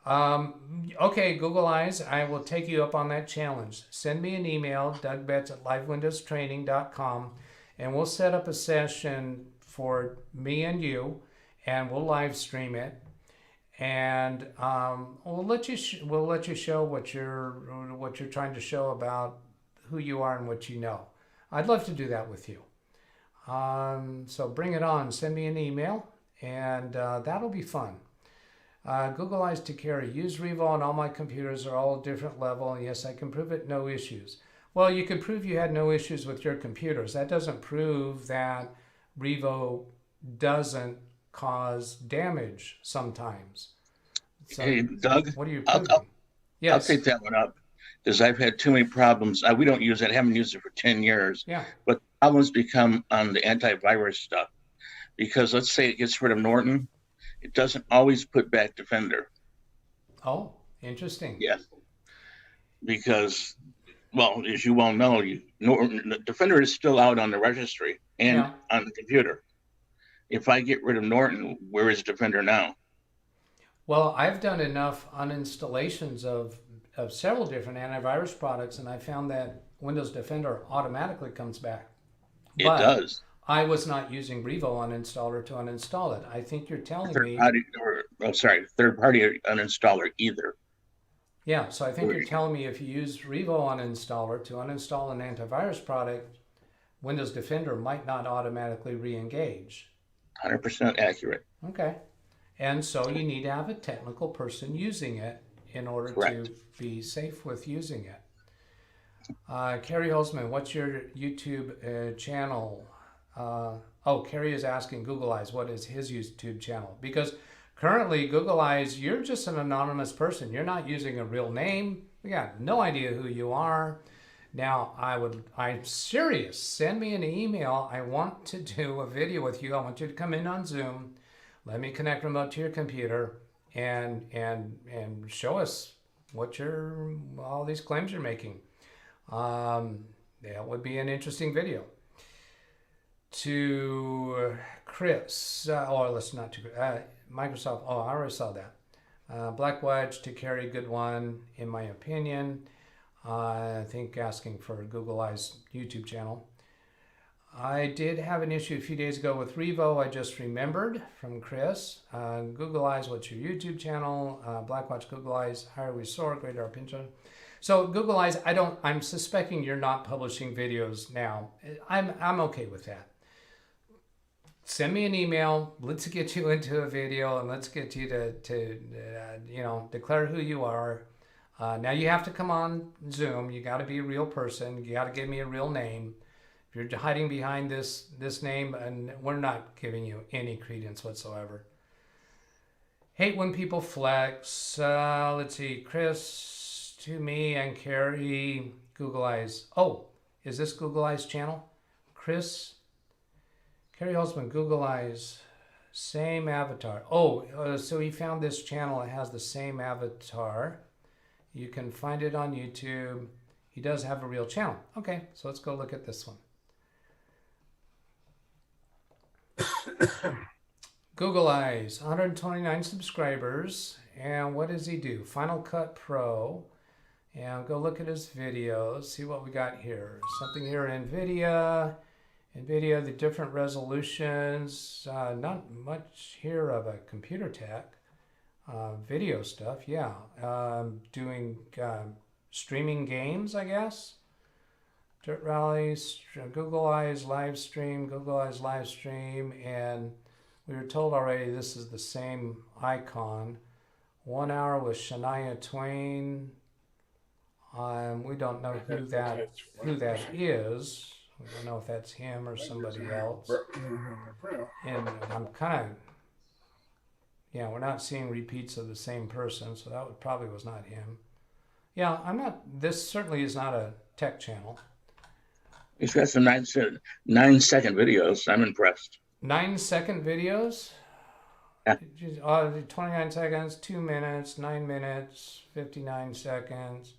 Okay, Google Eyes, I will take you up on that challenge. Send me an email, DougBetts@LiveWindowsTraining.com, and we'll set up a session for me and you, and we'll live stream it. And we'll let you show what you're trying to show about who you are and what you know. I'd love to do that with you. So bring it on. Send me an email, and that'll be fun. Google Eyes to Carry. Use Revo on all my computers are all different level. And yes, I can prove it. No issues. Well, you could prove you had no issues with your computers. That doesn't prove that Revo doesn't cause damage sometimes. So, hey, Doug, what are you proving? Yes. I'll take that one up because I've had too many problems. We don't use it. I haven't used it for 10 years. Yeah. But problems become on the antivirus stuff because let's say it gets rid of Norton. It doesn't always put back Defender. Oh, interesting. Yes. Because, well, as you well know, Defender is still out on the registry and on the computer. If I get rid of Norton, where is Defender now? Well, I've done enough uninstallations of several different antivirus products, and I found that Windows Defender automatically comes back. It does. I was not using Revo uninstaller to uninstall it. I think you're telling me... third-party uninstaller either. Yeah, so I think you're telling me if you use Revo uninstaller to uninstall an antivirus product, Windows Defender might not automatically re-engage. 100% accurate. Okay. And so you need to have a technical person using it in order to be safe with using it. Kerry Holzman, what's your YouTube channel? Kerry is asking Google Eyes, what is his YouTube channel? Because currently, Google Eyes, you're just an anonymous person. You're not using a real name. We got no idea who you are. Now, I'm serious. Send me an email. I want to do a video with you. I want you to come in on Zoom. Let me connect remote to your computer and show us what all these claims you're making. That would be an interesting video. To Chris, Microsoft, I already saw that. Black Wedge to Carry, good one, in my opinion. I think asking for Google Eyes YouTube channel. I did have an issue a few days ago with Revo. I just remembered from Chris. Google Eyes, what's your YouTube channel? Blackwatch, Google Eyes, Higher We Soar, Greater Pincho. So Google Eyes, I'm suspecting you're not publishing videos now. I'm okay with that. Send me an email. Let's get you into a video and let's get you to declare who you are. Now you have to come on Zoom. You got to be a real person. You got to give me a real name. If you're hiding behind this name, and we're not giving you any credence whatsoever. Hate when people flex. Let's see, Chris, to me and Carrie, Google Eyes. Oh, is this Google Eyes channel? Chris, Carrie Holzman, Google Eyes, same avatar. Oh, so he found this channel. It has the same avatar. You can find it on YouTube. He does have a real channel. Okay, so let's go look at this one. Google Eyes, 129 subscribers. And what does he do? Final Cut Pro. And go look at his videos. See what we got here. Something here, NVIDIA, the different resolutions. Not much here of a computer tech. Video stuff, yeah. Doing streaming games, I guess. Dirt Rallies, Google Eyes live stream, and we were told already this is the same icon. 1 hour with Shania Twain. We don't know who that is. We don't know if that's him or somebody else. And I'm kind of, we're not seeing repeats of the same person, so that probably was not him. Yeah, this certainly is not a tech channel. He's got some 9-second videos. I'm impressed. 9-second videos? Yeah. 29 seconds, 2 minutes, 9 minutes, 59 seconds.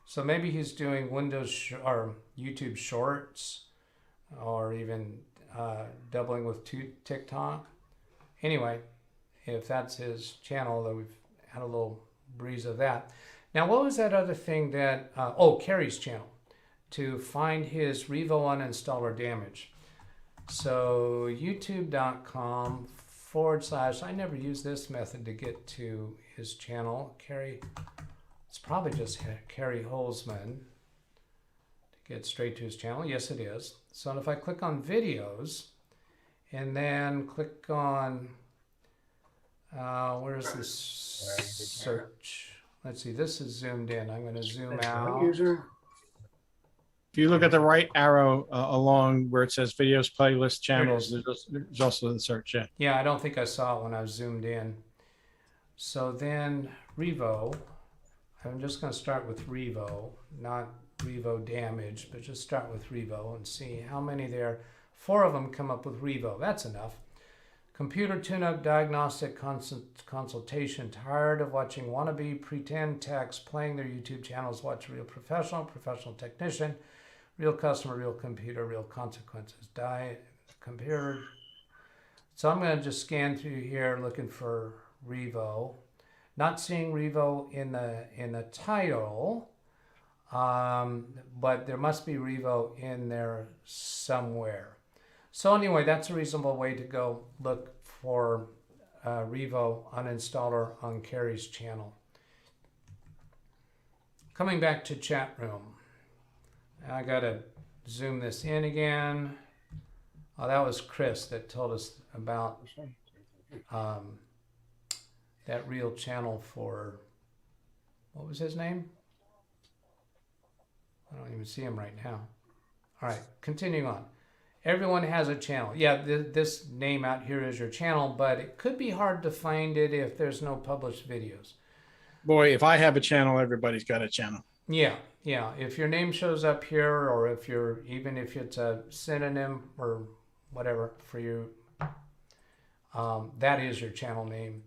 So maybe he's doing or YouTube Shorts, or even doubling with TikTok. Anyway, if that's his channel, though, we've had a little breeze of that. Now, what was that other thing that, Carrie's channel, to find his Revo uninstaller damage. So youtube.com/ I never use this method to get to his channel. Carrie, it's probably just Carrie Holzman to get straight to his channel. Yes, it is. So if I click on videos and then click on, where's this search? Let's see, this is zoomed in. I'm going to zoom out. If you look at the right arrow along where it says videos, playlist, channels, there's also the search. Yeah. Yeah, I don't think I saw it when I was zoomed in. So then Revo, I'm just going to start with Revo, not Revo damage, but just start with Revo and see how many there. 4 of them come up with Revo. That's enough. Computer tune-up diagnostic consultation. Tired of watching wannabe pretend techs playing their YouTube channels? Watch real professional technician, real customer, real computer, real consequences. Computer. So I'm going to just scan through here looking for Revo. Not seeing Revo in the title, but there must be Revo in there somewhere. So anyway, that's a reasonable way to go look for Revo uninstaller on Carrie's channel. Coming back to chat room. I gotta zoom this in again. Oh, that was Chris that told us about that real channel for, what was his name? I don't even see him right now. All right, continuing on. Everyone has a channel. Yeah, this name out here is your channel, but it could be hard to find it if there's no published videos. Boy, if I have a channel, everybody's got a channel. Yeah. If your name shows up here, or even if it's a synonym or whatever for you, that is your channel name.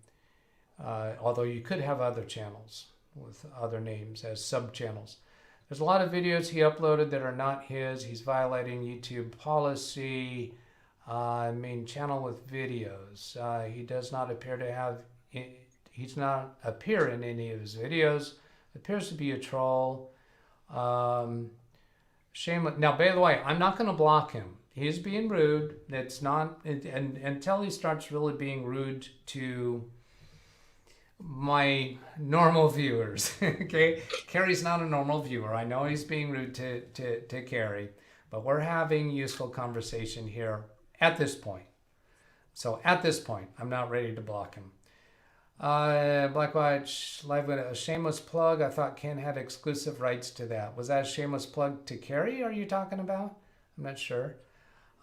Although you could have other channels with other names as sub-channels. There's a lot of videos he uploaded that are not his. He's violating YouTube policy. Main channel with videos. He does not appear to have. He's not appear in any of his videos. Appears to be a troll. Shameless. Now, by the way, I'm not going to block him. He's being rude. It's not until he starts really being rude to my normal viewers. Okay, Carrie's not a normal viewer. I know he's being rude to Carrie, but we're having useful conversation here at this point. So at this point, I'm not ready to block him. Black Watch Live with a shameless plug. I thought Ken had exclusive rights to that. Was that a shameless plug to Carrie? Are you talking about? I'm not sure.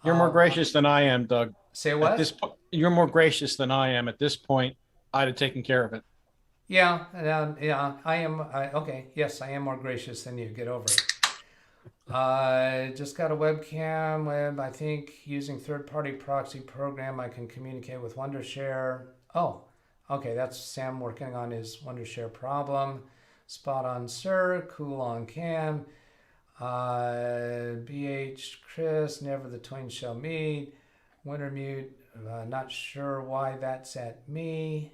You're more gracious than I am, Doug. Say what? You're more gracious than I am. At this point, I'd have taken care of it. Yeah, I am. Okay, yes, I am more gracious than you. Get over it. Just got a webcam. I think using third-party proxy program, I can communicate with Wondershare. Oh, okay, that's Sam working on his Wondershare problem. Spot on, sir. Cool on cam. BH Chris, never the twain shall meet. Winter mute. Not sure why that's at me.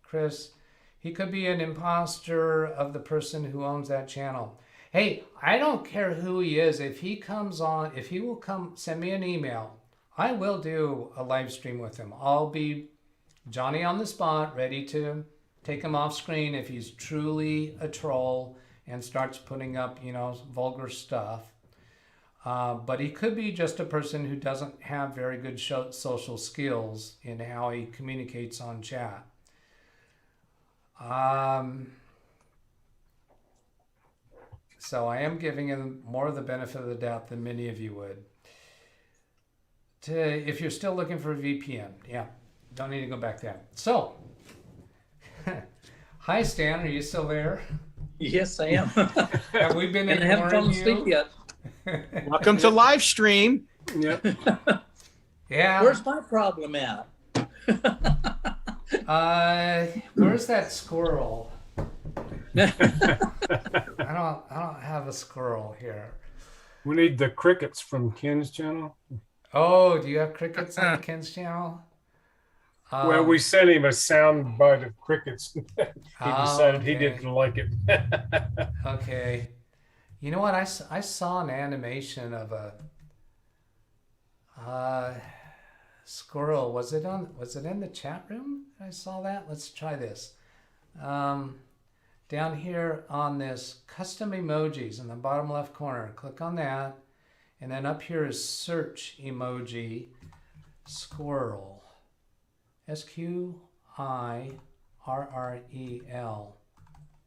Chris, he could be an imposter of the person who owns that channel. Hey, I don't care who he is. If he comes on, if he will come send me an email, I will do a live stream with him. I'll be Johnny on the spot, ready to take him off screen if he's truly a troll and starts putting up, vulgar stuff. But he could be just a person who doesn't have very good social skills in how he communicates on chat. So I am giving him more of the benefit of the doubt than many of you would. If you're still looking for a VPN, yeah, don't need to go back there. So, hi Stan, are you still there? Yes, I am. Have we been and I haven't fallen asleep yet. Welcome to live stream. Yep. Yeah. Where's my problem at? Where's that squirrel? I don't have a squirrel here. We need the crickets from Ken's channel. Oh, do you have crickets on Ken's channel? Well, we sent him a sound bite of crickets. He decided he okay. didn't like it. Okay. You know what? I saw an animation of a squirrel. Was it in the chat room? I saw that. Let's try this. Down here on this custom emojis in the bottom left corner, click on that. And then up here is search emoji squirrel. SQIRREL.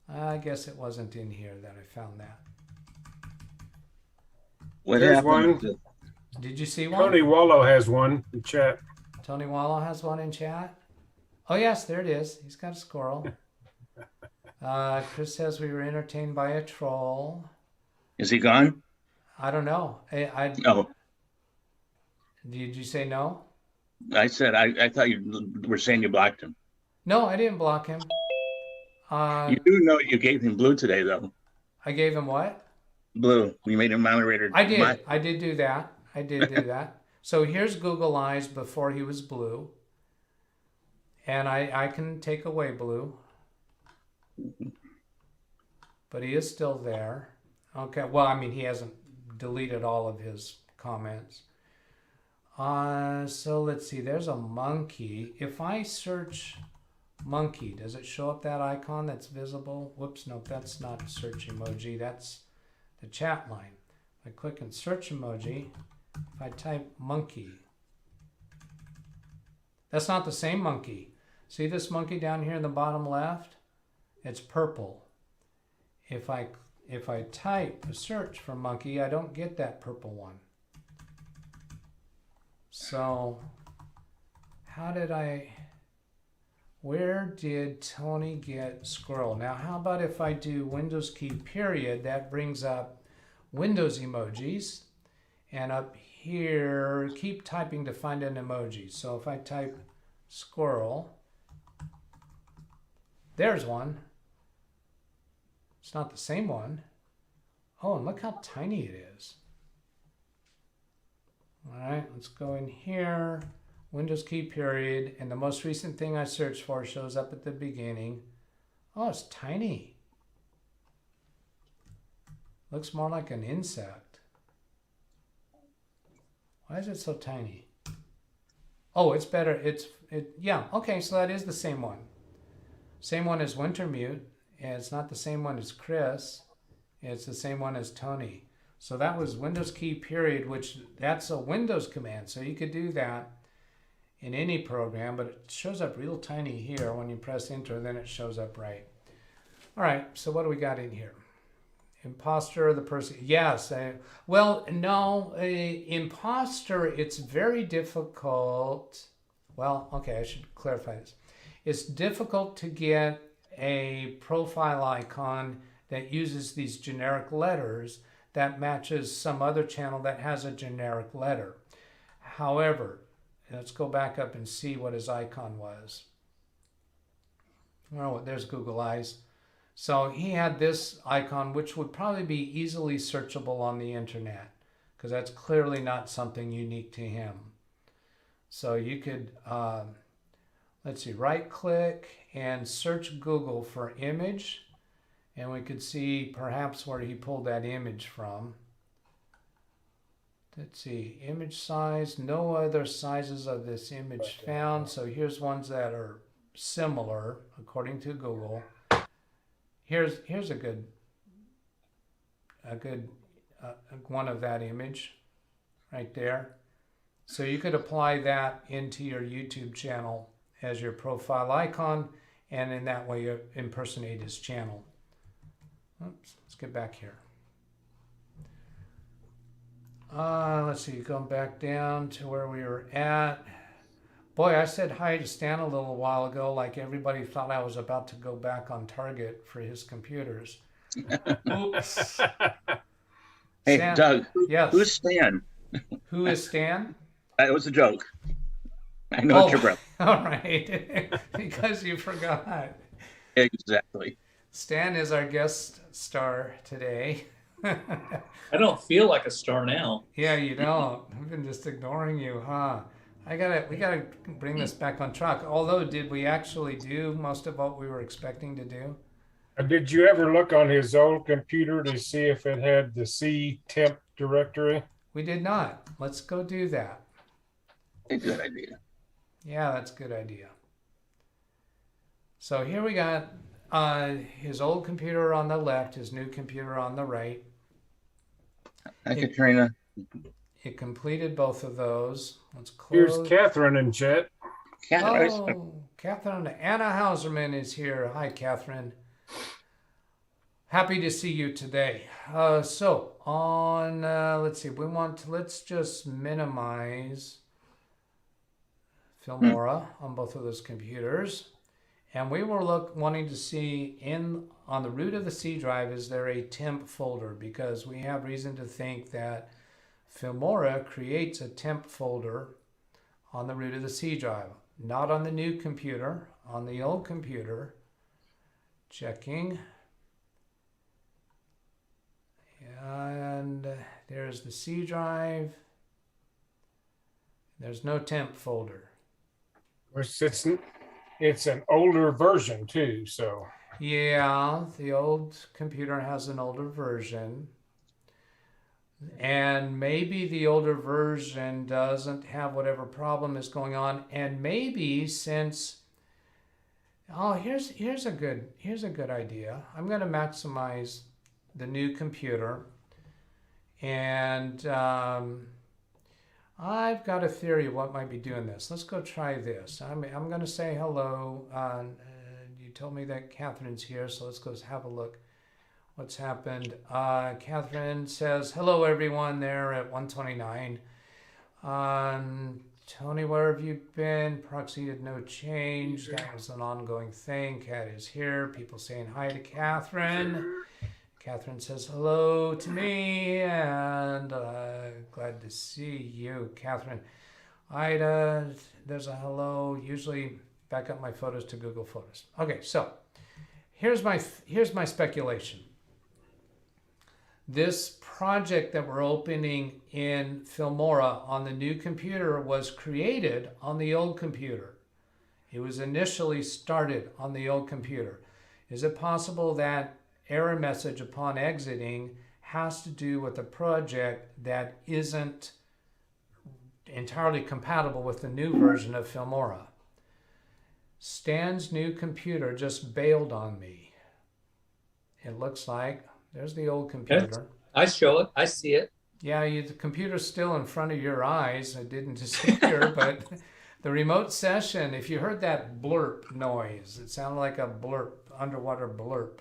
I guess it wasn't in here that I found that. What There's happened? one. Did you see one? Tony Wallow has one in chat. Tony Wallow has one in chat. Oh yes, there it is. He's got a squirrel. Chris says we were entertained by a troll. Is he gone? I don't know. No. Did you say no? I said I thought you were saying you blocked him. No, I didn't block him. You do know you gave him blue today, though. I gave him what? Blue. You made him moderator. I did. I did do that. I did do that. So here's Google Eyes before he was blue. And I can take away blue. But he is still there. Okay. Well, I mean, he hasn't deleted all of his comments. So let's see. There's a monkey. If I search monkey, does it show up that icon that's visible? Whoops, nope, that's not a search emoji. That's the chat line. If I click on search emoji, if I type monkey, that's not the same monkey. See this monkey down here in the bottom left? It's purple. If I type a search for monkey, I don't get that purple one. So where did Tony get squirrel? Now, how about if I do Windows key period, that brings up Windows emojis. And up here, keep typing to find an emoji. So if I type squirrel, there's one. It's not the same one. Oh, and look how tiny it is. All right, let's go in here, Windows key period, and the most recent thing I searched for shows up at the beginning. Oh, it's tiny. Looks more like an insect. Why is it so tiny? Oh, it's better. Yeah, okay, so that is the same one. Same one as Wintermute, and it's not the same one as Chris. It's the same one as Tony. So that was Windows key period, which that's a Windows command. So you could do that in any program, but it shows up real tiny here when you press enter, then it shows up right. All right, so what do we got in here? Imposter, the person, yes. Well, no, imposter, it's very difficult. Well, okay, I should clarify this. It's difficult to get a profile icon that uses these generic letters that matches some other channel that has a generic letter. However, let's go back up and see what his icon was. Oh, there's Google Eyes. So he had this icon, which would probably be easily searchable on the internet, because that's clearly not something unique to him. So you could, let's see, right click and search Google for image. And we could see perhaps where he pulled that image from. Let's see, image size, no other sizes of this image found. So here's ones that are similar according to Google. Here's a good one of that image right there. So you could apply that into your YouTube channel as your profile icon, and in that way you impersonate his channel. Oops, let's get back here. Let's see, going back down to where we were at. Boy, I said hi to Stan a little while ago, like everybody thought I was about to go back on target for his computers. Oops. Hey, Stan, Doug, yes. who's Stan? Who is Stan? That was a joke. I know it's your brother. All right. Because you forgot. Exactly. Stan is our guest star today. I don't feel like a star now. Yeah, you don't. I've been just ignoring you, huh? We gotta bring this back on track. Although, did we actually do most of what we were expecting to do? Did you ever look on his old computer to see if it had the C temp directory? We did not. Let's go do that. A good idea. Yeah, that's a good idea. So here we got his old computer on the left, his new computer on the right. Hi, Katrina. It completed both of those. Let's close. Here's Catherine in chat. Oh, Catherine. Anna Hauserman is here. Hi, Catherine. Happy to see you today. So on, let's see, let's just minimize Filmora on both of those computers. And we were wanting to see on the root of the C drive, is there a temp folder? Because we have reason to think that Filmora creates a temp folder on the root of the C drive, not on the new computer, on the old computer. Checking. And there's the C drive. There's no temp folder. It's an older version too, so. Yeah, the old computer has an older version. And maybe the older version doesn't have whatever problem is going on. And maybe since, here's a good idea. I'm going to maximize the new computer. And I've got a theory of what might be doing this. Let's go try this. I'm going to say hello. You told me that Catherine's here, so let's go have a look. What's happened? Catherine says, hello, everyone there at 129. Tony, where have you been? Proxy had no change. That was an ongoing thing. Kat is here. People saying hi to Catherine. Catherine says hello to me, and glad to see you, Catherine. Ida, there's a hello. Usually back up my photos to Google Photos. Okay, so here's my speculation. This project that we're opening in Filmora on the new computer was created on the old computer. It was initially started on the old computer. Is it possible that error message upon exiting has to do with a project that isn't entirely compatible with the new version of Filmora? Stan's new computer just bailed on me. It looks like there's the old computer. I show it. I see it. Yeah, the computer's still in front of your eyes. It didn't disappear, but the remote session, if you heard that blurp noise, it sounded like a blurp, underwater blurp.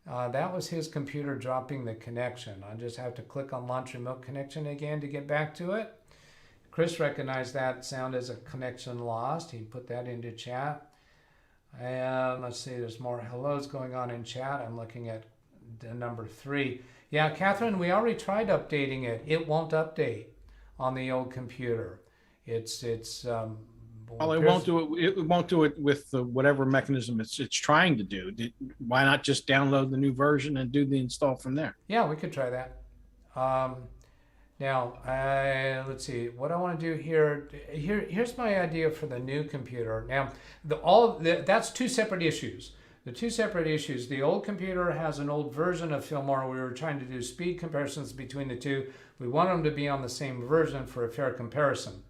That was his computer dropping the connection. I just have to click on launch remote connection again to get back to it. Chris recognized that sound as a connection lost. He put that into chat. And let's see, there's more hellos going on in chat. I'm looking at the number 3. Yeah, Catherine, we already tried updating it. It won't update on the old computer. Well, it won't do it. It won't do it with whatever mechanism it's trying to do. Why not just download the new version and do the install from there? Yeah, we could try that. Now, let's see. What I want to do here. Here's my idea for the new computer. Now, that's two separate issues. The two separate issues. The old computer has an old version of Filmora. We were trying to do speed comparisons between the two. We want them to be on the same version for a fair comparison.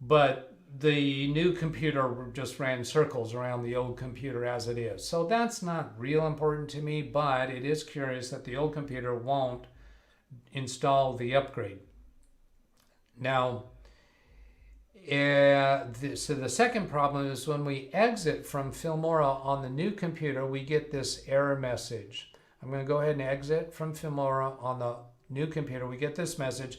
But the new computer just ran circles around the old computer as it is. So that's not real important to me, but it is curious that the old computer won't install the upgrade. Now, so the second problem is when we exit from Filmora on the new computer, we get this error message. I'm going to go ahead and exit from Filmora on the new computer. We get this message.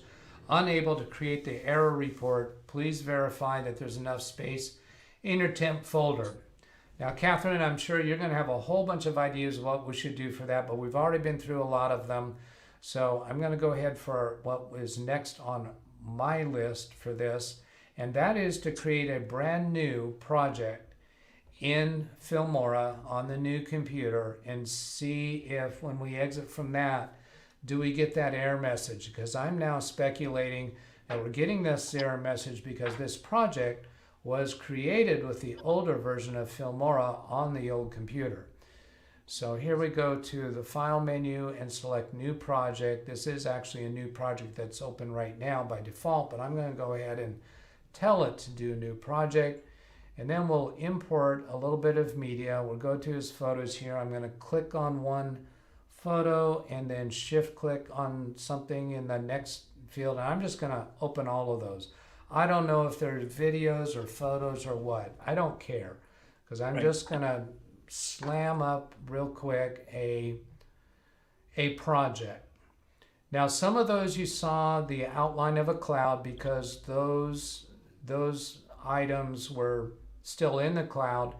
Unable to create the error report. Please verify that there's enough space in your temp folder. Now, Catherine, I'm sure you're going to have a whole bunch of ideas of what we should do for that, but we've already been through a lot of them. So I'm going to go ahead for what is next on my list for this, and that is to create a brand new project in Filmora on the new computer and see if when we exit from that, do we get that error message? Because I'm now speculating that we're getting this error message because this project was created with the older version of Filmora on the old computer. So here we go to the File menu and select New Project. This is actually a new project that's open right now by default, but I'm going to go ahead and tell it to do New Project. And then we'll import a little bit of media. We'll go to his photos here. I'm going to click on one photo and then shift click on something in the next field. And I'm just going to open all of those. I don't know if there's videos or photos or what. I don't care because I'm just going to slam up real quick a project. Now some of those you saw the outline of a cloud because those items were still in the cloud.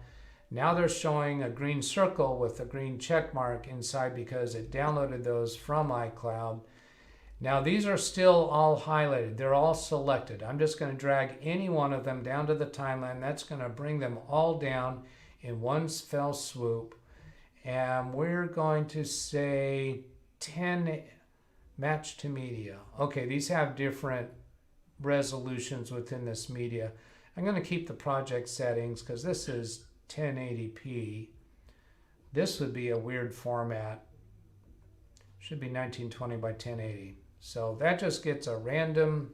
Now they're showing a green circle with a green check mark inside because it downloaded those from iCloud. Now these are still all highlighted. They're all selected. I'm just going to drag any one of them down to the timeline. That's going to bring them all down in one fell swoop. And we're going to say 10 match to media. Okay, these have different resolutions within this media. I'm going to keep the project settings because this is 1080p. This would be a weird format. Should be 1920 by 1080. So that just gets a random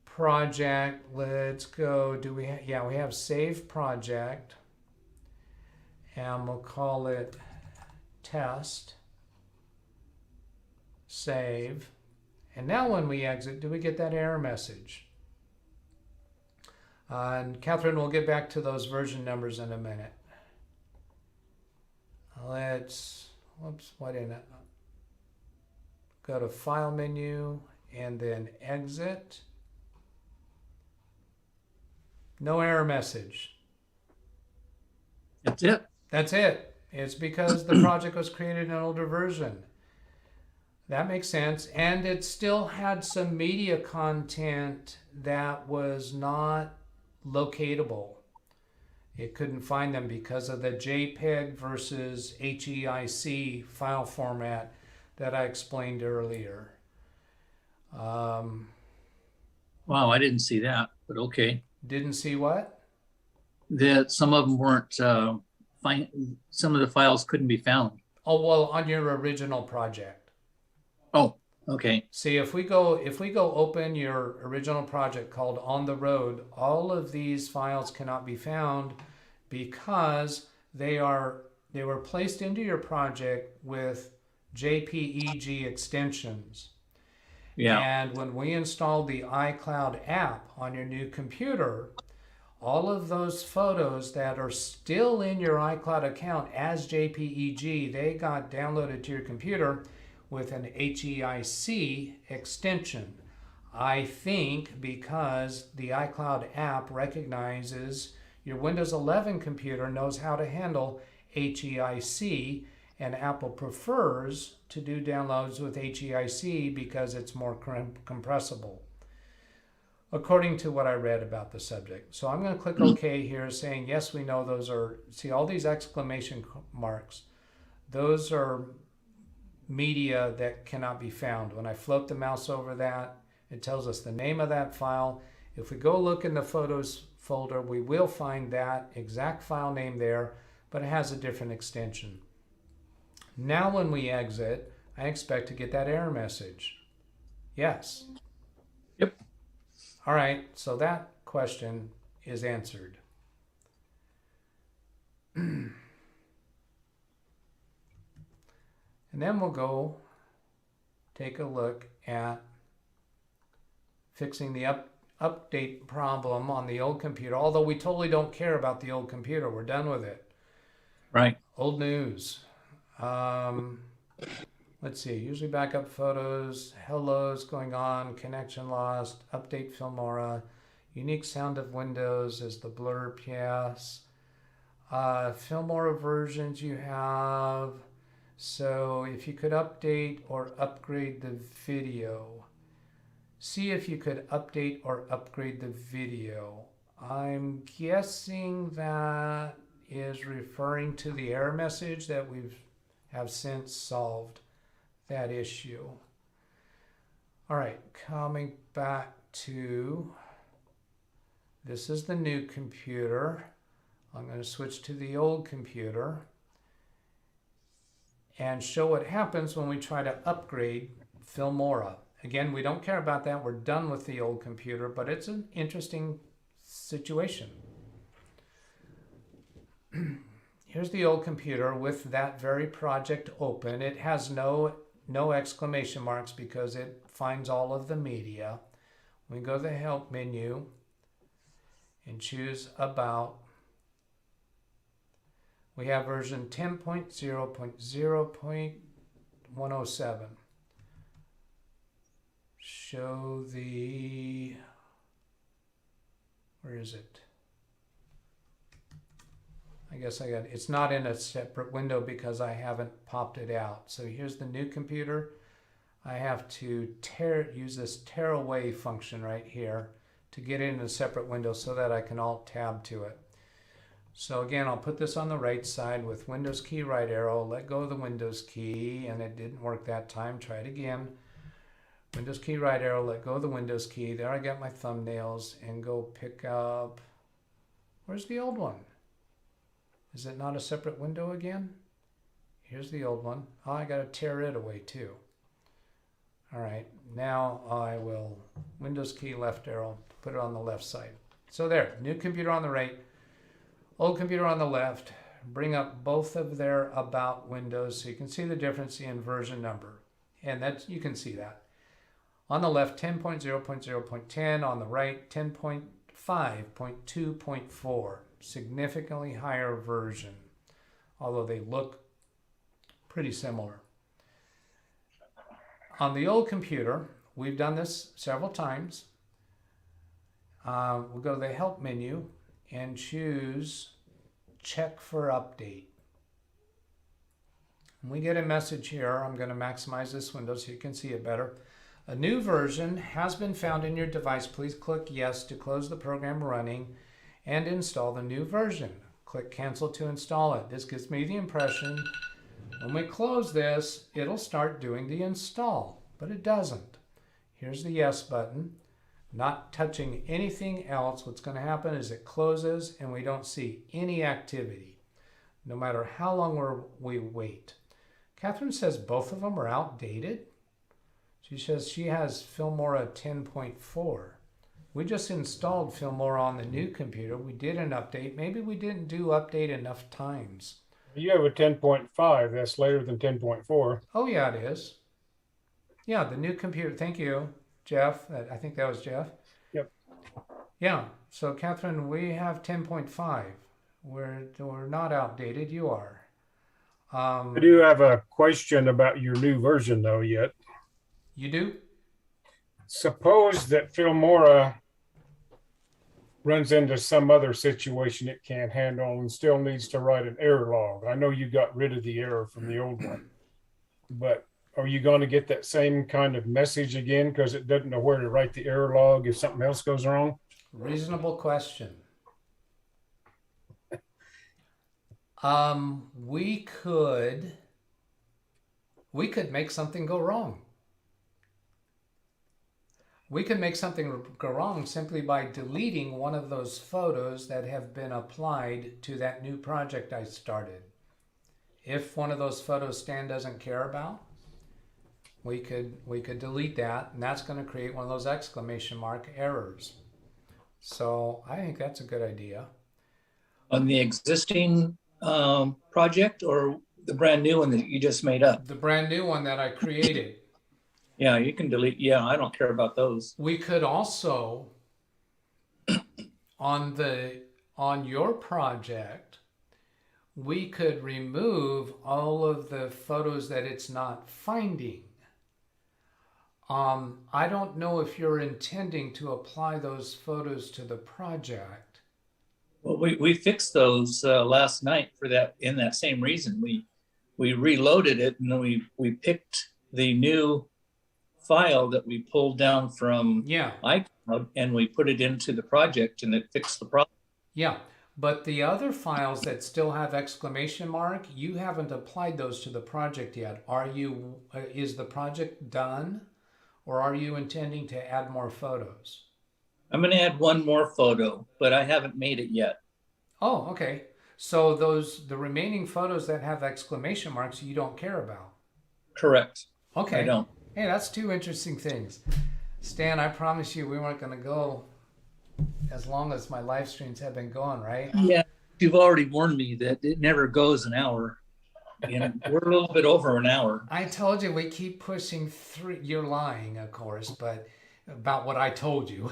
project. Let's go. Do we yeah, we have save project. And we'll call it test. Save. And now when we exit, do we get that error message? And Catherine, we'll get back to those version numbers in a minute. Let's, whoops, why didn't I? Go to File menu and then exit. No error message. That's it. That's it. It's because the project was created in an older version. That makes sense. And it still had some media content that was not locatable. It couldn't find them because of the JPEG versus HEIC file format that I explained earlier. Wow, I didn't see that, but okay. Didn't see what? That some of them weren't, some of the files couldn't be found. Oh, well, on your original project. Oh, okay. See, if we go open your original project called On the Road, all of these files cannot be found because they were placed into your project with JPEG extensions. Yeah. And when we installed the iCloud app on your new computer, all of those photos that are still in your iCloud account as JPEG, they got downloaded to your computer with an HEIC extension. I think because the iCloud app recognizes your Windows 11 computer knows how to handle HEIC, and Apple prefers to do downloads with HEIC because it's more compressible, according to what I read about the subject. So I'm going to click OK here saying, yes, we know those are, see all these exclamation marks, those are media that cannot be found. When I float the mouse over that, it tells us the name of that file. If we go look in the photos folder, we will find that exact file name there, but it has a different extension. Now when we exit, I expect to get that error message. Yes. Yep. All right, so that question is answered. And then we'll go take a look at fixing the update problem on the old computer, although we totally don't care about the old computer. We're done with it. Right. Old news. Let's see, usually backup photos, hellos going on, connection lost, update Filmora, unique sound of Windows is the blurb, yes. Filmora versions you have, So if you could update or upgrade the video. See if you could update or upgrade the video. I'm guessing that is referring to the error message that have since solved that issue. All right, coming back to, this is the new computer. I'm going to switch to the old computer and show what happens when we try to upgrade Filmora. Again, we don't care about that. We're done with the old computer, but it's an interesting situation. Here's the old computer with that very project open. It has no exclamation marks because it finds all of the media. We go to the Help menu and choose About. We have version 10.0.0.107. Show the, where is it? I guess it's not in a separate window because I haven't popped it out. So here's the new computer. I have to use this tear away function right here to get it in a separate window so that I can alt tab to it. So again, I'll put this on the right side with Windows key right arrow, let go of the Windows key, and it didn't work that time. Try it again. Windows key right arrow, let go of the Windows key. There I got my thumbnails and go pick up, where's the old one? Is it not a separate window again? Here's the old one. Oh, I got to tear it away too. All right, now I will Windows key left arrow, put it on the left side. So there, new computer on the right, old computer on the left. Bring up both of their About windows so you can see the difference in version number. And that's, you can see that. On the left, 10.0.0.10. On the right, 10.5.2.4. Significantly higher version, although they look pretty similar. On the old computer, we've done this several times. We'll go to the Help menu and choose Check for Update. And we get a message here. I'm going to maximize this window so you can see it better. A new version has been found in your device. Please click Yes to close the program running and install the new version. Click Cancel to install it. This gives me the impression when we close this, it'll start doing the install, but it doesn't. Here's the Yes button. Not touching anything else. What's going to happen is it closes and we don't see any activity, no matter how long we wait. Catherine says both of them are outdated. She says she has Filmora 10.4. We just installed Filmora on the new computer. We did an update. Maybe we didn't do update enough times. You have a 10.5. That's later than 10.4. Oh, yeah, it is. Yeah, the new computer. Thank you, Jeff. I think that was Jeff. Yep. Yeah. So, Catherine, we have 10.5. We're not outdated. You are. I do have a question about your new version, though, yet. You do? Suppose that Filmora runs into some other situation it can't handle and still needs to write an error log. I know you got rid of the error from the old one, but are you going to get that same kind of message again because it doesn't know where to write the error log if something else goes wrong? Reasonable question. We could make something go wrong. We could make something go wrong simply by deleting one of those photos that have been applied to that new project I started. If one of those photos Stan doesn't care about, we could delete that, and that's going to create one of those exclamation mark errors. So I think that's a good idea. On the existing project or the brand new one that you just made up? The brand new one that I created. Yeah, you can delete. Yeah, I don't care about those. We could also, on your project, we could remove all of the photos that it's not finding. I don't know if you're intending to apply those photos to the project. Well, we fixed those last night for that, in that same reason. We we reloaded it, and then we picked the new file that we pulled down from iCloud, and we put it into the project, and it fixed the problem. Yeah, but the other files that still have exclamation mark, you haven't applied those to the project yet. Are you? Is the project done, or are you intending to add more photos? I'm going to add one more photo, but I haven't made it yet. Oh, okay. So the remaining photos that have exclamation marks, you don't care about. Correct. Okay. I don't. Hey, that's two interesting things. Stan, I promise you we weren't going to go as long as my live streams have been going, right? Yeah, you've already warned me that it never goes an hour. And we're a little bit over an hour. I told you we keep pushing through. You're lying, of course, but about what I told you.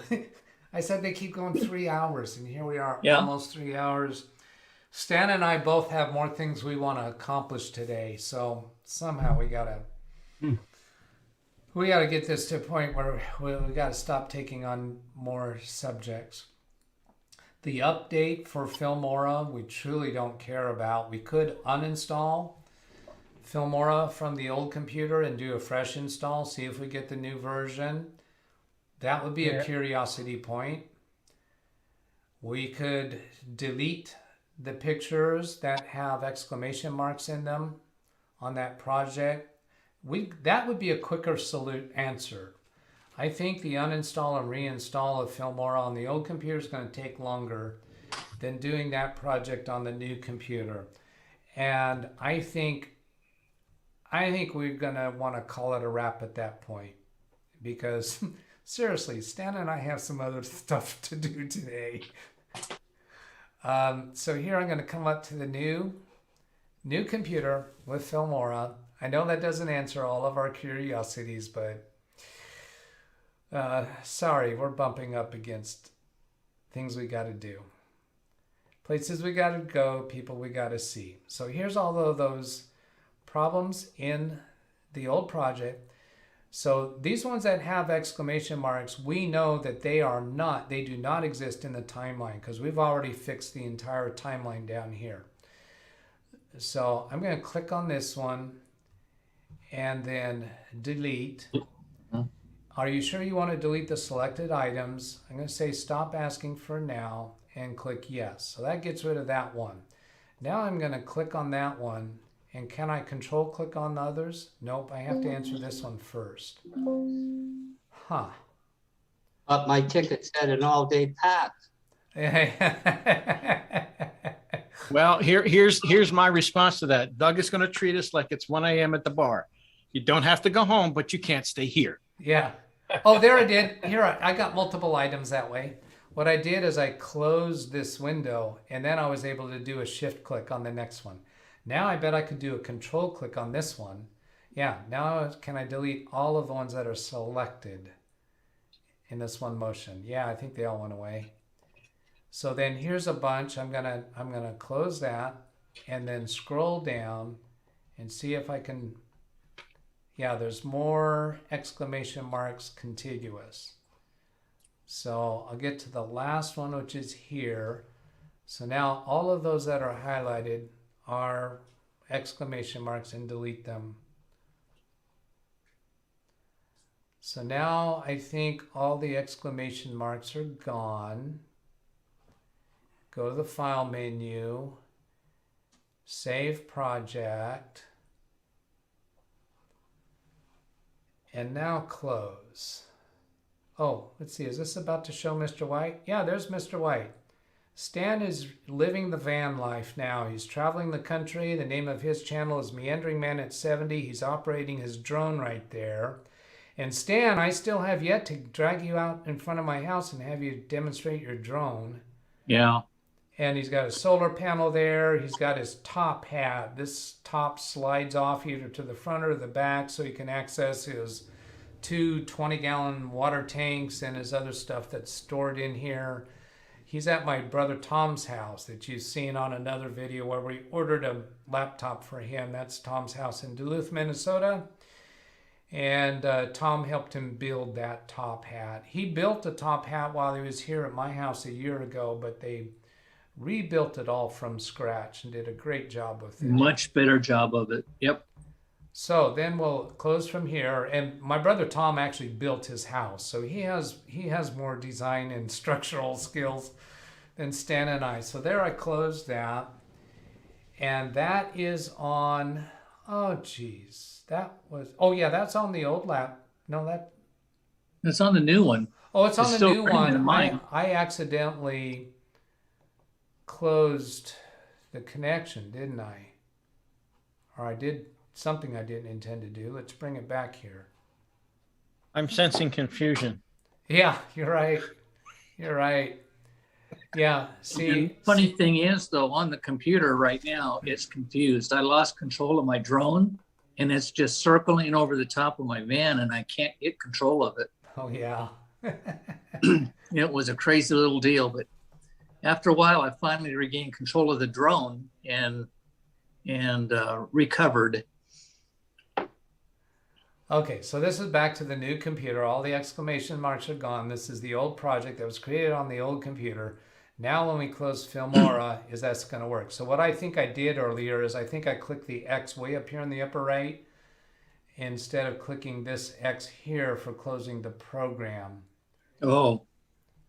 I said they keep going 3 hours, and here we are, almost 3 hours. Stan and I both have more things we want to accomplish today, so somehow we gotta get this to a point where we gotta stop taking on more subjects. The update for Filmora, we truly don't care about. We could uninstall Filmora from the old computer and do a fresh install, see if we get the new version. That would be a curiosity point. We could delete the pictures that have exclamation marks in them on that project. That would be a quicker answer. I think the uninstall and reinstall of Filmora on the old computer is going to take longer than doing that project on the new computer. And I think we're going to want to call it a wrap at that point, because seriously, Stan and I have some other stuff to do today. So here I'm going to come up to the new computer with Filmora. I know that doesn't answer all of our curiosities, but sorry, we're bumping up against things we got to do. Places we got to go, people we got to see. So here's all of those problems in the old project. So these ones that have exclamation marks, we know that they do not exist in the timeline, because we've already fixed the entire timeline down here. So I'm going to click on this one and then delete. Are you sure you want to delete the selected items? I'm going to say stop asking for now and click yes. So that gets rid of that one. Now I'm going to click on that one. And can I control click on the others? Nope, I have to answer this one first. Huh. But my ticket said an all-day pass. Well, here's my response to that. Doug is going to treat us like it's 1 a.m. at the bar. You don't have to go home, but you can't stay here. Yeah. Oh, there I did. Here, I got multiple items that way. What I did is I closed this window, and then I was able to do a shift click on the next one. Now I bet I could do a control click on this one. Yeah, now can I delete all of the ones that are selected in this one motion? Yeah, I think they all went away. So then here's a bunch. I'm gonna close that and then scroll down and see if I can. Yeah, there's more exclamation marks contiguous. So I'll get to the last one, which is here. So now all of those that are highlighted are exclamation marks, and delete them. So now I think all the exclamation marks are gone. Go to the file menu, save project, and now close. Oh, let's see, is this about to show Mr. White? Yeah, there's Mr. White. Stan is living the van life now. He's traveling the country. The name of his channel is Meandering Man at 70. He's operating his drone right there. And Stan, I still have yet to drag you out in front of my house and have you demonstrate your drone. Yeah. And he's got a solar panel there. He's got his top hat. This top slides off either to the front or the back, so he can access his 2 20-gallon water tanks and his other stuff that's stored in here. He's at my brother Tom's house that you've seen on another video where we ordered a laptop for him. That's Tom's house in Duluth, Minnesota. And Tom helped him build that top hat. He built a top hat while he was here at my house a year ago, but they rebuilt it all from scratch and did a great job with it. Much better job of it. Yep. So then we'll close from here. And my brother Tom actually built his house, so he has more design and structural skills than Stan and I. So there I closed that. And that is on, oh geez, that was, oh yeah, that's on the old lap. No, It's on the new one. oh, it's on the still new running in one. mine. I accidentally closed the connection, didn't I? Or I did something I didn't intend to do. Let's bring it back here. I'm sensing confusion. Yeah, you're right. You're right. Yeah, see. And the funny thing is, though, on the computer right now, it's confused. I lost control of my drone, and it's just circling over the top of my van, and I can't get control of it. Oh, yeah. It was a crazy little deal, but after a while, I finally regained control of the drone and recovered. Okay, so this is back to the new computer. All the exclamation marks are gone. This is the old project that was created on the old computer. Now when we close Filmora, is that's going to work. So what I think I did earlier is I think I clicked the X way up here in the upper right instead of clicking this X here for closing the program. Oh,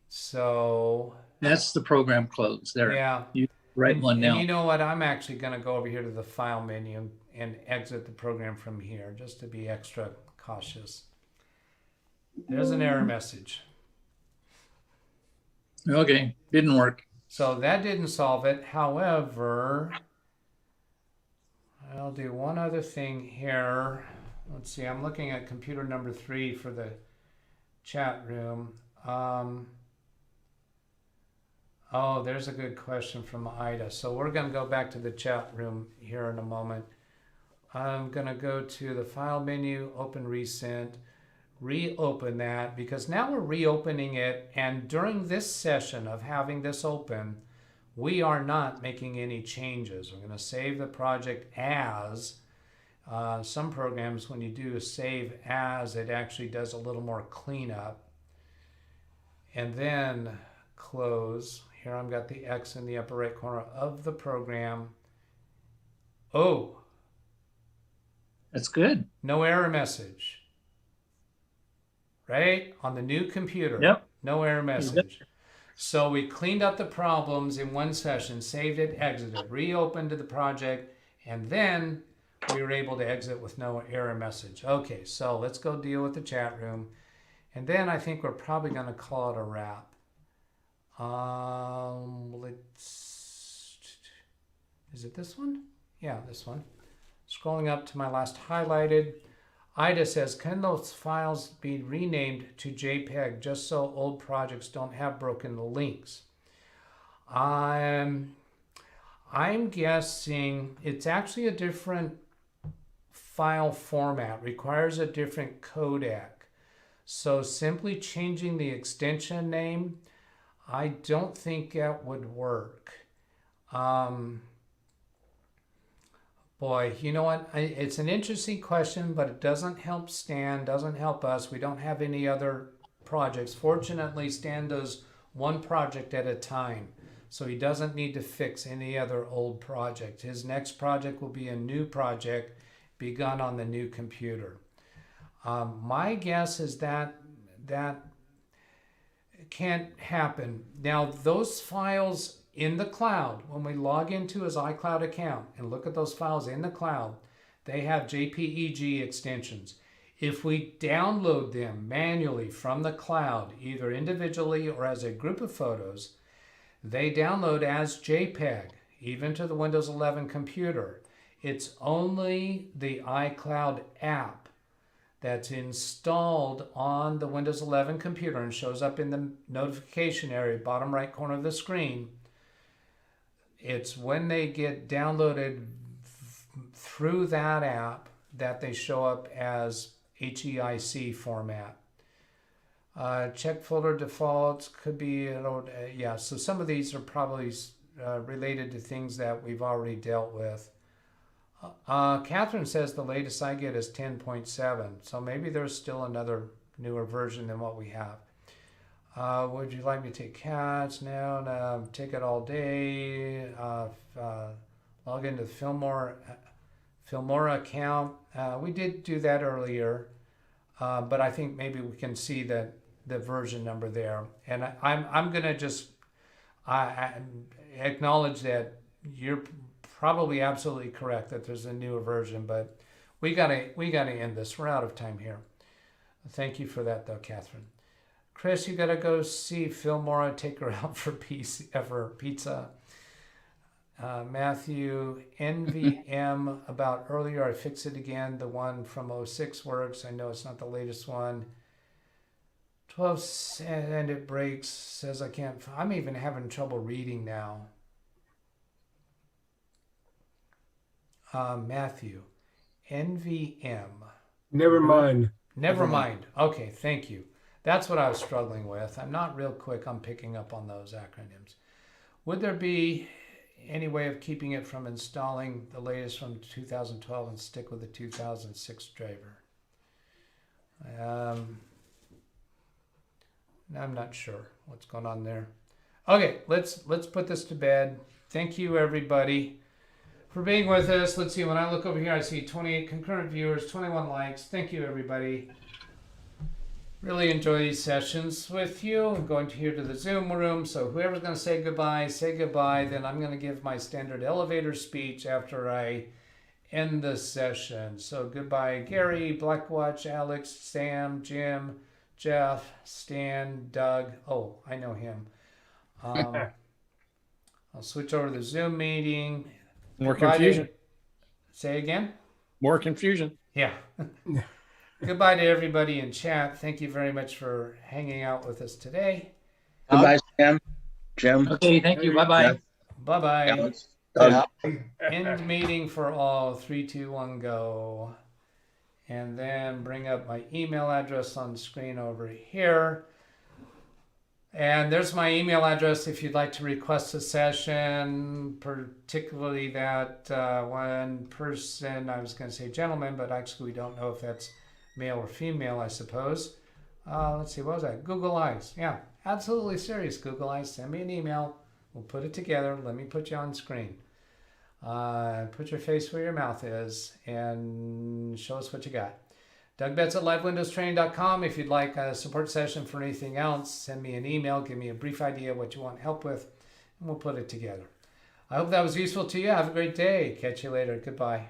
so that's the program closed there. Yeah. You write one now. And you know what? I'm actually going to go over here to the file menu and exit the program from here just to be extra cautious. There's an error message. Okay, didn't work. So that didn't solve it. However, I'll do one other thing here. Let's see, I'm looking at computer number 3 for the chat room. Oh, there's a good question from Ida. So we're going to go back to the chat room here in a moment. I'm going to go to the file menu, open recent, reopen that, because now we're reopening it. And during this session of having this open, we are not making any changes. We're going to save the project as. Some programs, when you do a save as, it actually does a little more cleanup. And then close. Here I've got the X in the upper right corner of the program. Oh, that's good. No error message. Right? On the new computer. Yep. No error message. So we cleaned up the problems in one session, saved it, exited, reopened the project, and then we were able to exit with no error message. Okay, so let's go deal with the chat room. And then I think we're probably going to call it a wrap. Is it this one? Yeah, this one. Scrolling up to my last highlighted. Ida says, can those files be renamed to JPEG just so old projects don't have broken links? I'm guessing it's actually a different file format, requires a different codec. So simply changing the extension name, I don't think that would work. Boy, you know what? It's an interesting question, but it doesn't help Stan, doesn't help us. We don't have any other projects. Fortunately, Stan does one project at a time, so he doesn't need to fix any other old project. His next project will be a new project begun on the new computer. My guess is that can't happen. Now, those files in the cloud, when we log into his iCloud account and look at those files in the cloud, they have JPEG extensions. If we download them manually from the cloud, either individually or as a group of photos, they download as JPEG, even to the Windows 11 computer. It's only the iCloud app that's installed on the Windows 11 computer and shows up in the notification area, bottom right corner of the screen. It's when they get downloaded through that app that they show up as HEIC format. Check folder defaults could be, yeah, so some of these are probably related to things that we've already dealt with. Catherine says the latest I get is 10.7, so maybe there's still another newer version than what we have. Would you like me to take cats? No, take it all day. Log into the Filmora account. We did do that earlier, but I think maybe we can see the version number there. And I'm gonna just I acknowledge that you're probably absolutely correct that there's a newer version, but we gotta end this. We're out of time here. Thank you for that, though, Catherine. Chris, you gotta go see Filmora. Take her out for pizza. Matthew, NVM about earlier. I fixed it again. The one from 06 works. I know it's not the latest one. 12 and it breaks. Says I can't. I'm even having trouble reading now. Matthew, NVM. Never mind. Never mind. Okay, thank you. That's what I was struggling with. I'm not real quick on picking up on those acronyms. Would there be any way of keeping it from installing the latest from 2012 and stick with the 2006 driver? I'm not sure what's going on there. Okay, let's put this to bed. Thank you, everybody, for being with us. Let's see, when I look over here, I see 28 concurrent viewers, 21 likes. Thank you, everybody. Really enjoy these sessions with you. I'm going to here to the Zoom room, so whoever's going to say goodbye, then I'm going to give my standard elevator speech after I end the session. So goodbye, Gary, Blackwatch, Alex, Sam, Jim, Jeff, Stan, Doug. Oh, I know him. I'll switch over to the Zoom meeting. More confusion. Say again? More confusion. Yeah. Goodbye to everybody in chat. Thank you very much for hanging out with us today. Goodbye, Sam. Jim. Okay, thank you. Bye-bye. Bye-bye. Yeah. End meeting for all. 3, 2, 1, go. And then bring up my email address on the screen over here. And there's my email address if you'd like to request a session, particularly that one person, I was going to say gentleman, but actually we don't know if that's male or female, I suppose. Let's see, what was that? Google Eyes. Yeah, absolutely serious, Google Eyes. Send me an email. We'll put it together. Let me put you on screen. Put your face where your mouth is and show us what you got. DougBetts at LiveWindowsTraining.com. If you'd like a support session for anything else, send me an email. Give me a brief idea of what you want help with, and we'll put it together. I hope that was useful to you. Have a great day. Catch you later. Goodbye.